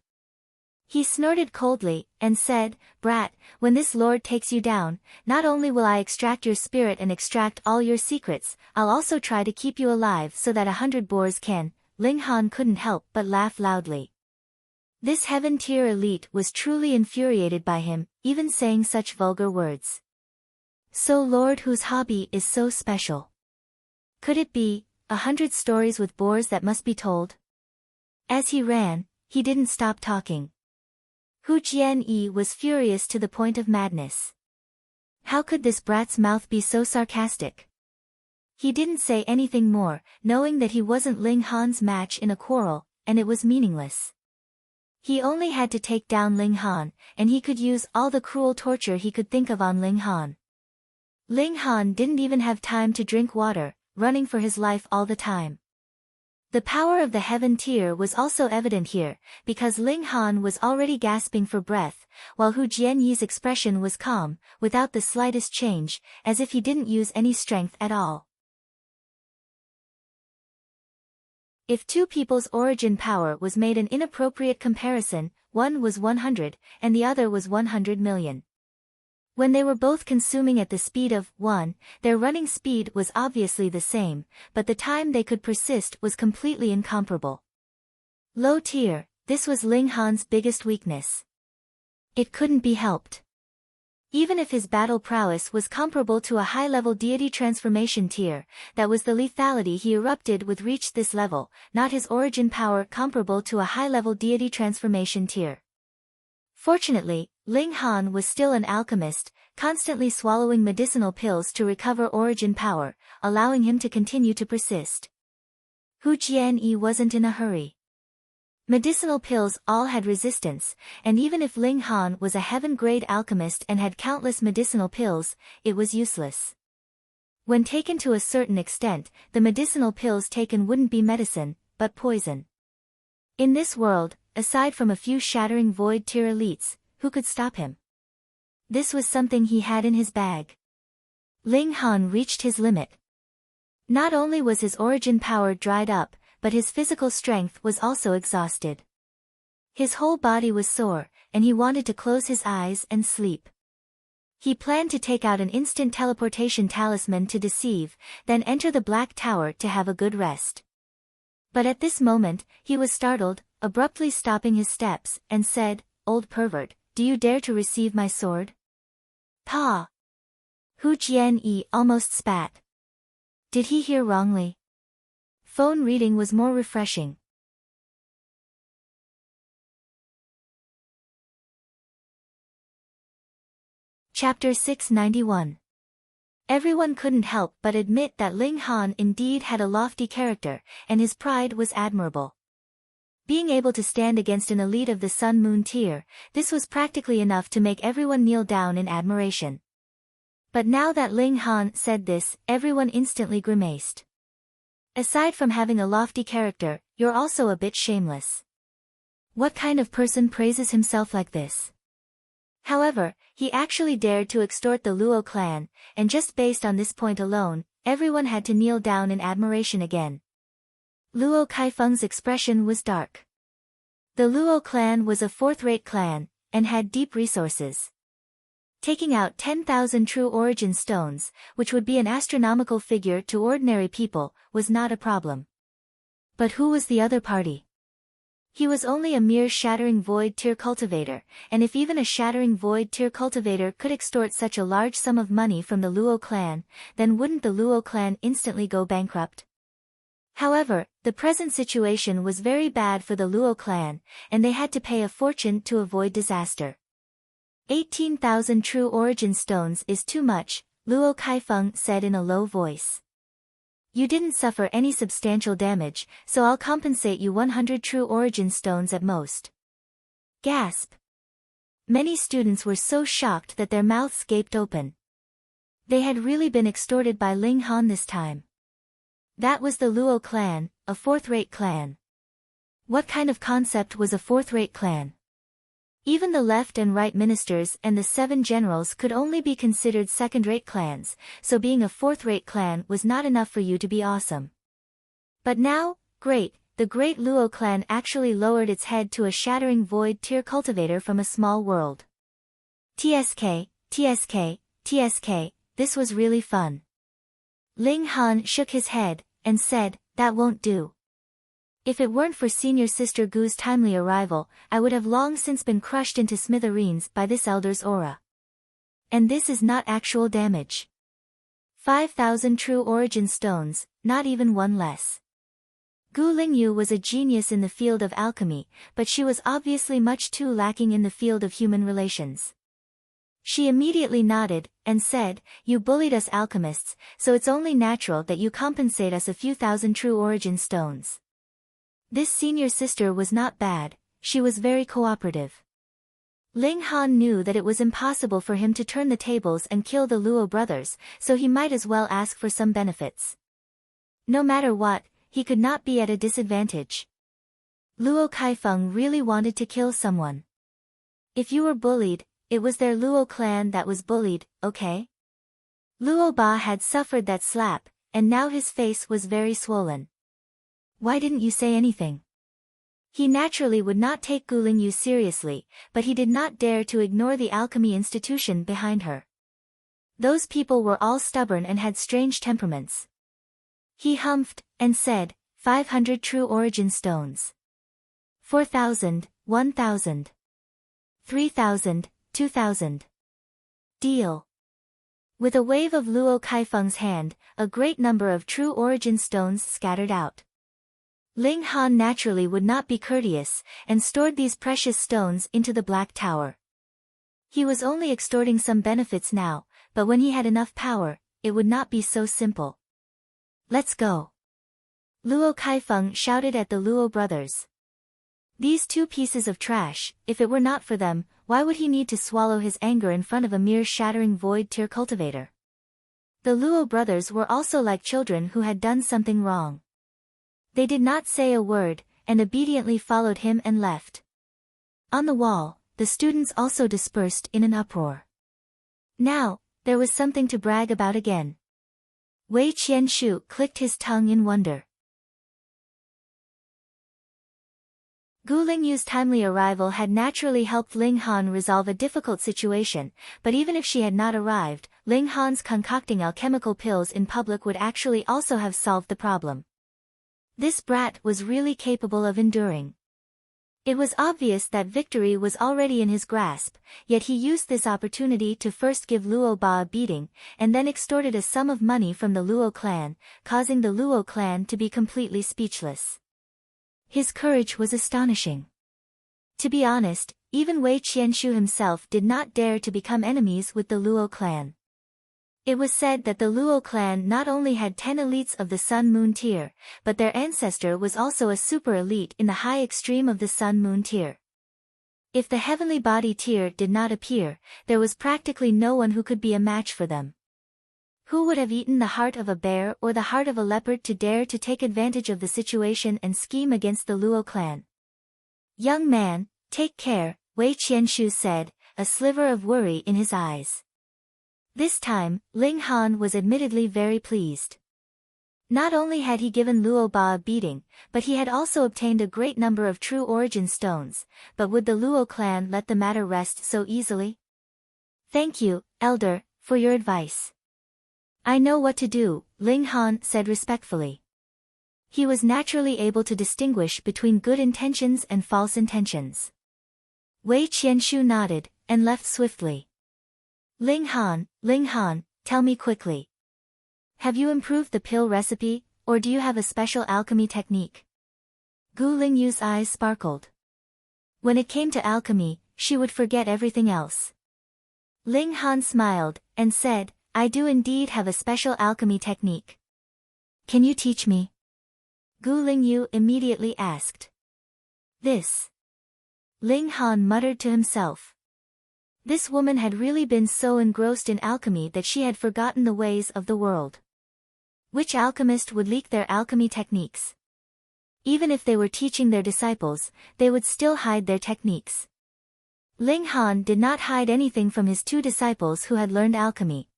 He snorted coldly, and said, "Brat, when this lord takes you down, not only will I extract your spirit and extract all your secrets, I'll also try to keep you alive so that 100 boars can." Ling Han couldn't help but laugh loudly. This heaven tier elite was truly infuriated by him, even saying such vulgar words. So Lord whose hobby is so special. Could it be 100 stories with boars that must be told? As he ran, he didn't stop talking. Hu Jianyi was furious to the point of madness. How could this brat's mouth be so sarcastic? He didn't say anything more, knowing that he wasn't Ling Han's match in a quarrel, and it was meaningless. He only had to take down Ling Han, and he could use all the cruel torture he could think of on Ling Han. Ling Han didn't even have time to drink water, running for his life all the time. The power of the heaven tier was also evident here, because Ling Han was already gasping for breath, while Hu Jianyi's expression was calm, without the slightest change, as if he didn't use any strength at all. If two people's origin power was made an inappropriate comparison, one was 100, and the other was 100 million. When they were both consuming at the speed of 1, their running speed was obviously the same, but the time they could persist was completely incomparable. Low tier, this was Ling Han's biggest weakness. It couldn't be helped. Even if his battle prowess was comparable to a high-level deity transformation tier, that was the lethality he erupted with reached this level, not his origin power comparable to a high-level deity transformation tier. Fortunately, Ling Han was still an alchemist, constantly swallowing medicinal pills to recover origin power, allowing him to continue to persist. Hu Jianyi wasn't in a hurry. Medicinal pills all had resistance, and even if Ling Han was a heaven-grade alchemist and had countless medicinal pills, it was useless. When taken to a certain extent, the medicinal pills taken wouldn't be medicine, but poison. In this world, aside from a few shattering void tier elites, who could stop him? This was something he had in his bag. Ling Han reached his limit. Not only was his origin power dried up, but his physical strength was also exhausted. His whole body was sore, and he wanted to close his eyes and sleep. He planned to take out an instant teleportation talisman to deceive, then enter the Black Tower to have a good rest. But at this moment, he was startled, abruptly stopping his steps, and said, "Old pervert, do you dare to receive my sword?" Pa! Hu Jianyi almost spat. Did he hear wrongly? Phone reading was more refreshing. Chapter 691. Everyone couldn't help but admit that Ling Han indeed had a lofty character, and his pride was admirable. Being able to stand against an elite of the Sun-Moon tier, this was practically enough to make everyone kneel down in admiration. But now that Ling Han said this, everyone instantly grimaced. Aside from having a lofty character, you're also a bit shameless. What kind of person praises himself like this? However, he actually dared to extort the Luo clan, and just based on this point alone, everyone had to kneel down in admiration again. Luo Kaifeng's expression was dark. The Luo clan was a fourth-rate clan, and had deep resources. Taking out 10,000 true origin stones, which would be an astronomical figure to ordinary people, was not a problem. But who was the other party? He was only a mere shattering void tier cultivator, and if even a shattering void tier cultivator could extort such a large sum of money from the Luo clan, then wouldn't the Luo clan instantly go bankrupt? However, the present situation was very bad for the Luo clan, and they had to pay a fortune to avoid disaster. 18,000 true origin stones is too much, Luo Kaifeng said in a low voice. You didn't suffer any substantial damage, so I'll compensate you 100 true origin stones at most. Gasp! Many students were so shocked that their mouths gaped open. They had really been extorted by Ling Han this time. That was the Luo clan, a fourth-rate clan. What kind of concept was a fourth-rate clan? Even the left and right ministers and the 7 generals could only be considered second-rate clans, so being a fourth-rate clan was not enough for you to be awesome. But now, great, the great Luo clan actually lowered its head to a shattering void tier cultivator from a small world. TSK, TSK, TSK, this was really fun. Ling Han shook his head, and said, that won't do. If it weren't for senior sister Gu's timely arrival, I would have long since been crushed into smithereens by this elder's aura. And this is not actual damage. 5,000 true origin stones, not even one less. Gu Lingyu was a genius in the field of alchemy, but she was obviously much too lacking in the field of human relations. She immediately nodded, and said, you bullied us alchemists, so it's only natural that you compensate us a few thousand true origin stones. This senior sister was not bad, she was very cooperative. Ling Han knew that it was impossible for him to turn the tables and kill the Luo brothers, so he might as well ask for some benefits. No matter what, he could not be at a disadvantage. Luo Kaifeng really wanted to kill someone. If you were bullied, it was their Luo clan that was bullied, okay? Luo Ba had suffered that slap, and now his face was very swollen. Why didn't you say anything? He naturally would not take Gu Lingyu seriously, but he did not dare to ignore the alchemy institution behind her. Those people were all stubborn and had strange temperaments. He humphed, and said, 500 true origin stones. 4,000, 1,000. 3,000, 2,000. Deal. With a wave of Luo Kaifeng's hand, a great number of true origin stones scattered out. Ling Han naturally would not be courteous, and stored these precious stones into the Black Tower. He was only extorting some benefits now, but when he had enough power, it would not be so simple. Let's go. Luo Kaifeng shouted at the Luo brothers. These 2 pieces of trash, if it were not for them, why would he need to swallow his anger in front of a mere shattering void tier cultivator? The Luo brothers were also like children who had done something wrong. They did not say a word, and obediently followed him and left. On the wall, the students also dispersed in an uproar. Now, there was something to brag about again. Wei Qianshu clicked his tongue in wonder. Gu Lingyu's timely arrival had naturally helped Ling Han resolve a difficult situation, but even if she had not arrived, Ling Han's concocting alchemical pills in public would actually also have solved the problem. This brat was really capable of enduring. It was obvious that victory was already in his grasp, yet he used this opportunity to first give Luo Ba a beating, and then extorted a sum of money from the Luo clan, causing the Luo clan to be completely speechless. His courage was astonishing. To be honest, even Wei Qianshu himself did not dare to become enemies with the Luo clan. It was said that the Luo clan not only had 10 elites of the Sun-Moon tier, but their ancestor was also a super elite in the high extreme of the Sun-Moon tier. If the heavenly body tier did not appear, there was practically no one who could be a match for them. Who would have eaten the heart of a bear or the heart of a leopard to dare to take advantage of the situation and scheme against the Luo clan? Young man, take care, Wei Qianshu said, a sliver of worry in his eyes. This time, Ling Han was admittedly very pleased. Not only had he given Luo Ba a beating, but he had also obtained a great number of true origin stones, but would the Luo clan let the matter rest so easily? Thank you, Elder, for your advice. I know what to do, Ling Han said respectfully. He was naturally able to distinguish between good intentions and false intentions. Wei Qianshu nodded, and left swiftly. Ling Han, tell me quickly. Have you improved the pill recipe, or do you have a special alchemy technique? Gu Lingyu's eyes sparkled. When it came to alchemy, she would forget everything else. Ling Han smiled, and said, I do indeed have a special alchemy technique. Can you teach me? Gu Lingyu immediately asked. This. Ling Han muttered to himself. This woman had really been so engrossed in alchemy that she had forgotten the ways of the world. Which alchemist would leak their alchemy techniques? Even if they were teaching their disciples, they would still hide their techniques. Ling Han did not hide anything from his two disciples who had learned alchemy.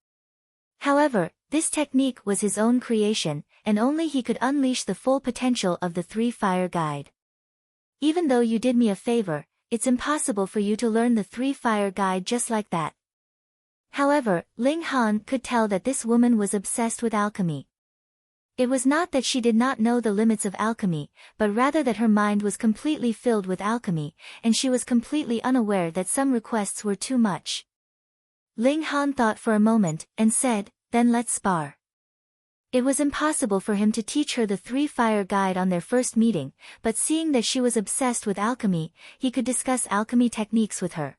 However, this technique was his own creation, and only he could unleash the full potential of the three-fire guide. Even though you did me a favor, it's impossible for you to learn the three-fire guide just like that. However, Ling Han could tell that this woman was obsessed with alchemy. It was not that she did not know the limits of alchemy, but rather that her mind was completely filled with alchemy, and she was completely unaware that some requests were too much. Ling Han thought for a moment, and said, then let's spar. It was impossible for him to teach her the three-fire guide on their first meeting, but seeing that she was obsessed with alchemy, he could discuss alchemy techniques with her.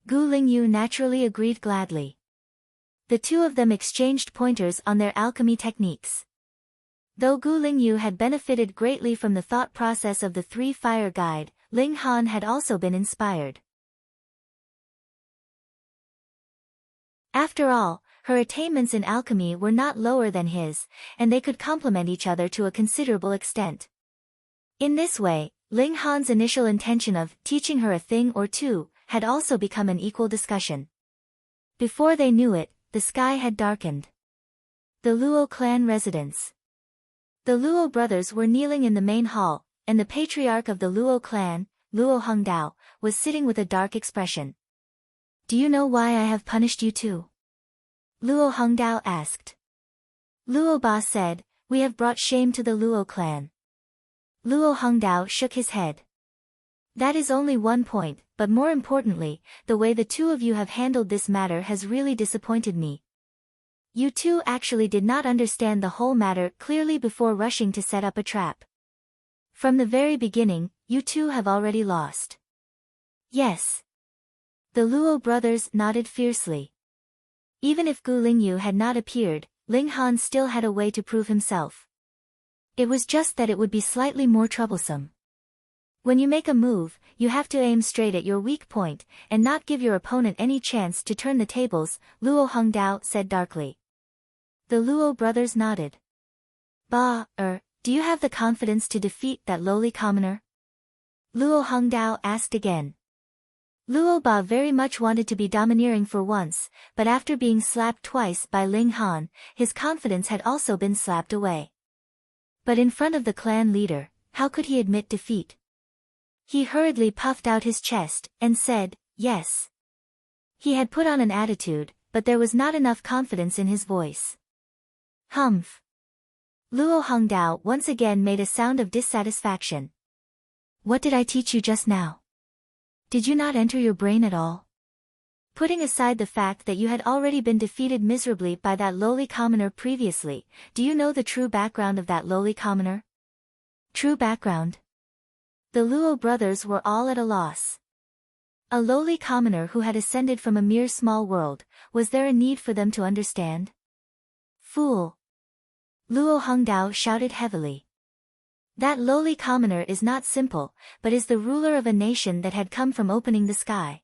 Gu Lingyu naturally agreed gladly. The two of them exchanged pointers on their alchemy techniques. Though Gu Lingyu had benefited greatly from the thought process of the three-fire guide, Ling Han had also been inspired. After all, her attainments in alchemy were not lower than his, and they could complement each other to a considerable extent. In this way, Ling Han's initial intention of teaching her a thing or two had also become an equal discussion. Before they knew it, the sky had darkened. The Luo clan residence. The Luo brothers were kneeling in the main hall, and the patriarch of the Luo clan, Luo Hongdao, was sitting with a dark expression. Do you know why I have punished you two? Luo Hongdao asked. Luo Ba said, we have brought shame to the Luo clan. Luo Hongdao shook his head. That is only one point, but more importantly, the way the two of you have handled this matter has really disappointed me. You two actually did not understand the whole matter clearly before rushing to set up a trap. From the very beginning, you two have already lost. Yes. The Luo brothers nodded fiercely. Even if Gu Lingyu had not appeared, Ling Han still had a way to prove himself. It was just that it would be slightly more troublesome. When you make a move, you have to aim straight at your weak point, and not give your opponent any chance to turn the tables, Luo Hongdao said darkly. The Luo brothers nodded. Do you have the confidence to defeat that lowly commoner? Luo Hongdao asked again. Luo Ba very much wanted to be domineering for once, but after being slapped twice by Ling Han, his confidence had also been slapped away. But in front of the clan leader, how could he admit defeat? He hurriedly puffed out his chest, and said, yes. He had put on an attitude, but there was not enough confidence in his voice. Humph. Luo Hongdao once again made a sound of dissatisfaction. What did I teach you just now? Did you not enter your brain at all? Putting aside the fact that you had already been defeated miserably by that lowly commoner previously, do you know the true background of that lowly commoner? True background? The Luo brothers were all at a loss. A lowly commoner who had ascended from a mere small world, was there a need for them to understand? Fool! Luo Hongdao shouted heavily. That lowly commoner is not simple, but is the ruler of a nation that had come from opening the sky.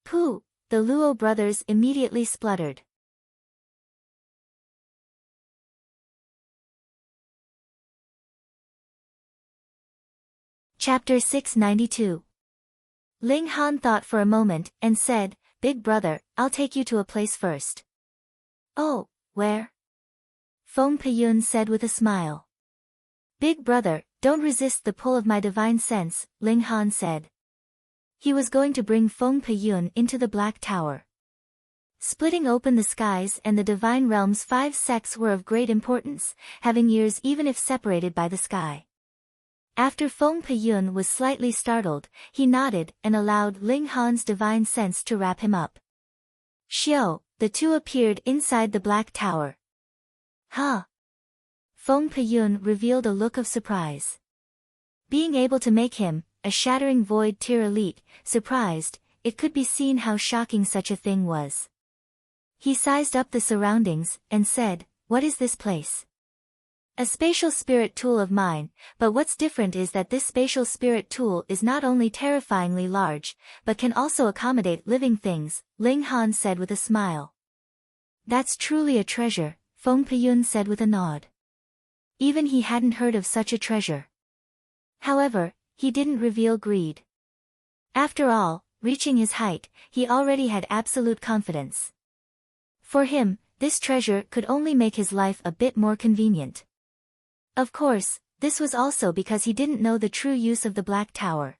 Pooh! The Luo brothers immediately spluttered. Chapter 692. Ling Han thought for a moment, and said, Big brother, I'll take you to a place first. Oh, where? Feng Peyun said with a smile. Big brother, don't resist the pull of my divine sense, Ling Han said. He was going to bring Feng Peyun into the Black Tower. Splitting open the skies and the divine realm's 5 sects were of great importance, having ears even if separated by the sky. After Feng Peyun was slightly startled, he nodded and allowed Ling Han's divine sense to wrap him up. Xiao, the two appeared inside the Black Tower. Huh? Feng Peyun revealed a look of surprise. Being able to make him, a shattering void tier elite, surprised, it could be seen how shocking such a thing was. He sized up the surroundings, and said, "What is this place?" "A spatial spirit tool of mine, but what's different is that this spatial spirit tool is not only terrifyingly large, but can also accommodate living things," Ling Han said with a smile. "That's truly a treasure," Feng Peyun said with a nod. Even he hadn't heard of such a treasure. However, he didn't reveal greed. After all, reaching his height, he already had absolute confidence. For him, this treasure could only make his life a bit more convenient. Of course, this was also because he didn't know the true use of the Black Tower.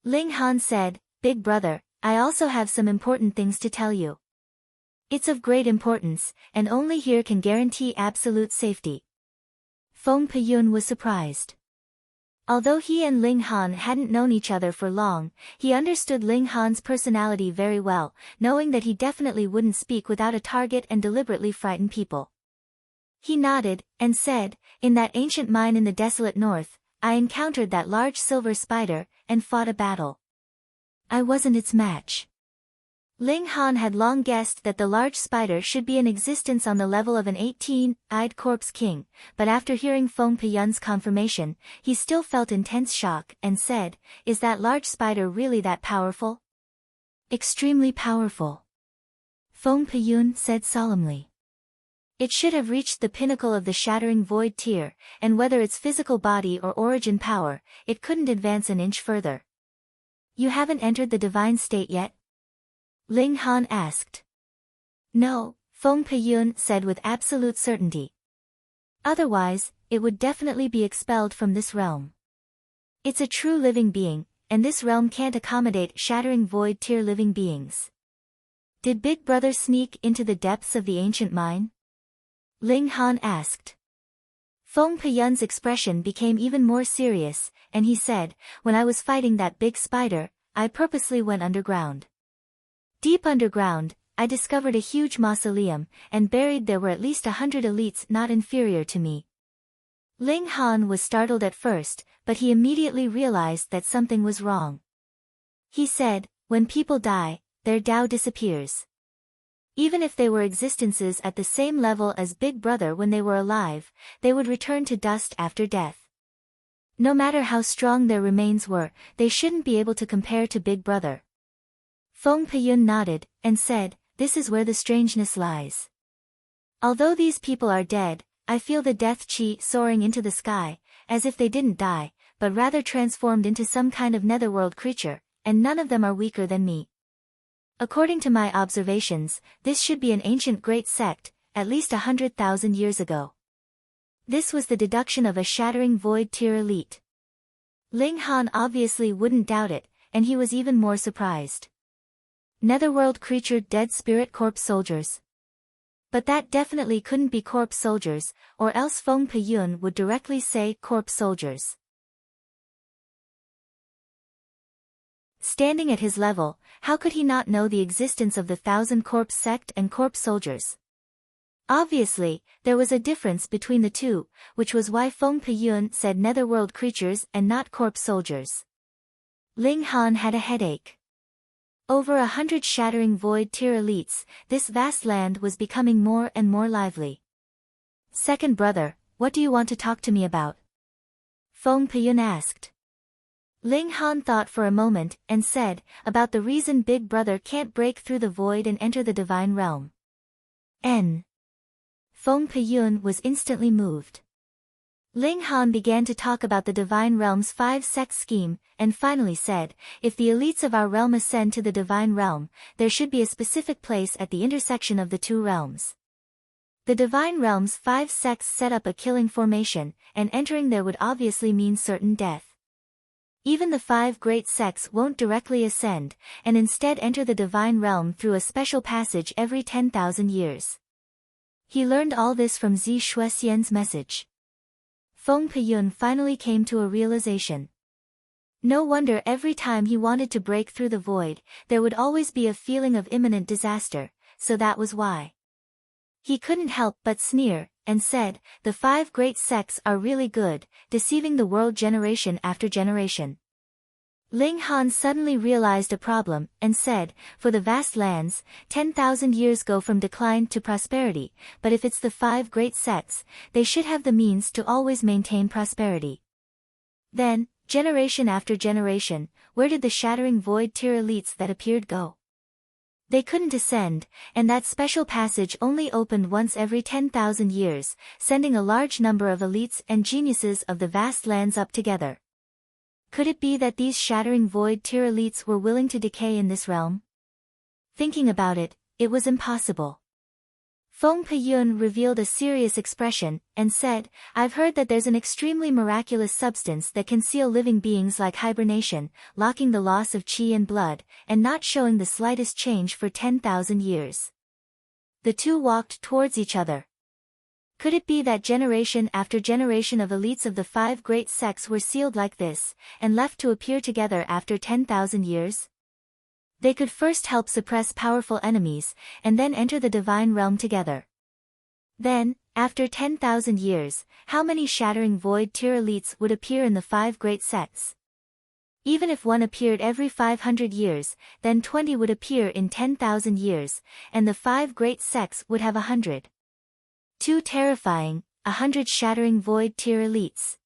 Ling Han said, "Big brother, I also have some important things to tell you. It's of great importance, and only here can guarantee absolute safety." Feng Peyun was surprised. Although he and Ling Han hadn't known each other for long, he understood Ling Han's personality very well, knowing that he definitely wouldn't speak without a target and deliberately frighten people. He nodded, and said, "In that ancient mine in the desolate north, I encountered that large silver spider, and fought a battle. I wasn't its match." Ling Han had long guessed that the large spider should be in existence on the level of an 18-eyed corpse king, but after hearing Feng Peyun's confirmation, he still felt intense shock and said, "Is that large spider really that powerful?" "Extremely powerful," Feng Peyun said solemnly. "It should have reached the pinnacle of the shattering void tier, and whether its physical body or origin power, it couldn't advance an inch further." "You haven't entered the divine state yet?" Ling Han asked. "No," Feng Peyun said with absolute certainty. "Otherwise, it would definitely be expelled from this realm. It's a true living being, and this realm can't accommodate shattering void tier living beings." "Did Big Brother sneak into the depths of the ancient mine?" Ling Han asked. Feng Peyun's expression became even more serious, and he said, "When I was fighting that big spider, I purposely went underground. Deep underground, I discovered a huge mausoleum, and buried there were at least 100 elites not inferior to me." Ling Han was startled at first, but he immediately realized that something was wrong. He said, "When people die, their Tao disappears. Even if they were existences at the same level as Big Brother when they were alive, they would return to dust after death. No matter how strong their remains were, they shouldn't be able to compare to Big Brother." Feng Peyun nodded, and said, "This is where the strangeness lies. Although these people are dead, I feel the death chi soaring into the sky, as if they didn't die, but rather transformed into some kind of netherworld creature, and none of them are weaker than me. According to my observations, this should be an ancient great sect, at least 100,000 years ago." This was the deduction of a shattering void tier elite. Ling Han obviously wouldn't doubt it, and he was even more surprised. Netherworld creature dead spirit corpse soldiers. But that definitely couldn't be corpse soldiers, or else Feng Peyun would directly say corpse soldiers. Standing at his level, how could he not know the existence of the 1,000 corpse sect and corpse soldiers? Obviously, there was a difference between the two, which was why Feng Peyun said netherworld creatures and not corpse soldiers. Ling Han had a headache. Over 100 shattering void tier elites, this vast land was becoming more and more lively. "Second brother, what do you want to talk to me about?" Feng Peyun asked. Ling Han thought for a moment, and said, "About the reason Big Brother can't break through the void and enter the divine realm." Feng Peyun was instantly moved. Ling Han began to talk about the divine realm's 5-sect scheme, and finally said, "If the elites of our realm ascend to the divine realm, there should be a specific place at the intersection of the two realms. The divine realm's 5 sects set up a killing formation, and entering there would obviously mean certain death. Even the 5 great sects won't directly ascend, and instead enter the divine realm through a special passage every 10,000 years. He learned all this from Zi Shuxian's message. Feng Peyun finally came to a realization. No wonder every time he wanted to break through the void, there would always be a feeling of imminent disaster, so that was why. He couldn't help but sneer, and said, the 5 great sects are really good, deceiving the world generation after generation. Ling Han suddenly realized a problem, and said, for the vast lands, 10,000 years go from decline to prosperity, but if it's the 5 great sects, they should have the means to always maintain prosperity. Then, generation after generation, where did the shattering void tier elites that appeared go? They couldn't ascend, and that special passage only opened once every 10,000 years, sending a large number of elites and geniuses of the vast lands up together. Could it be that these shattering void tier elites were willing to decay in this realm? Thinking about it, it was impossible. Feng Peyun revealed a serious expression, and said, I've heard that there's an extremely miraculous substance that can seal living beings like hibernation, locking the loss of qi and blood, and not showing the slightest change for 10,000 years. The two walked towards each other. Could it be that generation after generation of elites of the 5 great sects were sealed like this, and left to appear together after 10,000 years? They could first help suppress powerful enemies, and then enter the divine realm together. Then, after 10,000 years, how many shattering void tier elites would appear in the 5 great sects? Even if one appeared every 500 years, then 20 would appear in 10,000 years, and the 5 great sects would have 100. Too terrifying, 100 shattering void tier elites.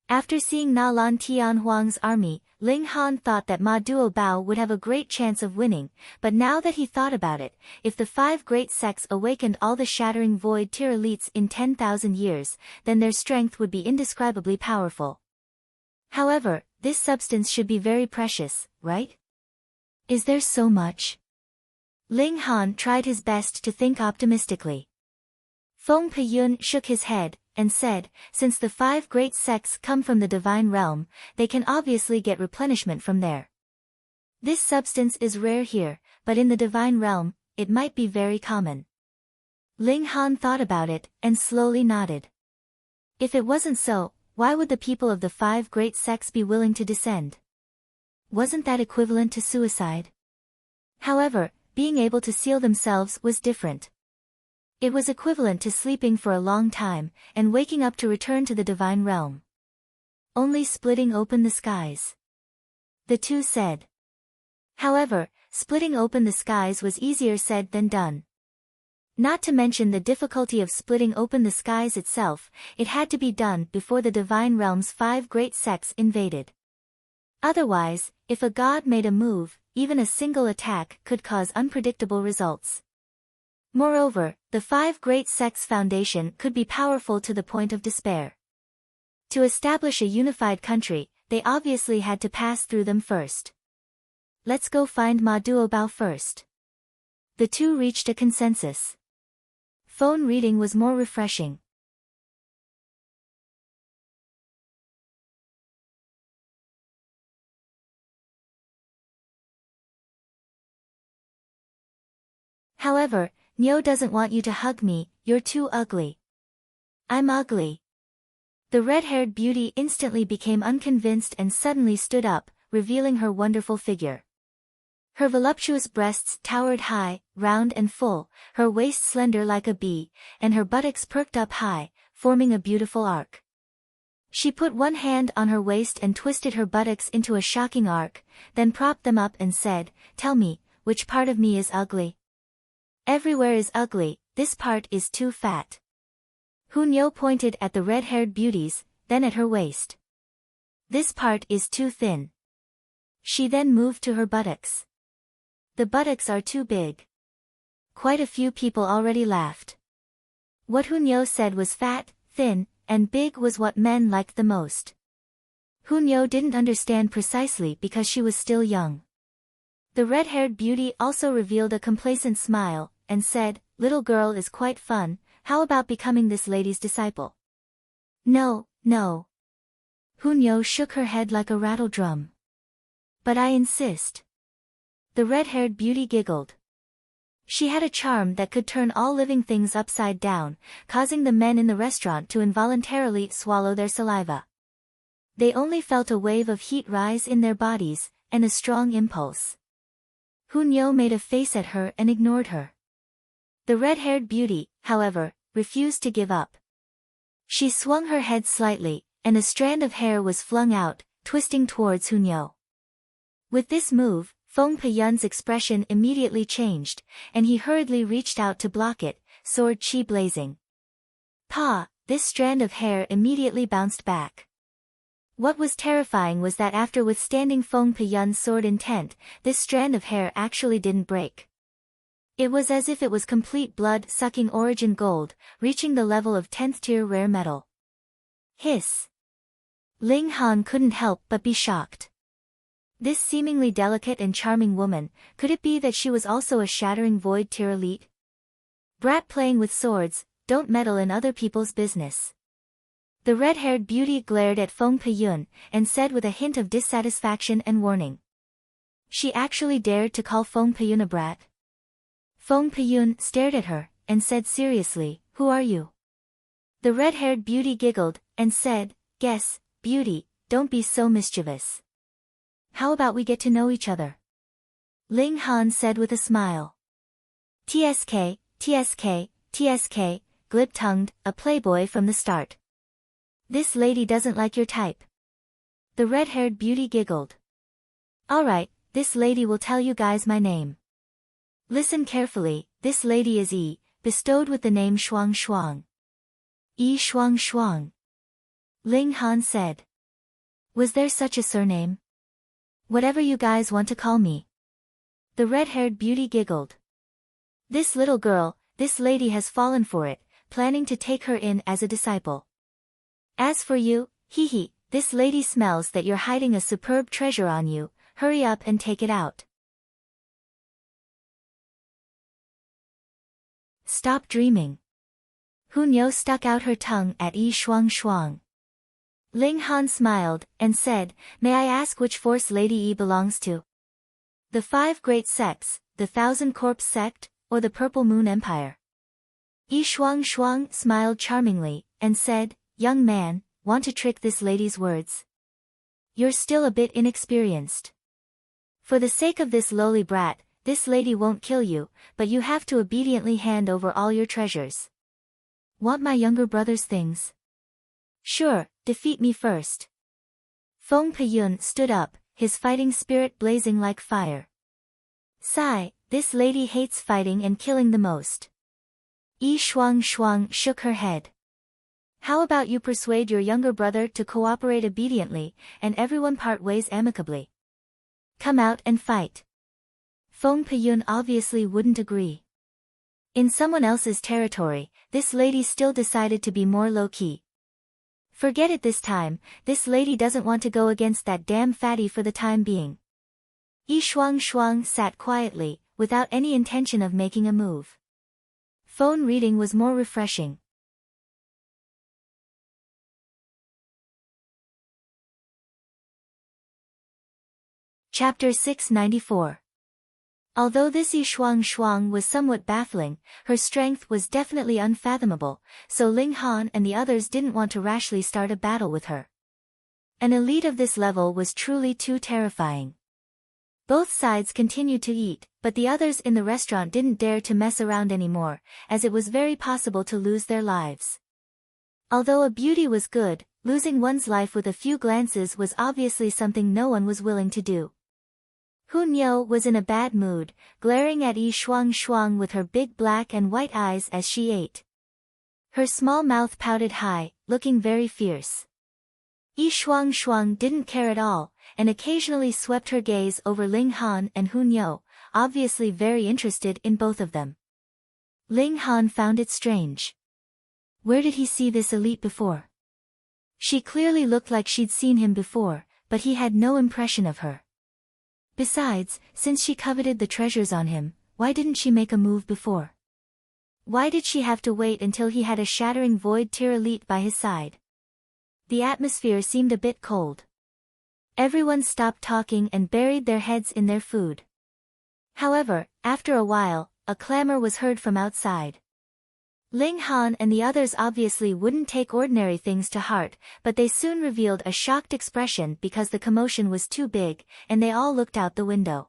After seeing Na Lan Tianhuang's army, Ling Han thought that Ma Duobao would have a great chance of winning, but now that he thought about it, if the 5 great sects awakened all the shattering void tier elites in 10,000 years, then their strength would be indescribably powerful. However, this substance should be very precious, right? Is there so much? Ling Han tried his best to think optimistically. Feng Peyun shook his head, and said, since the 5 great sects come from the divine realm, they can obviously get replenishment from there. This substance is rare here, but in the divine realm, it might be very common. Ling Han thought about it, and slowly nodded. If it wasn't so, why would the people of the 5 great sects be willing to descend? Wasn't that equivalent to suicide? However, being able to seal themselves was different. It was equivalent to sleeping for a long time, and waking up to return to the divine realm. Only splitting open the skies. The two said. However, splitting open the skies was easier said than done. Not to mention the difficulty of splitting open the skies itself, it had to be done before the divine realm's 5 great sects invaded. Otherwise, if a god made a move, even a single attack could cause unpredictable results. Moreover, the 5 great sects' foundation could be powerful to the point of despair. To establish a unified country, they obviously had to pass through them first. Let's go find Ma Duobao first. The two reached a consensus. Phone reading was more refreshing. However, Nyo doesn't want you to hug me, you're too ugly. I'm ugly. The red-haired beauty instantly became unconvinced and suddenly stood up, revealing her wonderful figure. Her voluptuous breasts towered high, round and full, her waist slender like a bee, and her buttocks perked up high, forming a beautiful arc. She put one hand on her waist and twisted her buttocks into a shocking arc, then propped them up and said, tell me, which part of me is ugly? Everywhere is ugly, this part is too fat. Hunyo pointed at the red-haired beauties, then at her waist. This part is too thin. She then moved to her buttocks. The buttocks are too big. Quite a few people already laughed. What Hunyo said was fat, thin, and big was what men liked the most. Hunyo didn't understand precisely because she was still young. The red-haired beauty also revealed a complacent smile, and said, little girl is quite fun, how about becoming this lady's disciple? No, No. Hunyo shook her head like a rattle drum. But I insist. The red-haired beauty giggled. She had a charm that could turn all living things upside down, causing the men in the restaurant to involuntarily swallow their saliva. They only felt a wave of heat rise in their bodies, and a strong impulse. Hunyo made a face at her and ignored her. The red-haired beauty, however, refused to give up. She swung her head slightly, and a strand of hair was flung out, twisting towards Hunyo. With this move, Feng Peyun's expression immediately changed, and he hurriedly reached out to block it, sword chi blazing. Pa! This strand of hair immediately bounced back. What was terrifying was that after withstanding Feng Peyun's sword intent, this strand of hair actually didn't break. It was as if it was complete blood-sucking origin gold, reaching the level of 10th tier rare metal. Hiss! Ling Han couldn't help but be shocked. This seemingly delicate and charming woman, could it be that she was also a shattering void tier elite? Brat playing with swords, don't meddle in other people's business. The red-haired beauty glared at Feng Peyun, and said with a hint of dissatisfaction and warning. She actually dared to call Feng Peyun a brat? Feng Peyun stared at her, and said seriously, "Who are you?" The red-haired beauty giggled, and said, "Guess, beauty, don't be so mischievous. How about we get to know each other?" Ling Han said with a smile. TSK, TSK, TSK, glib-tongued, a playboy from the start. This lady doesn't like your type. The red-haired beauty giggled. Alright, this lady will tell you guys my name. Listen carefully, this lady is Yi, bestowed with the name Shuang Shuang. Yi Shuang Shuang. Ling Han said. Was there such a surname? Whatever you guys want to call me. The red-haired beauty giggled. This little girl, this lady has fallen for it, planning to take her in as a disciple. As for you, hee hee, this lady smells that you're hiding a superb treasure on you, hurry up and take it out. Stop dreaming. Hunyo stuck out her tongue at Yi Shuang Shuang. Ling Han smiled, and said, "May I ask which force Lady Yi belongs to? The 5 great sects, the Thousand Corpse sect, or the Purple Moon Empire?" Yi Shuang Shuang smiled charmingly, and said, "Young man, want to trick this lady's words? You're still a bit inexperienced. For the sake of this lowly brat, this lady won't kill you, but you have to obediently hand over all your treasures. Want my younger brother's things? Sure, defeat me first." Feng Peyun stood up, his fighting spirit blazing like fire. Sigh, this lady hates fighting and killing the most. Yi Shuang Shuang shook her head. How about you persuade your younger brother to cooperate obediently, and everyone part ways amicably? Come out and fight. Feng Peyun obviously wouldn't agree. In someone else's territory, this lady still decided to be more low-key. Forget it this time, this lady doesn't want to go against that damn fatty for the time being. Yi Shuang Shuang sat quietly, without any intention of making a move. Phone reading was more refreshing. Chapter 694. Although this Yi Shuang Shuang was somewhat baffling, her strength was definitely unfathomable, so Ling Han and the others didn't want to rashly start a battle with her. An elite of this level was truly too terrifying. Both sides continued to eat, but the others in the restaurant didn't dare to mess around anymore, as it was very possible to lose their lives. Although a beauty was good, losing one's life with a few glances was obviously something no one was willing to do. Hunyo was in a bad mood, glaring at Yi Shuang Shuang with her big black and white eyes as she ate. Her small mouth pouted high, looking very fierce. Yi Shuang Shuang didn't care at all, and occasionally swept her gaze over Ling Han and Hunyo, obviously very interested in both of them. Ling Han found it strange. Where did he see this elite before? She clearly looked like she'd seen him before, but he had no impression of her. Besides, since she coveted the treasures on him, why didn't she make a move before? Why did she have to wait until he had a shattering void tier elite by his side? the atmosphere seemed a bit cold. Everyone stopped talking and buried their heads in their food. However, after a while, a clamor was heard from outside. Ling Han and the others obviously wouldn't take ordinary things to heart, but they soon revealed a shocked expression because the commotion was too big, and they all looked out the window.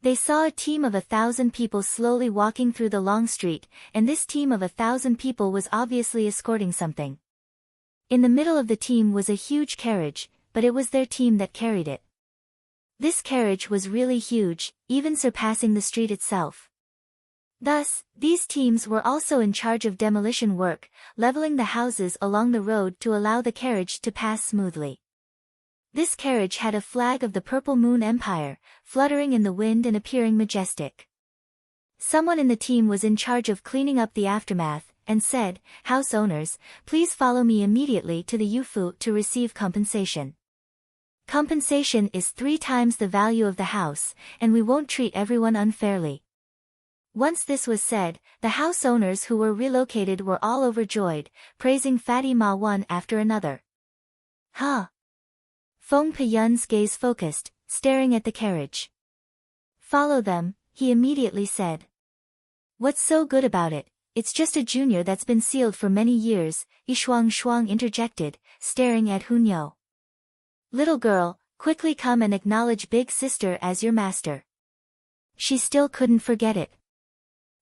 They saw a team of 1,000 people slowly walking through the long street, and this team of 1,000 people was obviously escorting something. In the middle of the team was a huge carriage, but it was their team that carried it. This carriage was really huge, even surpassing the street itself. Thus, these teams were also in charge of demolition work, leveling the houses along the road to allow the carriage to pass smoothly. This carriage had a flag of the Purple Moon Empire, fluttering in the wind and appearing majestic. Someone in the team was in charge of cleaning up the aftermath, and said, "House owners, please follow me immediately to the Yufu to receive compensation. Compensation is 3 times the value of the house, and we won't treat everyone unfairly." Once this was said, the house owners who were relocated were all overjoyed, praising Fatty Ma one after another. "Huh?" Feng Peyun's gaze focused, staring at the carriage. "Follow them," he immediately said. "What's so good about it? It's just a junior that's been sealed for many years," Shuang interjected, staring at Hunyou. "Little girl, quickly come and acknowledge big sister as your master." She still couldn't forget it.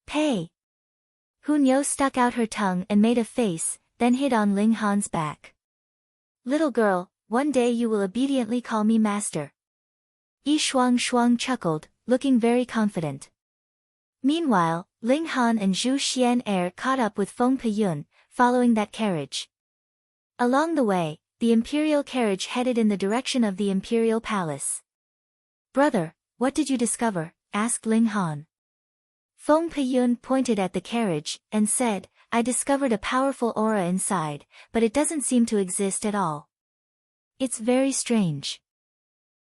"Pay." Hunyou stuck out her tongue and made a face, then hid on Ling Han's back. "Little girl, one day you will obediently call me master." Shuang chuckled, looking very confident. Meanwhile, Ling Han and Zhu Xian caught up with Feng Peyun, following that carriage. Along the way, the imperial carriage headed in the direction of the imperial palace. "Brother, what did you discover?" asked Ling Han. Feng Peyun pointed at the carriage, and said, "I discovered a powerful aura inside, but it doesn't seem to exist at all. It's very strange."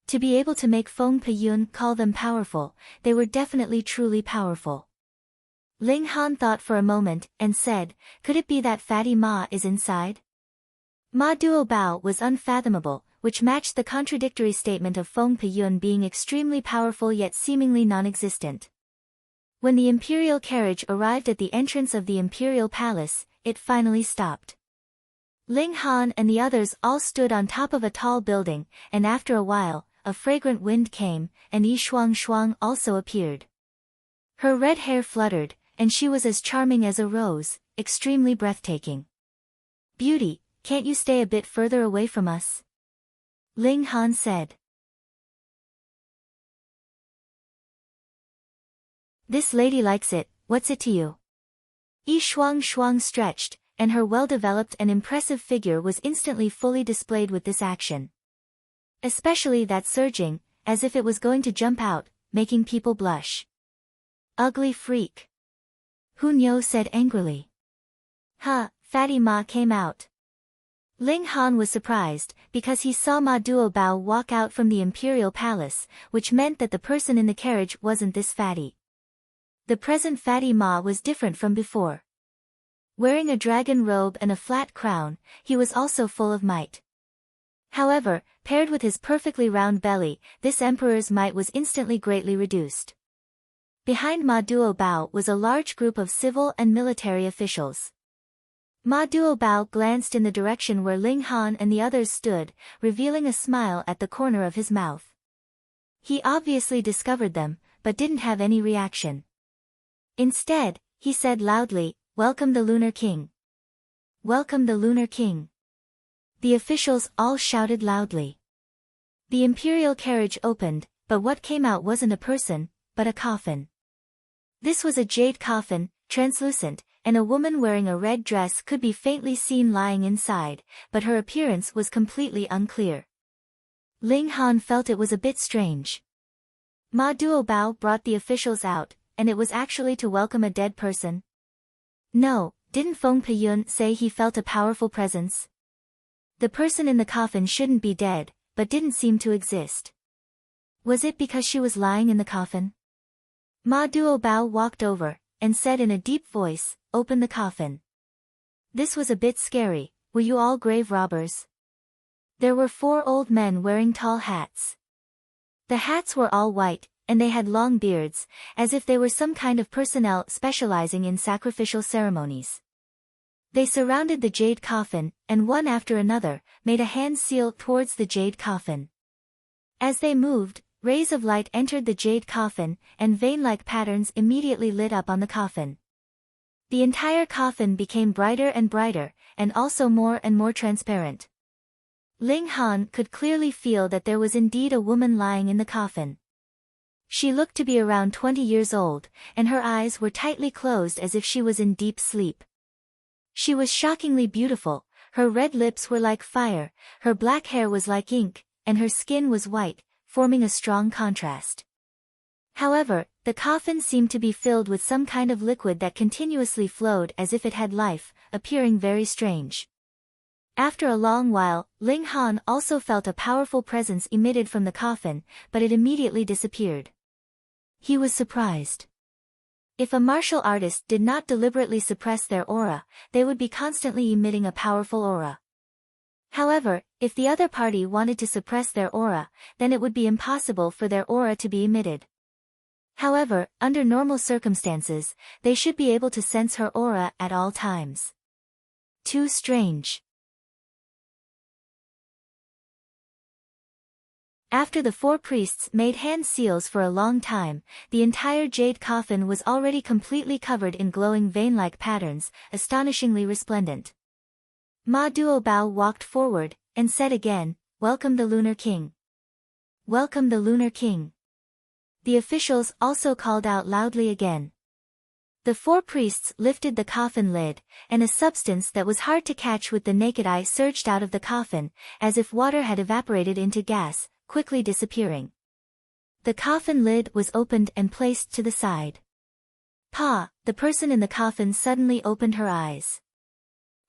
To be able to make Feng Peyun call them powerful, they were definitely truly powerful. Ling Han thought for a moment, and said, "Could it be that Fatty Ma is inside?" Ma Duo Bao was unfathomable, which matched the contradictory statement of Feng Peyun being extremely powerful yet seemingly non-existent. When the imperial carriage arrived at the entrance of the imperial palace, it finally stopped. Ling Han and the others all stood on top of a tall building, and after a while, a fragrant wind came, and Shuang also appeared. Her red hair fluttered, and she was as charming as a rose, extremely breathtaking. "Beauty, can't you stay a bit further away from us?" Ling Han said. "This lady likes it, what's it to you?" Shuang stretched, and her well-developed and impressive figure was instantly fully displayed with this action. Especially that surging, as if it was going to jump out, making people blush. "Ugly freak," Hunyou said angrily. "Huh, Fatty Ma came out." Ling Han was surprised, because he saw Ma Duo Bao walk out from the imperial palace, which meant that the person in the carriage wasn't this fatty. The present Fatty Ma was different from before. Wearing a dragon robe and a flat crown, he was also full of might. However, paired with his perfectly round belly, this emperor's might was instantly greatly reduced. Behind Ma Duo Bao was a large group of civil and military officials. Ma Duo Bao glanced in the direction where Ling Han and the others stood, revealing a smile at the corner of his mouth. He obviously discovered them, but didn't have any reaction. Instead, he said loudly, "Welcome the Lunar King." "Welcome the Lunar King." The officials all shouted loudly. The imperial carriage opened, but what came out wasn't a person, but a coffin. This was a jade coffin, translucent, and a woman wearing a red dress could be faintly seen lying inside, but her appearance was completely unclear. Ling Han felt it was a bit strange. Ma Duo Bao brought the officials out, and it was actually to welcome a dead person. No, didn't Feng Peyun say he felt a powerful presence? The person in the coffin shouldn't be dead, but didn't seem to exist. Was it because she was lying in the coffin? Ma Duo Bao walked over, and said in a deep voice, "Open the coffin." This was a bit scary. "Were you all grave robbers?" There were 4 old men wearing tall hats. The hats were all white, and they had long beards, as if they were some kind of personnel specializing in sacrificial ceremonies. They surrounded the jade coffin, and one after another, made a hand seal towards the jade coffin. As they moved, rays of light entered the jade coffin, and vein-like patterns immediately lit up on the coffin. The entire coffin became brighter and brighter, and also more and more transparent. Ling Han could clearly feel that there was indeed a woman lying in the coffin. She looked to be around 20 years old, and her eyes were tightly closed as if she was in deep sleep. She was shockingly beautiful, her red lips were like fire, her black hair was like ink, and her skin was white, forming a strong contrast. However, the coffin seemed to be filled with some kind of liquid that continuously flowed as if it had life, appearing very strange. After a long while, Ling Han also felt a powerful presence emitted from the coffin, but it immediately disappeared. He was surprised. If a martial artist did not deliberately suppress their aura, they would be constantly emitting a powerful aura. However, if the other party wanted to suppress their aura, then it would be impossible for their aura to be emitted. However, under normal circumstances, they should be able to sense her aura at all times. Too strange. After the 4 priests made hand seals for a long time, the entire jade coffin was already completely covered in glowing vein-like patterns, astonishingly resplendent. Ma Duobao walked forward, and said again, "Welcome the Lunar King. Welcome the Lunar King." The officials also called out loudly again. The 4 priests lifted the coffin lid, and a substance that was hard to catch with the naked eye surged out of the coffin, as if water had evaporated into gas, quickly disappearing. The coffin lid was opened and placed to the side. Pa, the person in the coffin suddenly opened her eyes.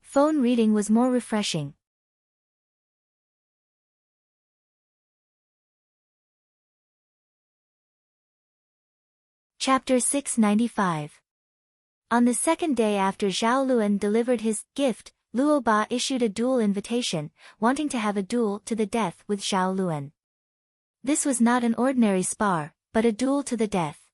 Phone reading was more refreshing. Chapter 695. On the second day after Zhao Luan delivered his gift, Luo Ba issued a duel invitation, wanting to have a duel to the death with Zhao Luan. This was not an ordinary spar, but a duel to the death.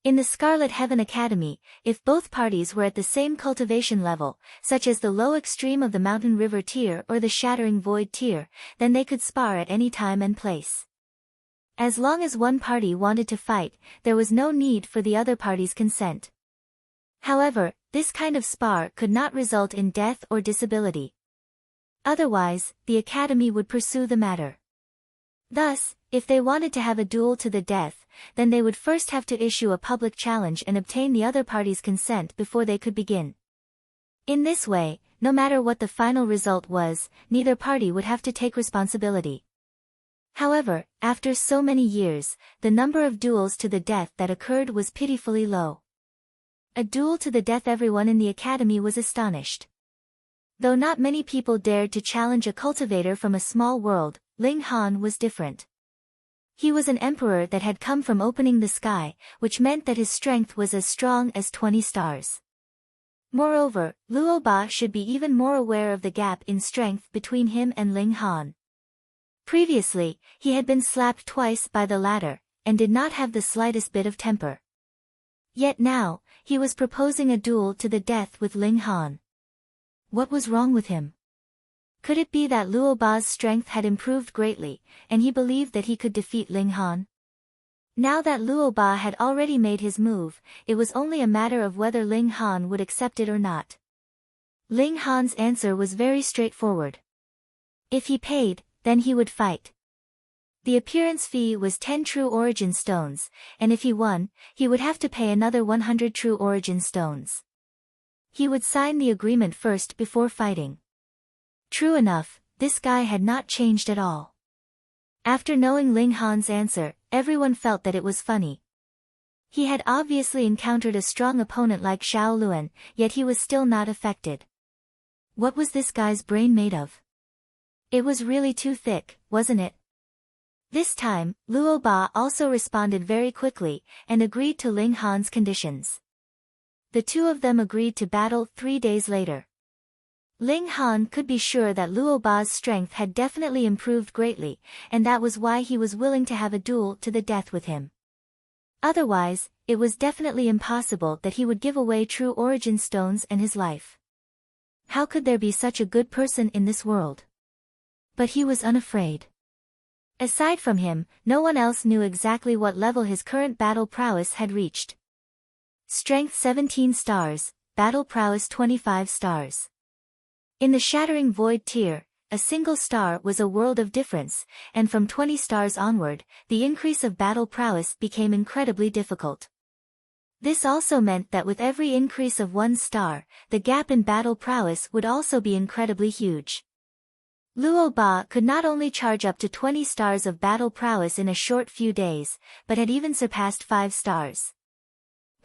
In the Scarlet Heaven Academy, if both parties were at the same cultivation level, such as the low extreme of the Mountain River tier or the Shattering Void tier, then they could spar at any time and place. As long as one party wanted to fight, there was no need for the other party's consent. However, this kind of spar could not result in death or disability. Otherwise, the Academy would pursue the matter. Thus, if they wanted to have a duel to the death, then they would first have to issue a public challenge and obtain the other party's consent before they could begin. In this way, no matter what the final result was, neither party would have to take responsibility. However, after so many years, the number of duels to the death that occurred was pitifully low. A duel to the death. Everyone in the academy was astonished. Though not many people dared to challenge a cultivator from a small world, Ling Han was different. He was an emperor that had come from opening the sky, which meant that his strength was as strong as 20 stars. Moreover, Luo Ba should be even more aware of the gap in strength between him and Ling Han. Previously, he had been slapped twice by the latter, and did not have the slightest bit of temper. Yet now, he was proposing a duel to the death with Ling Han. What was wrong with him? Could it be that Luo Ba's strength had improved greatly, and he believed that he could defeat Ling Han? Now that Luo Ba had already made his move, it was only a matter of whether Ling Han would accept it or not. Ling Han's answer was very straightforward. If he paid, then he would fight. The appearance fee was 10 true origin stones, and if he won, he would have to pay another 100 true origin stones. He would sign the agreement first before fighting. True enough, this guy had not changed at all. After knowing Ling Han's answer, everyone felt that it was funny. He had obviously encountered a strong opponent like Zhao Luan, yet he was still not affected. What was this guy's brain made of? It was really too thick, wasn't it? This time, Luo Ba also responded very quickly, and agreed to Ling Han's conditions. The two of them agreed to battle 3 days later. Ling Han could be sure that Luo Ba's strength had definitely improved greatly, and that was why he was willing to have a duel to the death with him. Otherwise, it was definitely impossible that he would give away true origin stones and his life. How could there be such a good person in this world? But he was unafraid. Aside from him, no one else knew exactly what level his current battle prowess had reached. Strength 17 stars, battle prowess 25 stars. In the Shattering Void tier, a single star was a world of difference, and from 20 stars onward, the increase of battle prowess became incredibly difficult. This also meant that with every increase of 1 star, the gap in battle prowess would also be incredibly huge. Luo Ba could not only charge up to 20 stars of battle prowess in a short few days, but had even surpassed 5 stars.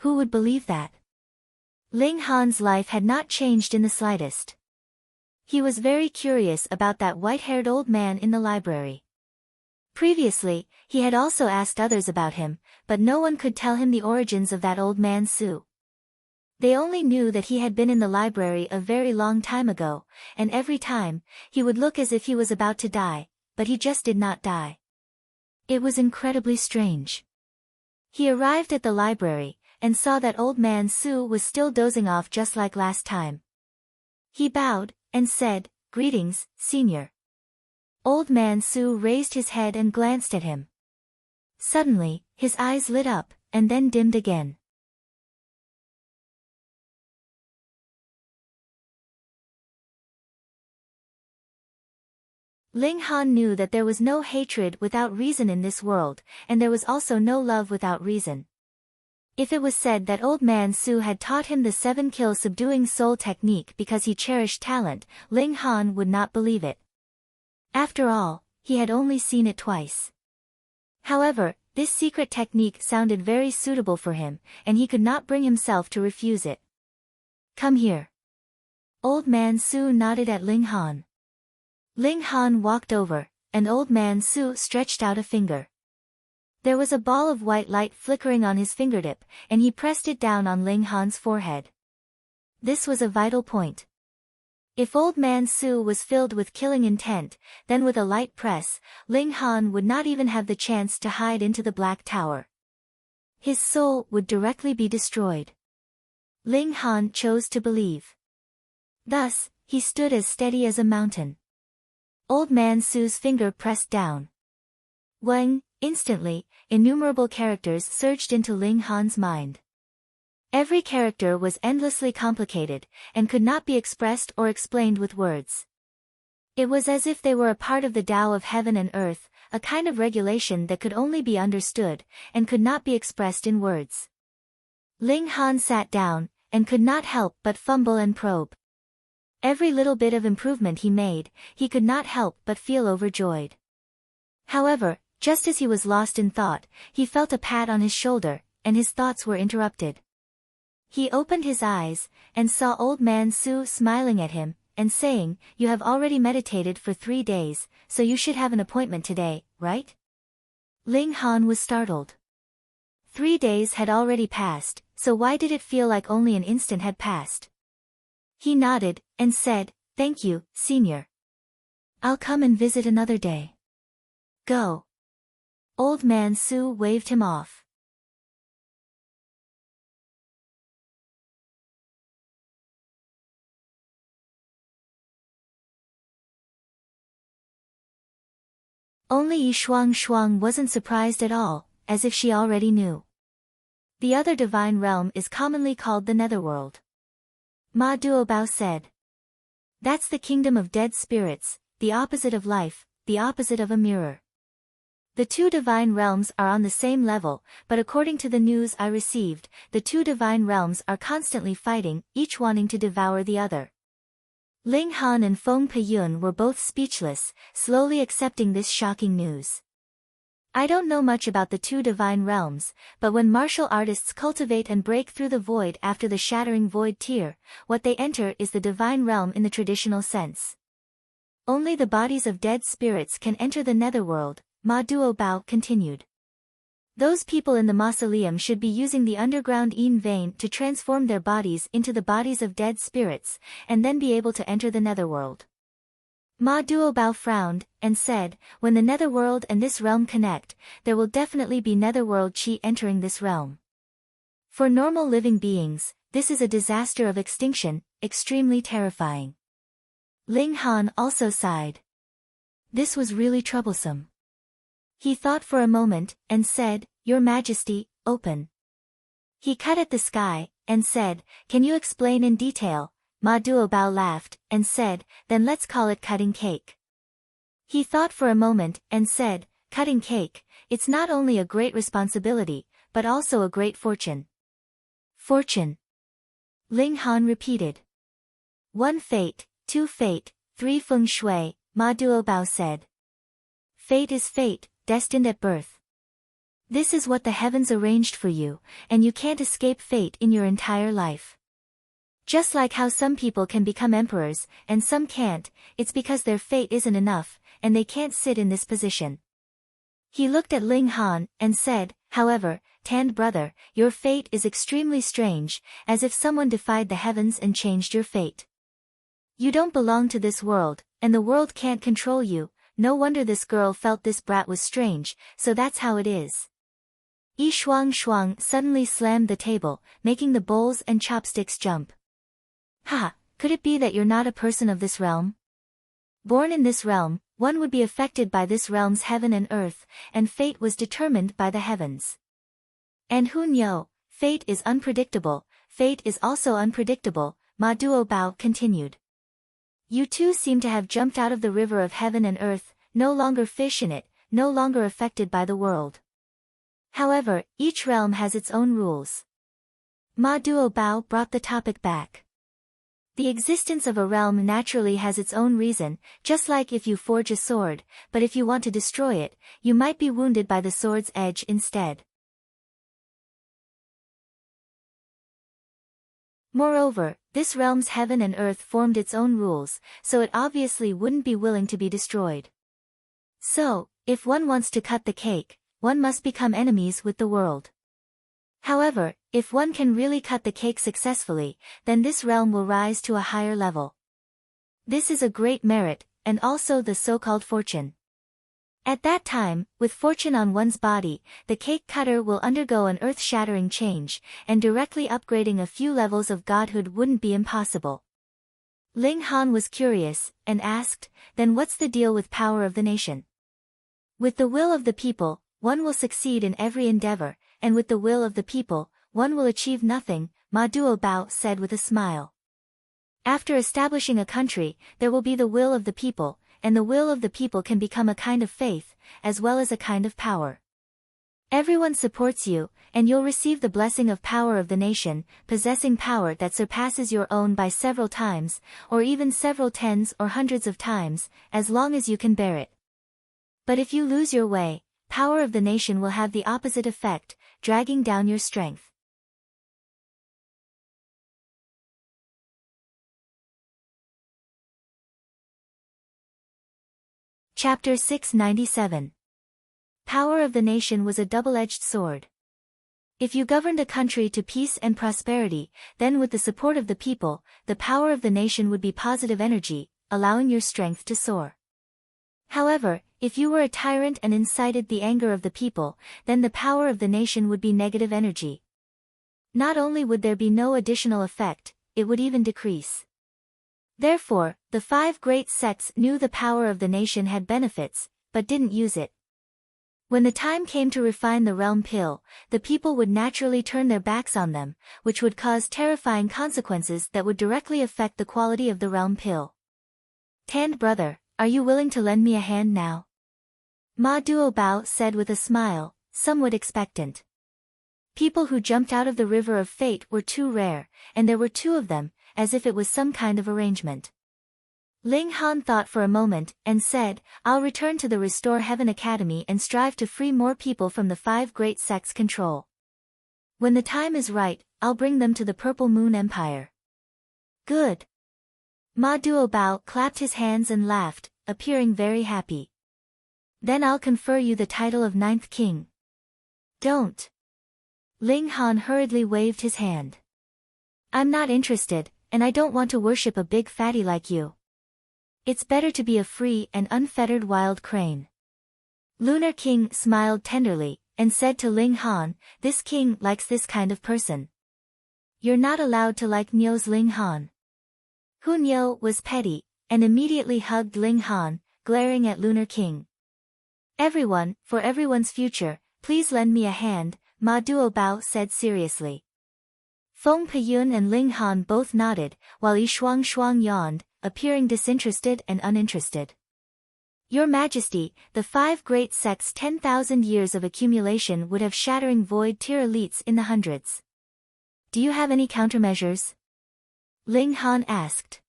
Who would believe that? Ling Han's life had not changed in the slightest. He was very curious about that white-haired old man in the library. Previously, he had also asked others about him, but no one could tell him the origins of that old man Su. They only knew that he had been in the library a very long time ago, and every time, he would look as if he was about to die, but he just did not die. It was incredibly strange. He arrived at the library, and saw that old man Su was still dozing off just like last time. He bowed, and said, "Greetings, senior." Old man Su raised his head and glanced at him. Suddenly, his eyes lit up, and then dimmed again. Ling Han knew that there was no hatred without reason in this world, and there was also no love without reason. If it was said that old man Su had taught him the 7-kill subduing soul technique because he cherished talent, Ling Han would not believe it. After all, he had only seen it twice. However, this secret technique sounded very suitable for him, and he could not bring himself to refuse it. "Come here." Old man Su nodded at Ling Han. Ling Han walked over, and old man Su stretched out a finger. There was a ball of white light flickering on his fingertip, and he pressed it down on Ling Han's forehead. This was a vital point. If old man Su was filled with killing intent, then with a light press, Ling Han would not even have the chance to hide into the Black Tower. His soul would directly be destroyed. Ling Han chose to believe. Thus, he stood as steady as a mountain. Old man Su's finger pressed down. When, instantly, innumerable characters surged into Ling Han's mind. Every character was endlessly complicated, and could not be expressed or explained with words. It was as if they were a part of the Tao of heaven and earth, a kind of regulation that could only be understood, and could not be expressed in words. Ling Han sat down, and could not help but fumble and probe. Every little bit of improvement he made, he could not help but feel overjoyed. However, just as he was lost in thought, he felt a pat on his shoulder, and his thoughts were interrupted. He opened his eyes, and saw old man Su smiling at him, and saying, "You have already meditated for 3 days, so you should have an appointment today, right?" Ling Han was startled. 3 days had already passed, so why did it feel like only an instant had passed? He nodded, and said, "Thank you, senior. I'll come and visit another day. Go." Old man Su waved him off. Only Yi Shuang wasn't surprised at all, as if she already knew. The other divine realm is commonly called the Netherworld. Ma Duobao said. That's the kingdom of dead spirits, the opposite of life, the opposite of a mirror. The 2 divine realms are on the same level, but according to the news I received, the 2 divine realms are constantly fighting, each wanting to devour the other. Ling Han and Feng Peyun were both speechless, slowly accepting this shocking news. I don't know much about the 2 divine realms, but when martial artists cultivate and break through the void after the Shattering Void tier, what they enter is the divine realm in the traditional sense. Only the bodies of dead spirits can enter the Netherworld, Ma Duobao continued. Those people in the mausoleum should be using the underground Yin vein to transform their bodies into the bodies of dead spirits, and then be able to enter the netherworld. Ma Duobao frowned, and said, when the netherworld and this realm connect, there will definitely be netherworld qi entering this realm. For normal living beings, this is a disaster of extinction, extremely terrifying. Ling Han also sighed. This was really troublesome. He thought for a moment, and said, Your Majesty, open. He cut at the sky, and said, Can you explain in detail? Ma Duobao laughed, and said, Then let's call it cutting cake. He thought for a moment, and said, Cutting cake, it's not only a great responsibility, but also a great fortune. Fortune. Ling Han repeated. 1 fate, 2 fate, 3 feng shui, Ma Duobao said. Fate is fate, destined at birth. This is what the heavens arranged for you, and you can't escape fate in your entire life. Just like how some people can become emperors, and some can't, it's because their fate isn't enough, and they can't sit in this position. He looked at Ling Han, and said, However, Tanned brother, your fate is extremely strange, as if someone defied the heavens and changed your fate. You don't belong to this world, and the world can't control you. No wonder this girl felt this brat was strange, so that's how it is. Yi Shuang Shuang suddenly slammed the table, making the bowls and chopsticks jump. Ha! Could it be that you're not a person of this realm? Born in this realm, one would be affected by this realm's heaven and earth, and fate was determined by the heavens. And who knew? Fate is unpredictable, fate is also unpredictable, Ma Duobao continued. You two seem to have jumped out of the river of heaven and earth, no longer fish in it, no longer affected by the world. However, each realm has its own rules. Ma Duobao brought the topic back. The existence of a realm naturally has its own reason, just like if you forge a sword, but if you want to destroy it, you might be wounded by the sword's edge instead. Moreover, this realm's heaven and earth formed its own rules, so it obviously wouldn't be willing to be destroyed. So, if one wants to cut the cake, one must become enemies with the world. However, if one can really cut the cake successfully, then this realm will rise to a higher level. This is a great merit, and also the so-called fortune. At that time, with fortune on one's body, the cake cutter will undergo an earth-shattering change, and directly upgrading a few levels of godhood wouldn't be impossible. Ling Han was curious, and asked, then what's the deal with power of the nation? With the will of the people, one will succeed in every endeavor, and with the will of the people, one will achieve nothing, Ma Duobao said with a smile. After establishing a country, there will be the will of the people, and the will of the people can become a kind of faith, as well as a kind of power. Everyone supports you, and you'll receive the blessing of power of the nation, possessing power that surpasses your own by several times, or even several tens or hundreds of times, as long as you can bear it. But if you lose your way, power of the nation will have the opposite effect, dragging down your strength. Chapter 697. Power of the nation was a double-edged sword. If you governed a country to peace and prosperity, then with the support of the people, the power of the nation would be positive energy, allowing your strength to soar. However, if you were a tyrant and incited the anger of the people, then the power of the nation would be negative energy. Not only would there be no additional effect, it would even decrease. Therefore, the 5 great sects knew the power of the nation had benefits, but didn't use it. When the time came to refine the realm pill, the people would naturally turn their backs on them, which would cause terrifying consequences that would directly affect the quality of the realm pill. Tanned brother, are you willing to lend me a hand now? Ma Duobao said with a smile, somewhat expectant. People who jumped out of the river of fate were too rare, and there were 2 of them, as if it was some kind of arrangement. Ling Han thought for a moment, and said, I'll return to the Restore Heaven Academy and strive to free more people from the 5 great sects' control. When the time is right, I'll bring them to the Purple Moon Empire. Good. Ma Duobao clapped his hands and laughed, appearing very happy. Then I'll confer you the title of 9th King. Don't. Ling Han hurriedly waved his hand. I'm not interested, and I don't want to worship a big fatty like you. It's better to be a free and unfettered wild crane. Lunar King smiled tenderly, and said to Ling Han, this king likes this kind of person. You're not allowed to like Niu's Ling Han. Hu Niu was petty, and immediately hugged Ling Han, glaring at Lunar King. Everyone, for everyone's future, please lend me a hand, Ma Duobao said seriously. Feng Peyun and Ling Han both nodded, while Yi Shuang yawned, appearing disinterested and uninterested. Your Majesty, the 5 great sects' 10,000 years of accumulation would have shattering void tier elites in the hundreds. Do you have any countermeasures? Ling Han asked.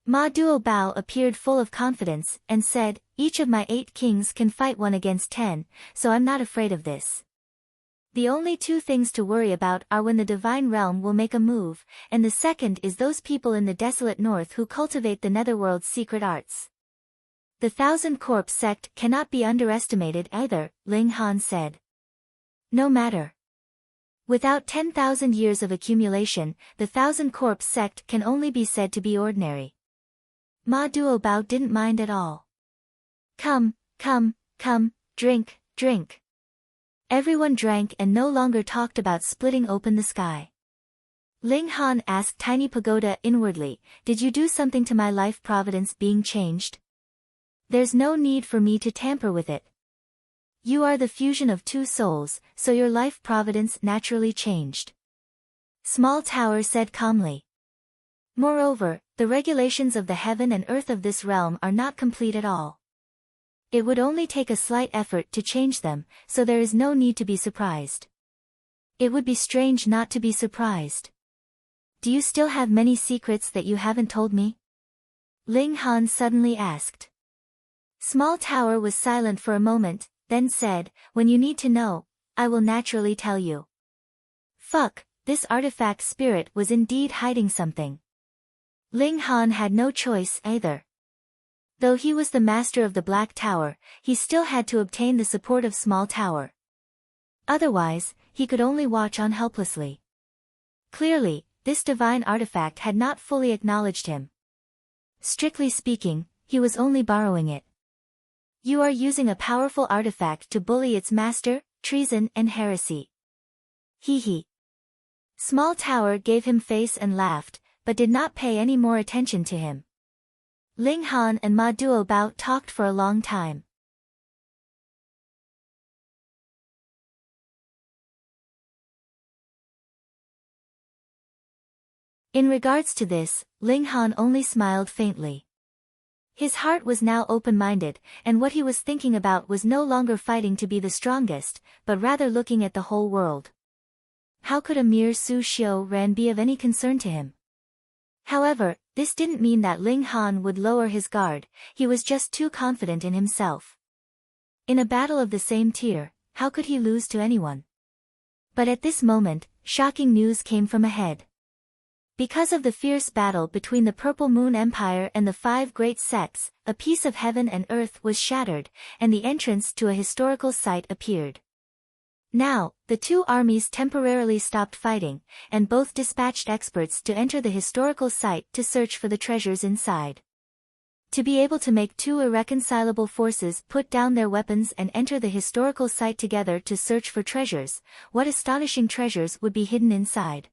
Ma Duobao appeared full of confidence, and said, each of my 8 kings can fight 1 against 10, so I'm not afraid of this. The only 2 things to worry about are when the divine realm will make a move, and the second is those people in the desolate north who cultivate the netherworld's secret arts. The Thousand Corpse sect cannot be underestimated either, Ling Han said. No matter. Without 10,000 years of accumulation, the Thousand Corpse sect can only be said to be ordinary. Ma Duobao didn't mind at all. Come, drink, drink. Everyone drank and no longer talked about splitting open the sky. Ling Han asked Tiny Pagoda inwardly, did you do something to my life providence being changed? There's no need for me to tamper with it. You are the fusion of 2 souls, so your life providence naturally changed. Small Tower said calmly. Moreover, the regulations of the heaven and earth of this realm are not complete at all. It would only take a slight effort to change them, so there is no need to be surprised. It would be strange not to be surprised. Do you still have many secrets that you haven't told me? Ling Han suddenly asked. Small Tower was silent for a moment, then said, when you need to know, I will naturally tell you. Fuck, this artifact spirit was indeed hiding something. Ling Han had no choice either. Though he was the master of the Black Tower, he still had to obtain the support of Small Tower. Otherwise, he could only watch on helplessly. Clearly, this divine artifact had not fully acknowledged him. Strictly speaking, he was only borrowing it. You are using a powerful artifact to bully its master, treason and heresy. Hee hee. Small Tower gave him face and laughed, but did not pay any more attention to him. Ling Han and Ma Duobao talked for a long time. In regards to this, Ling Han only smiled faintly. His heart was now open-minded, and what he was thinking about was no longer fighting to be the strongest, but rather looking at the whole world. How could a mere Su Xiu Ran be of any concern to him? However, this didn't mean that Ling Han would lower his guard, he was just too confident in himself. In a battle of the same tier, how could he lose to anyone? But at this moment, shocking news came from ahead. Because of the fierce battle between the Purple Moon Empire and the 5 great sects, a piece of heaven and earth was shattered, and the entrance to a historical site appeared. Now, the 2 armies temporarily stopped fighting, and both dispatched experts to enter the historical site to search for the treasures inside. To be able to make 2 irreconcilable forces put down their weapons and enter the historical site together to search for treasures, what astonishing treasures would be hidden inside?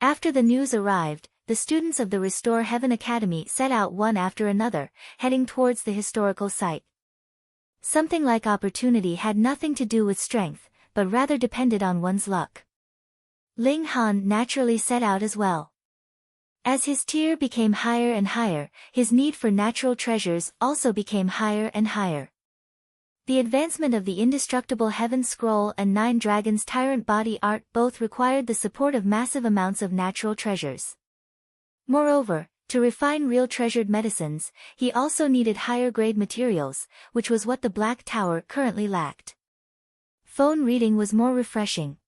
After the news arrived, the students of the Restore Heaven Academy set out one after another, heading towards the historical site. Something like opportunity had nothing to do with strength, but rather depended on one's luck. Ling Han naturally set out as well. As his tier became higher and higher, his need for natural treasures also became higher and higher. The advancement of the indestructible Heaven Scroll and 9 Dragons Tyrant Body Art both required the support of massive amounts of natural treasures. Moreover, to refine real treasured medicines, he also needed higher-grade materials, which was what the Black Tower currently lacked. Phone reading was more refreshing.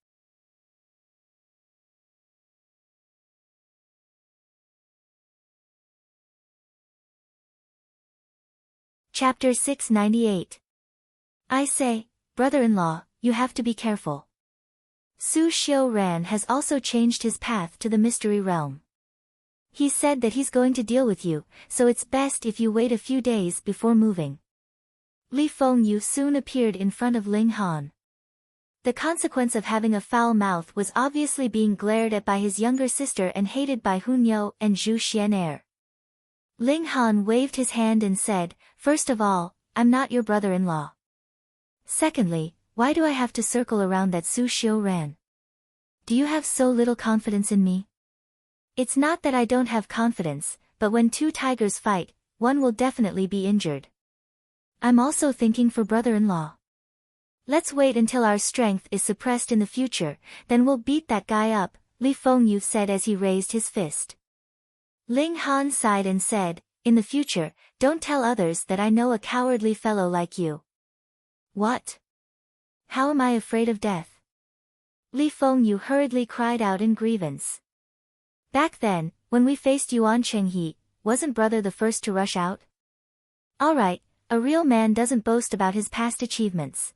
Chapter 698. I say, brother-in-law, you have to be careful. Su Xiu-ran has also changed his path to the mystery realm. He said that he's going to deal with you, so it's best if you wait a few days before moving. Li Fengyu soon appeared in front of Ling Han. The consequence of having a foul mouth was obviously being glared at by his younger sister and hated by Hunyou and Zhu Xian'er. Ling Han waved his hand and said, "First of all, I'm not your brother-in-law. Secondly, why do I have to circle around that Su Xiu-ran? Do you have so little confidence in me? It's not that I don't have confidence, but when two tigers fight, one will definitely be injured. I'm also thinking for brother-in-law. Let's wait until our strength is suppressed in the future, then we'll beat that guy up," Li Fengyu said as he raised his fist. Ling Han sighed and said, "In the future, don't tell others that I know a cowardly fellow like you." "What? How am I afraid of death?" Li Fengyu hurriedly cried out in grievance. "Back then, when we faced Yuan Chenghe, wasn't brother the first to rush out?" "All right, a real man doesn't boast about his past achievements.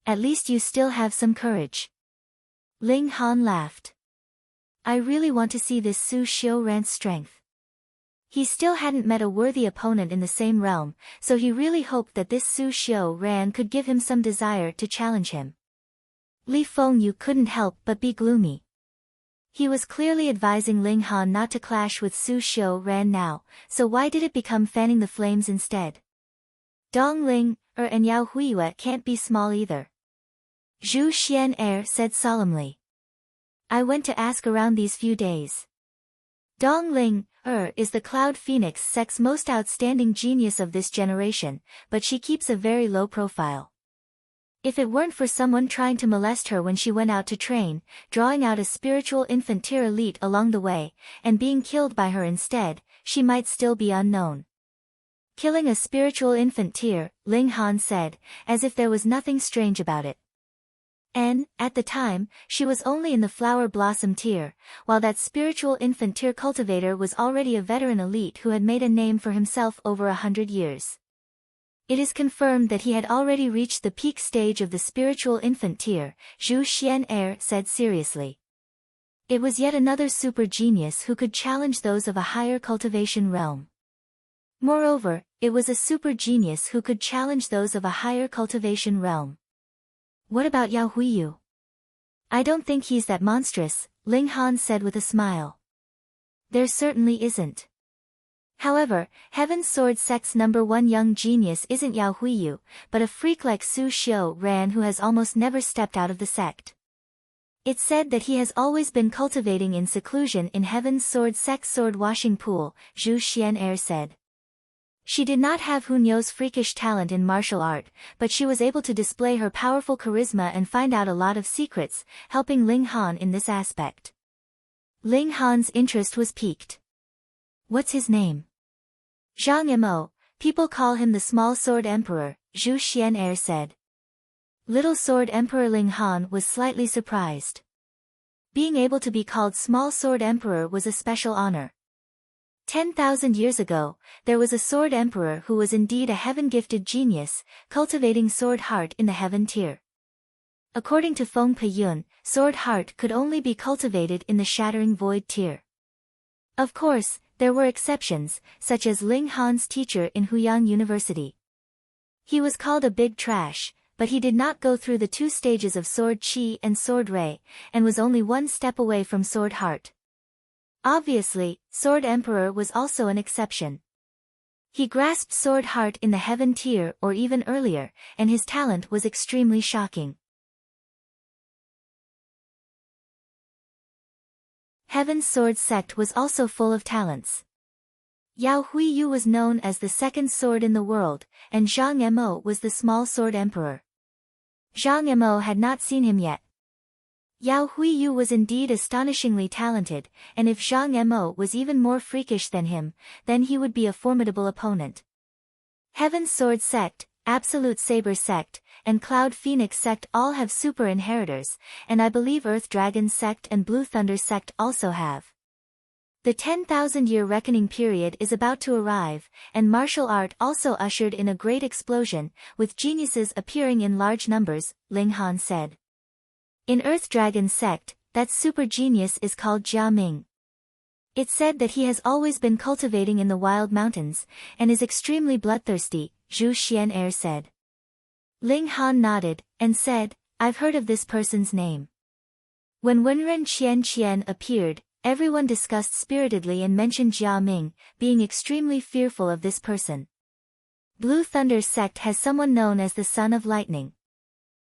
At least you still have some courage." Ling Han laughed. I really want to see this Su Xiu-ran's strength. He still hadn't met a worthy opponent in the same realm, so he really hoped that this Su Xiu-ran could give him some desire to challenge him. Li Fengyu couldn't help but be gloomy. He was clearly advising Ling Han not to clash with Su Xiu-ran now, so why did it become fanning the flames instead? Dong Ling, and Yao Huiyue can't be small either. Zhu Xian'er said solemnly. I went to ask around these few days. Dong Ling, is the Cloud Phoenix sect's most outstanding genius of this generation, but she keeps a very low profile. If it weren't for someone trying to molest her when she went out to train, drawing out a spiritual infant tier elite along the way, and being killed by her instead, she might still be unknown. Killing a spiritual infant tier, Ling Han said, as if there was nothing strange about it. And, at the time, she was only in the flower blossom tier, while that spiritual infant tier cultivator was already a veteran elite who had made a name for himself over 100 years. It is confirmed that he had already reached the peak stage of the spiritual infant tier, Zhu Xian'er said seriously. It was yet another super genius who could challenge those of a higher cultivation realm. Moreover, it was a super genius who could challenge those of a higher cultivation realm. What about Yao Huiyu? I don't think he's that monstrous, Ling Han said with a smile. There certainly isn't. However, Heaven's Sword sect's #1 young genius isn't Yao Huiyu, but a freak like Su Xiu-ran who has almost never stepped out of the sect. It's said that he has always been cultivating in seclusion in Heaven's Sword sect's sword washing pool, Zhu Xian'er said. She did not have Hunyou's freakish talent in martial art, but she was able to display her powerful charisma and find out a lot of secrets, helping Ling Han in this aspect. Ling Han's interest was piqued. What's his name? Zhang Mo, people call him the Small Sword Emperor, Zhu Xian'er said. Little Sword Emperor Ling Han was slightly surprised. Being able to be called Small Sword Emperor was a special honor. 10,000 years ago, there was a Sword Emperor who was indeed a heaven-gifted genius, cultivating Sword Heart in the Heaven tier. According to Feng Peyun, Sword Heart could only be cultivated in the Shattering Void tier. Of course, there were exceptions, such as Ling Han's teacher in Huyang University. He was called a big trash, but he did not go through the 2 stages of Sword Qi and Sword Ray, and was only 1 step away from Sword Heart. Obviously, Sword Emperor was also an exception. He grasped Sword Heart in the Heaven tier or even earlier, and his talent was extremely shocking. Heaven's Sword sect was also full of talents. Yao Huiyu was known as the second sword in the world, and Zhang Mo was the Small Sword Emperor. Zhang Mo had not seen him yet. Yao Huiyu was indeed astonishingly talented, and if Zhang Mo was even more freakish than him, then he would be a formidable opponent. Heaven's Sword sect, Absolute Saber sect, and Cloud Phoenix sect all have super inheritors, and I believe Earth Dragon sect and Blue Thunder sect also have. The 10,000-year reckoning period is about to arrive, and martial art also ushered in a great explosion, with geniuses appearing in large numbers, Ling Han said. In Earth Dragon sect, that super genius is called Jia Ming. It's said that he has always been cultivating in the wild mountains, and is extremely bloodthirsty, Zhu Xian'er said. Ling Han nodded, and said, I've heard of this person's name. When Wenren Qian appeared, everyone discussed spiritedly and mentioned Jia Ming, being extremely fearful of this person. Blue Thunder sect has someone known as the Son of Lightning.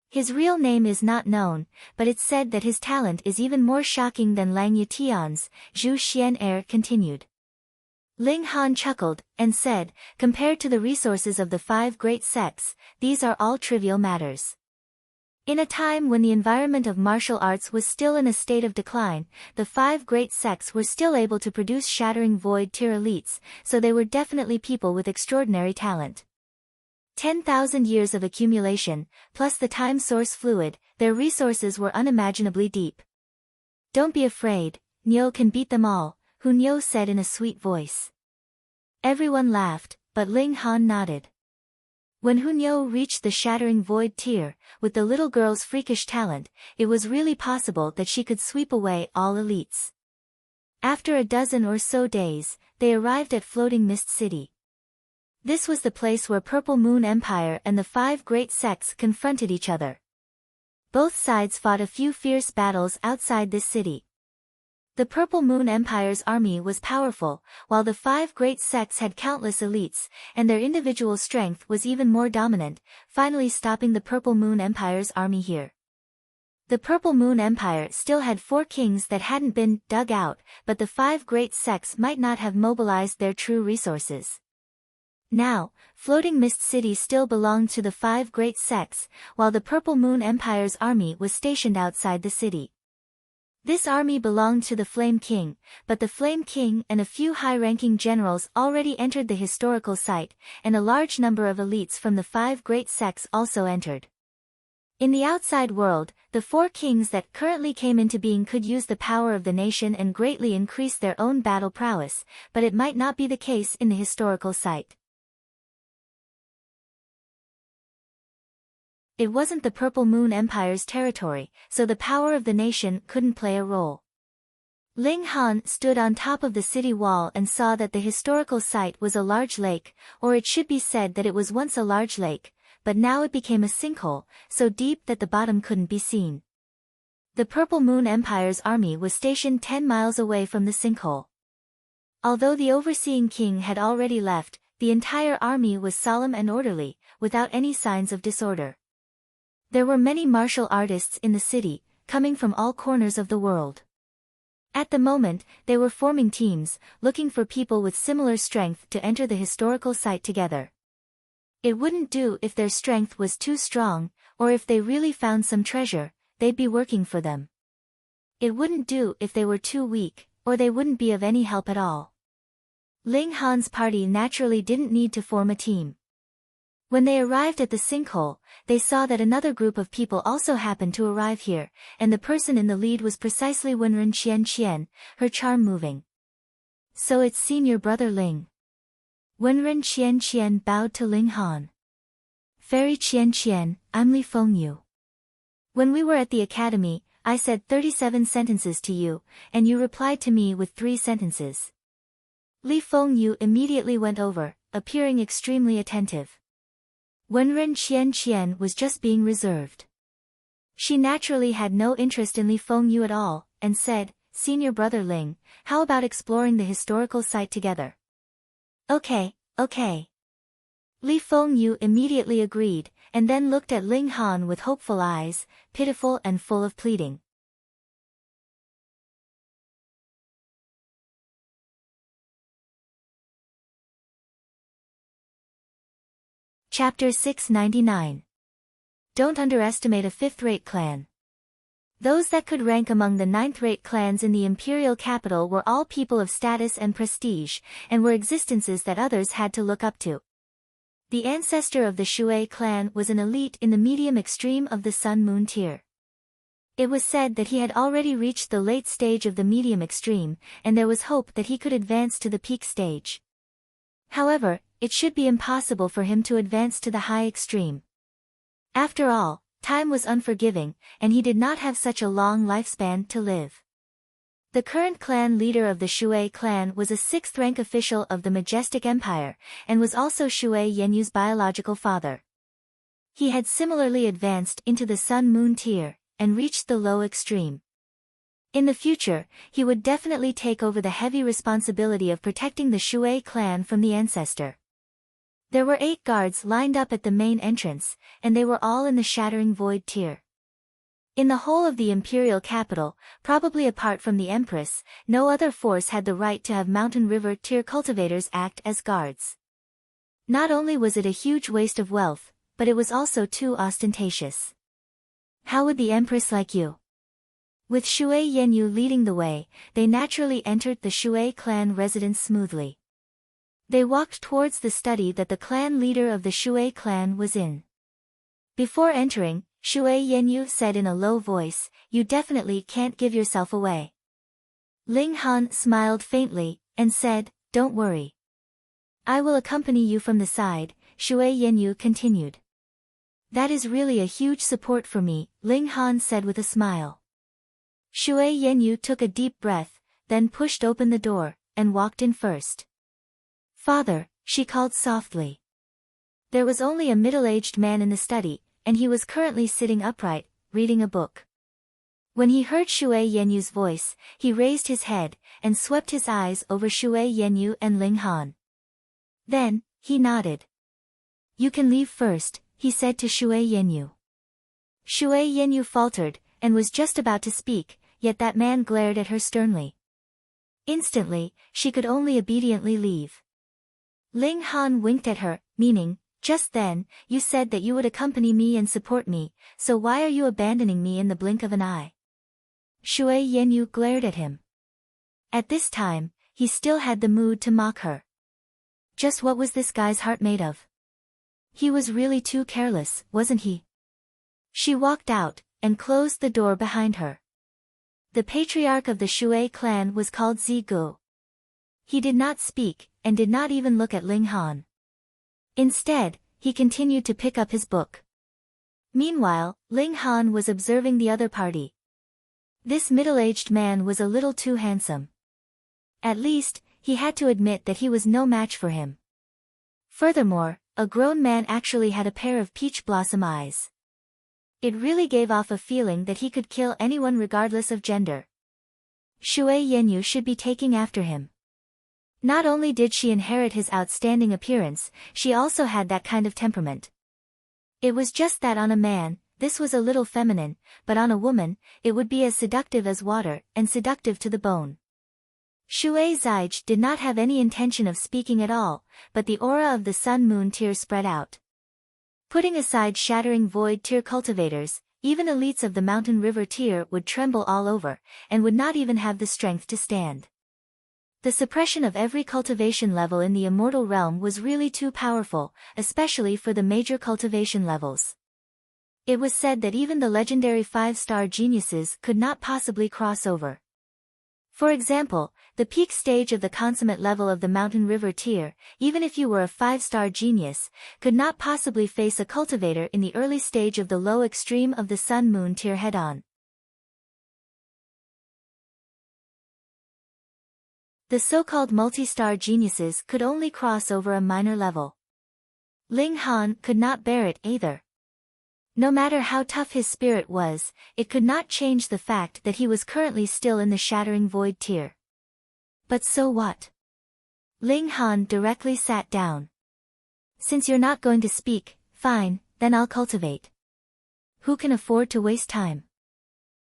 His real name is not known, but it's said that his talent is even more shocking than Lang Yutian's, Zhu Xian'er continued. Ling Han chuckled, and said, compared to the resources of the 5 great sects, these are all trivial matters. In a time when the environment of martial arts was still in a state of decline, the 5 great sects were still able to produce shattering void tier elites, so they were definitely people with extraordinary talent. 10,000 years of accumulation, plus the time source fluid, their resources were unimaginably deep. Don't be afraid, Niu can beat them all, Hu Niu said in a sweet voice. Everyone laughed, but Ling Han nodded. When Hu Niu reached the shattering void tier, with the little girl's freakish talent, it was really possible that she could sweep away all elites. After a dozen or so days, they arrived at Floating Mist City. This was the place where Purple Moon Empire and the 5 great sects confronted each other. Both sides fought a few fierce battles outside this city. The Purple Moon Empire's army was powerful, while the 5 great sects had countless elites, and their individual strength was even more dominant, finally stopping the Purple Moon Empire's army here. The Purple Moon Empire still had 4 kings that hadn't been dug out, but the 5 great sects might not have mobilized their true resources. Now, Floating Mist City still belonged to the 5 great sects, while the Purple Moon Empire's army was stationed outside the city. This army belonged to the Flame King, but the Flame King and a few high-ranking generals already entered the historical site, and a large number of elites from the 5 great sects also entered. In the outside world, the 4 kings that currently came into being could use the power of the nation and greatly increase their own battle prowess, but it might not be the case in the historical site. It wasn't the Purple Moon Empire's territory, so the power of the nation couldn't play a role. Ling Han stood on top of the city wall and saw that the historical site was a large lake, or it should be said that it was once a large lake, but now it became a sinkhole, so deep that the bottom couldn't be seen. The Purple Moon Empire's army was stationed 10 miles away from the sinkhole. Although the overseeing king had already left, the entire army was solemn and orderly, without any signs of disorder. There were many martial artists in the city, coming from all corners of the world. At the moment, they were forming teams, looking for people with similar strength to enter the historical site together. It wouldn't do if their strength was too strong, or if they really found some treasure, they'd be working for them. It wouldn't do if they were too weak, or they wouldn't be of any help at all. Ling Han's party naturally didn't need to form a team. When they arrived at the sinkhole, they saw that another group of people also happened to arrive here, and the person in the lead was precisely Wenren Qian, her charm moving. So it's senior brother Ling. Wenren Qian bowed to Ling Han. Fairy Qian, I'm Li Fengyu. When we were at the academy, I said 37 sentences to you, and you replied to me with 3 sentences. Li Fengyu immediately went over, appearing extremely attentive. Wenren Qian was just being reserved. She naturally had no interest in Li Fengyu at all, and said, Senior brother Ling, how about exploring the historical site together? Okay. Li Fengyu immediately agreed, and then looked at Ling Han with hopeful eyes, pitiful and full of pleading. Chapter 699. Don't underestimate a 5th-rate clan. Those that could rank among the 9th-rate clans in the imperial capital were all people of status and prestige, and were existences that others had to look up to. The ancestor of the Shui clan was an elite in the medium extreme of the Sun Moon tier. It was said that he had already reached the late stage of the medium extreme, and there was hope that he could advance to the peak stage. However, it should be impossible for him to advance to the high extreme. After all, time was unforgiving, and he did not have such a long lifespan to live. The current clan leader of the Shui clan was a 6th-rank official of the Majestic Empire, and was also Shui Yenyu's biological father. He had similarly advanced into the Sun-Moon tier, and reached the low extreme. In the future, he would definitely take over the heavy responsibility of protecting the Shui clan from the ancestor. There were 8 guards lined up at the main entrance, and they were all in the Shattering Void tier. In the whole of the imperial capital, probably apart from the Empress, no other force had the right to have Mountain River tier cultivators act as guards. Not only was it a huge waste of wealth, but it was also too ostentatious. How would the Empress like you? With Shui Yenyu leading the way, they naturally entered the Shui clan residence smoothly. They walked towards the study that the clan leader of the Shui clan was in. Before entering, Shui Yenyu said in a low voice, "You definitely can't give yourself away." Ling Han smiled faintly, and said, "Don't worry. I will accompany you from the side," Shui Yenyu continued. "That is really a huge support for me," Ling Han said with a smile. Shui Yenyu took a deep breath, then pushed open the door, and walked in first. "Father," she called softly. There was only a middle-aged man in the study, and he was currently sitting upright, reading a book. When he heard Shui Yenyu's voice, he raised his head, and swept his eyes over Shui Yenyu and Ling Han. Then, he nodded. "You can leave first," he said to Shui Yenyu. Shui Yenyu faltered, and was just about to speak, yet that man glared at her sternly. Instantly, she could only obediently leave. Ling Han winked at her, meaning, "Just then, you said that you would accompany me and support me, so why are you abandoning me in the blink of an eye?" Shui Yenyu glared at him. At this time, he still had the mood to mock her. Just what was this guy's heart made of? He was really too careless, wasn't he? She walked out, and closed the door behind her. The patriarch of the Shui clan was called Zigu. He did not speak, and did not even look at Ling Han. Instead, he continued to pick up his book. Meanwhile, Ling Han was observing the other party. This middle-aged man was a little too handsome. At least, he had to admit that he was no match for him. Furthermore, a grown man actually had a pair of peach blossom eyes. It really gave off a feeling that he could kill anyone regardless of gender. Shui Yenyu should be taking after him. Not only did she inherit his outstanding appearance, she also had that kind of temperament. It was just that on a man, this was a little feminine, but on a woman, it would be as seductive as water, and seductive to the bone. Shui Zaij did not have any intention of speaking at all, but the aura of the Sun-Moon tier spread out. Putting aside Shattering Void tier cultivators, even elites of the Mountain River tier would tremble all over, and would not even have the strength to stand. The suppression of every cultivation level in the immortal realm was really too powerful, especially for the major cultivation levels. It was said that even the legendary 5-star geniuses could not possibly cross over. For example, the peak stage of the consummate level of the Mountain River tier, even if you were a 5-star genius, could not possibly face a cultivator in the early stage of the low extreme of the Sun-Moon tier head-on. The so-called multi-star geniuses could only cross over a minor level. Ling Han could not bear it either. No matter how tough his spirit was, it could not change the fact that he was currently still in the Shattering Void tier. But so what? Ling Han directly sat down. "Since you're not going to speak, fine, then I'll cultivate. Who can afford to waste time?"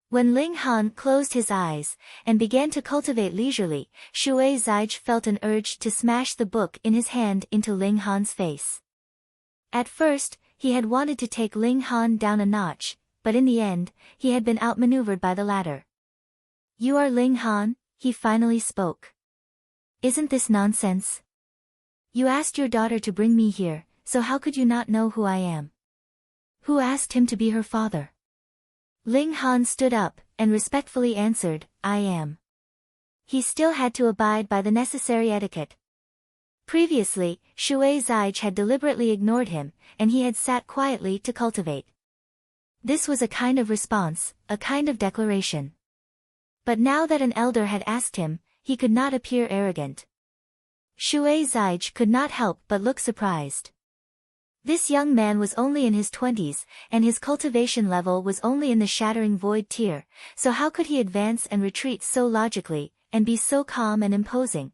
When Ling Han closed his eyes, and began to cultivate leisurely, Shui Zaij felt an urge to smash the book in his hand into Ling Han's face. At first, he had wanted to take Ling Han down a notch, but in the end, he had been outmaneuvered by the latter. "You are Ling Han?" he finally spoke. "Isn't this nonsense? You asked your daughter to bring me here, so how could you not know who I am? Who asked him to be her father?" Ling Han stood up, and respectfully answered, I am. He still had to abide by the necessary etiquette. Previously, Shui Zige had deliberately ignored him, and he had sat quietly to cultivate. This was a kind of response, a kind of declaration. But now that an elder had asked him, he could not appear arrogant. Shui Zige could not help but look surprised. This young man was only in his 20s, and his cultivation level was only in the shattering void tier, so how could he advance and retreat so logically, and be so calm and imposing?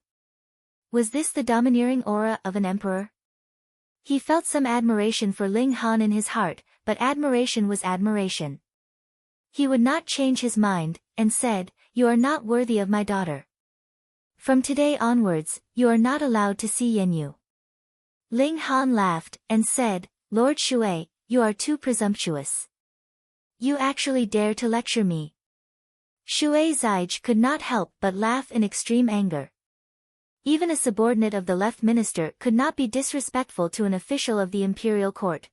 Was this the domineering aura of an emperor? He felt some admiration for Ling Han in his heart, but admiration was admiration. He would not change his mind, and said, You are not worthy of my daughter. From today onwards, you are not allowed to see Yenyu. Ling Han laughed, and said, Lord Shui, you are too presumptuous. You actually dare to lecture me. Shui Zige could not help but laugh in extreme anger. Even a subordinate of the left minister could not be disrespectful to an official of the imperial court.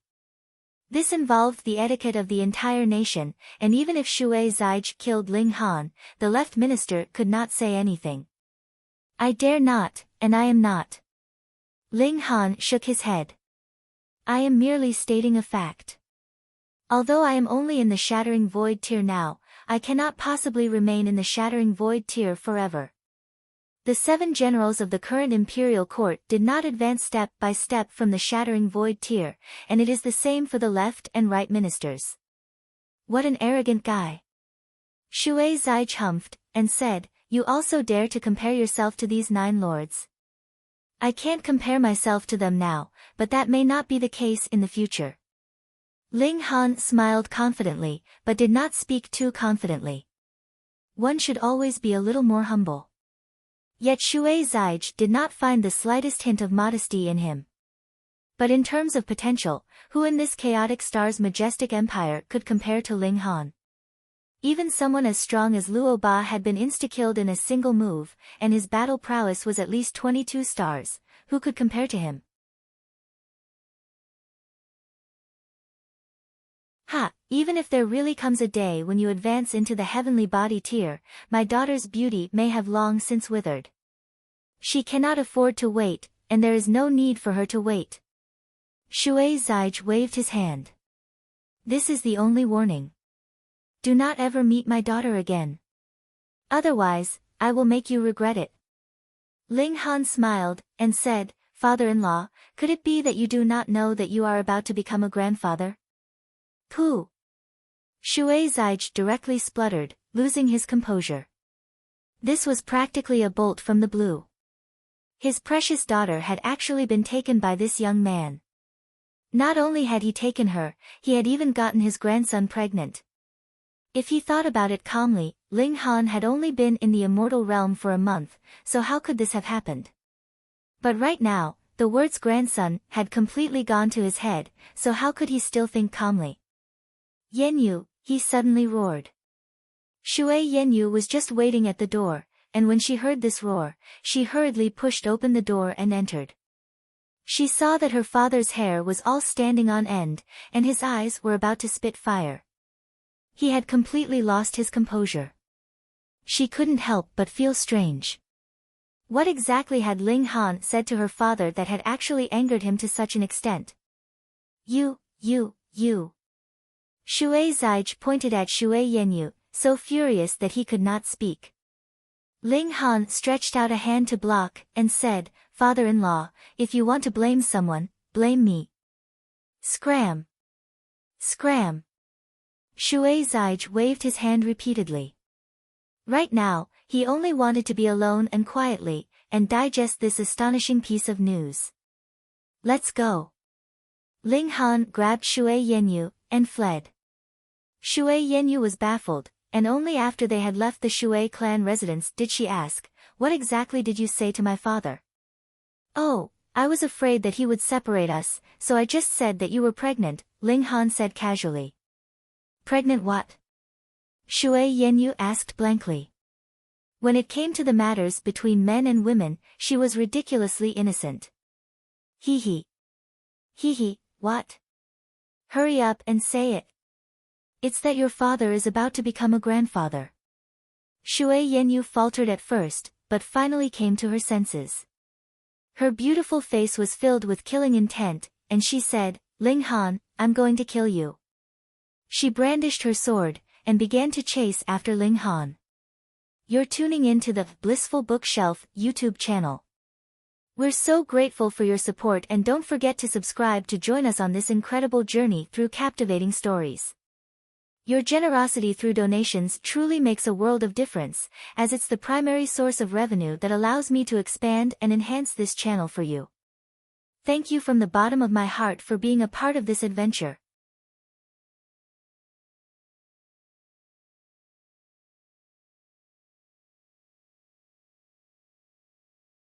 This involved the etiquette of the entire nation, and even if Shui Zige killed Ling Han, the left minister could not say anything. I dare not, and I am not. Ling Han shook his head. I am merely stating a fact. Although I am only in the Shattering Void tier now, I cannot possibly remain in the Shattering Void tier forever. The 7 generals of the current imperial court did not advance step by step from the Shattering Void tier, and it is the same for the left and right ministers. What an arrogant guy. Shui Zige humphed, and said, You also dare to compare yourself to these 9 lords. I can't compare myself to them now, but that may not be the case in the future. Ling Han smiled confidently, but did not speak too confidently. One should always be a little more humble. Yet Shui Zige did not find the slightest hint of modesty in him. But in terms of potential, who in this chaotic star's majestic empire could compare to Ling Han? Even someone as strong as Luo Ba had been insta-killed in a single move, and his battle prowess was at least 22 stars. Who could compare to him? Even if there really comes a day when you advance into the heavenly body tier, my daughter's beauty may have long since withered. She cannot afford to wait, and there is no need for her to wait. Shui Zige waved his hand. This is the only warning. Do not ever meet my daughter again. Otherwise, I will make you regret it. Ling Han smiled, and said, Father-in-law, could it be that you do not know that you are about to become a grandfather? Pooh! Shui Zige directly spluttered, losing his composure. This was practically a bolt from the blue. His precious daughter had actually been taken by this young man. Not only had he taken her, he had even gotten his grandson pregnant. If he thought about it calmly, Ling Han had only been in the immortal realm for a month, so how could this have happened? But right now, the words grandson had completely gone to his head, so how could he still think calmly? Yenyu, he suddenly roared. Shui Yenyu was just waiting at the door, and when she heard this roar, she hurriedly pushed open the door and entered. She saw that her father's hair was all standing on end, and his eyes were about to spit fire. He had completely lost his composure. She couldn't help but feel strange. What exactly had Ling Han said to her father that had actually angered him to such an extent? You. Shui Zige pointed at Shui Yenyu, so furious that he could not speak. Ling Han stretched out a hand to block, and said, Father-in-law, if you want to blame someone, blame me. Scram! Scram! Shui Zige waved his hand repeatedly. Right now, he only wanted to be alone and quietly, and digest this astonishing piece of news. Let's go. Ling Han grabbed Shui Yenyu, and fled. Shui Yenyu was baffled, and only after they had left the Shui clan residence did she ask, What exactly did you say to my father? Oh, I was afraid that he would separate us, so I just said that you were pregnant, Ling Han said casually. Pregnant what? Shui Yenyu asked blankly. When it came to the matters between men and women, she was ridiculously innocent. Hee hee. Hee hee, what? Hurry up and say it. It's that your father is about to become a grandfather. Shui Yanyu faltered at first, but finally came to her senses. Her beautiful face was filled with killing intent, and she said, Ling Han, I'm going to kill you. She brandished her sword, and began to chase after Ling Han. You're tuning in to the Blissful Bookshelf YouTube channel. We're so grateful for your support, and don't forget to subscribe to join us on this incredible journey through captivating stories. Your generosity through donations truly makes a world of difference, as it's the primary source of revenue that allows me to expand and enhance this channel for you. Thank you from the bottom of my heart for being a part of this adventure.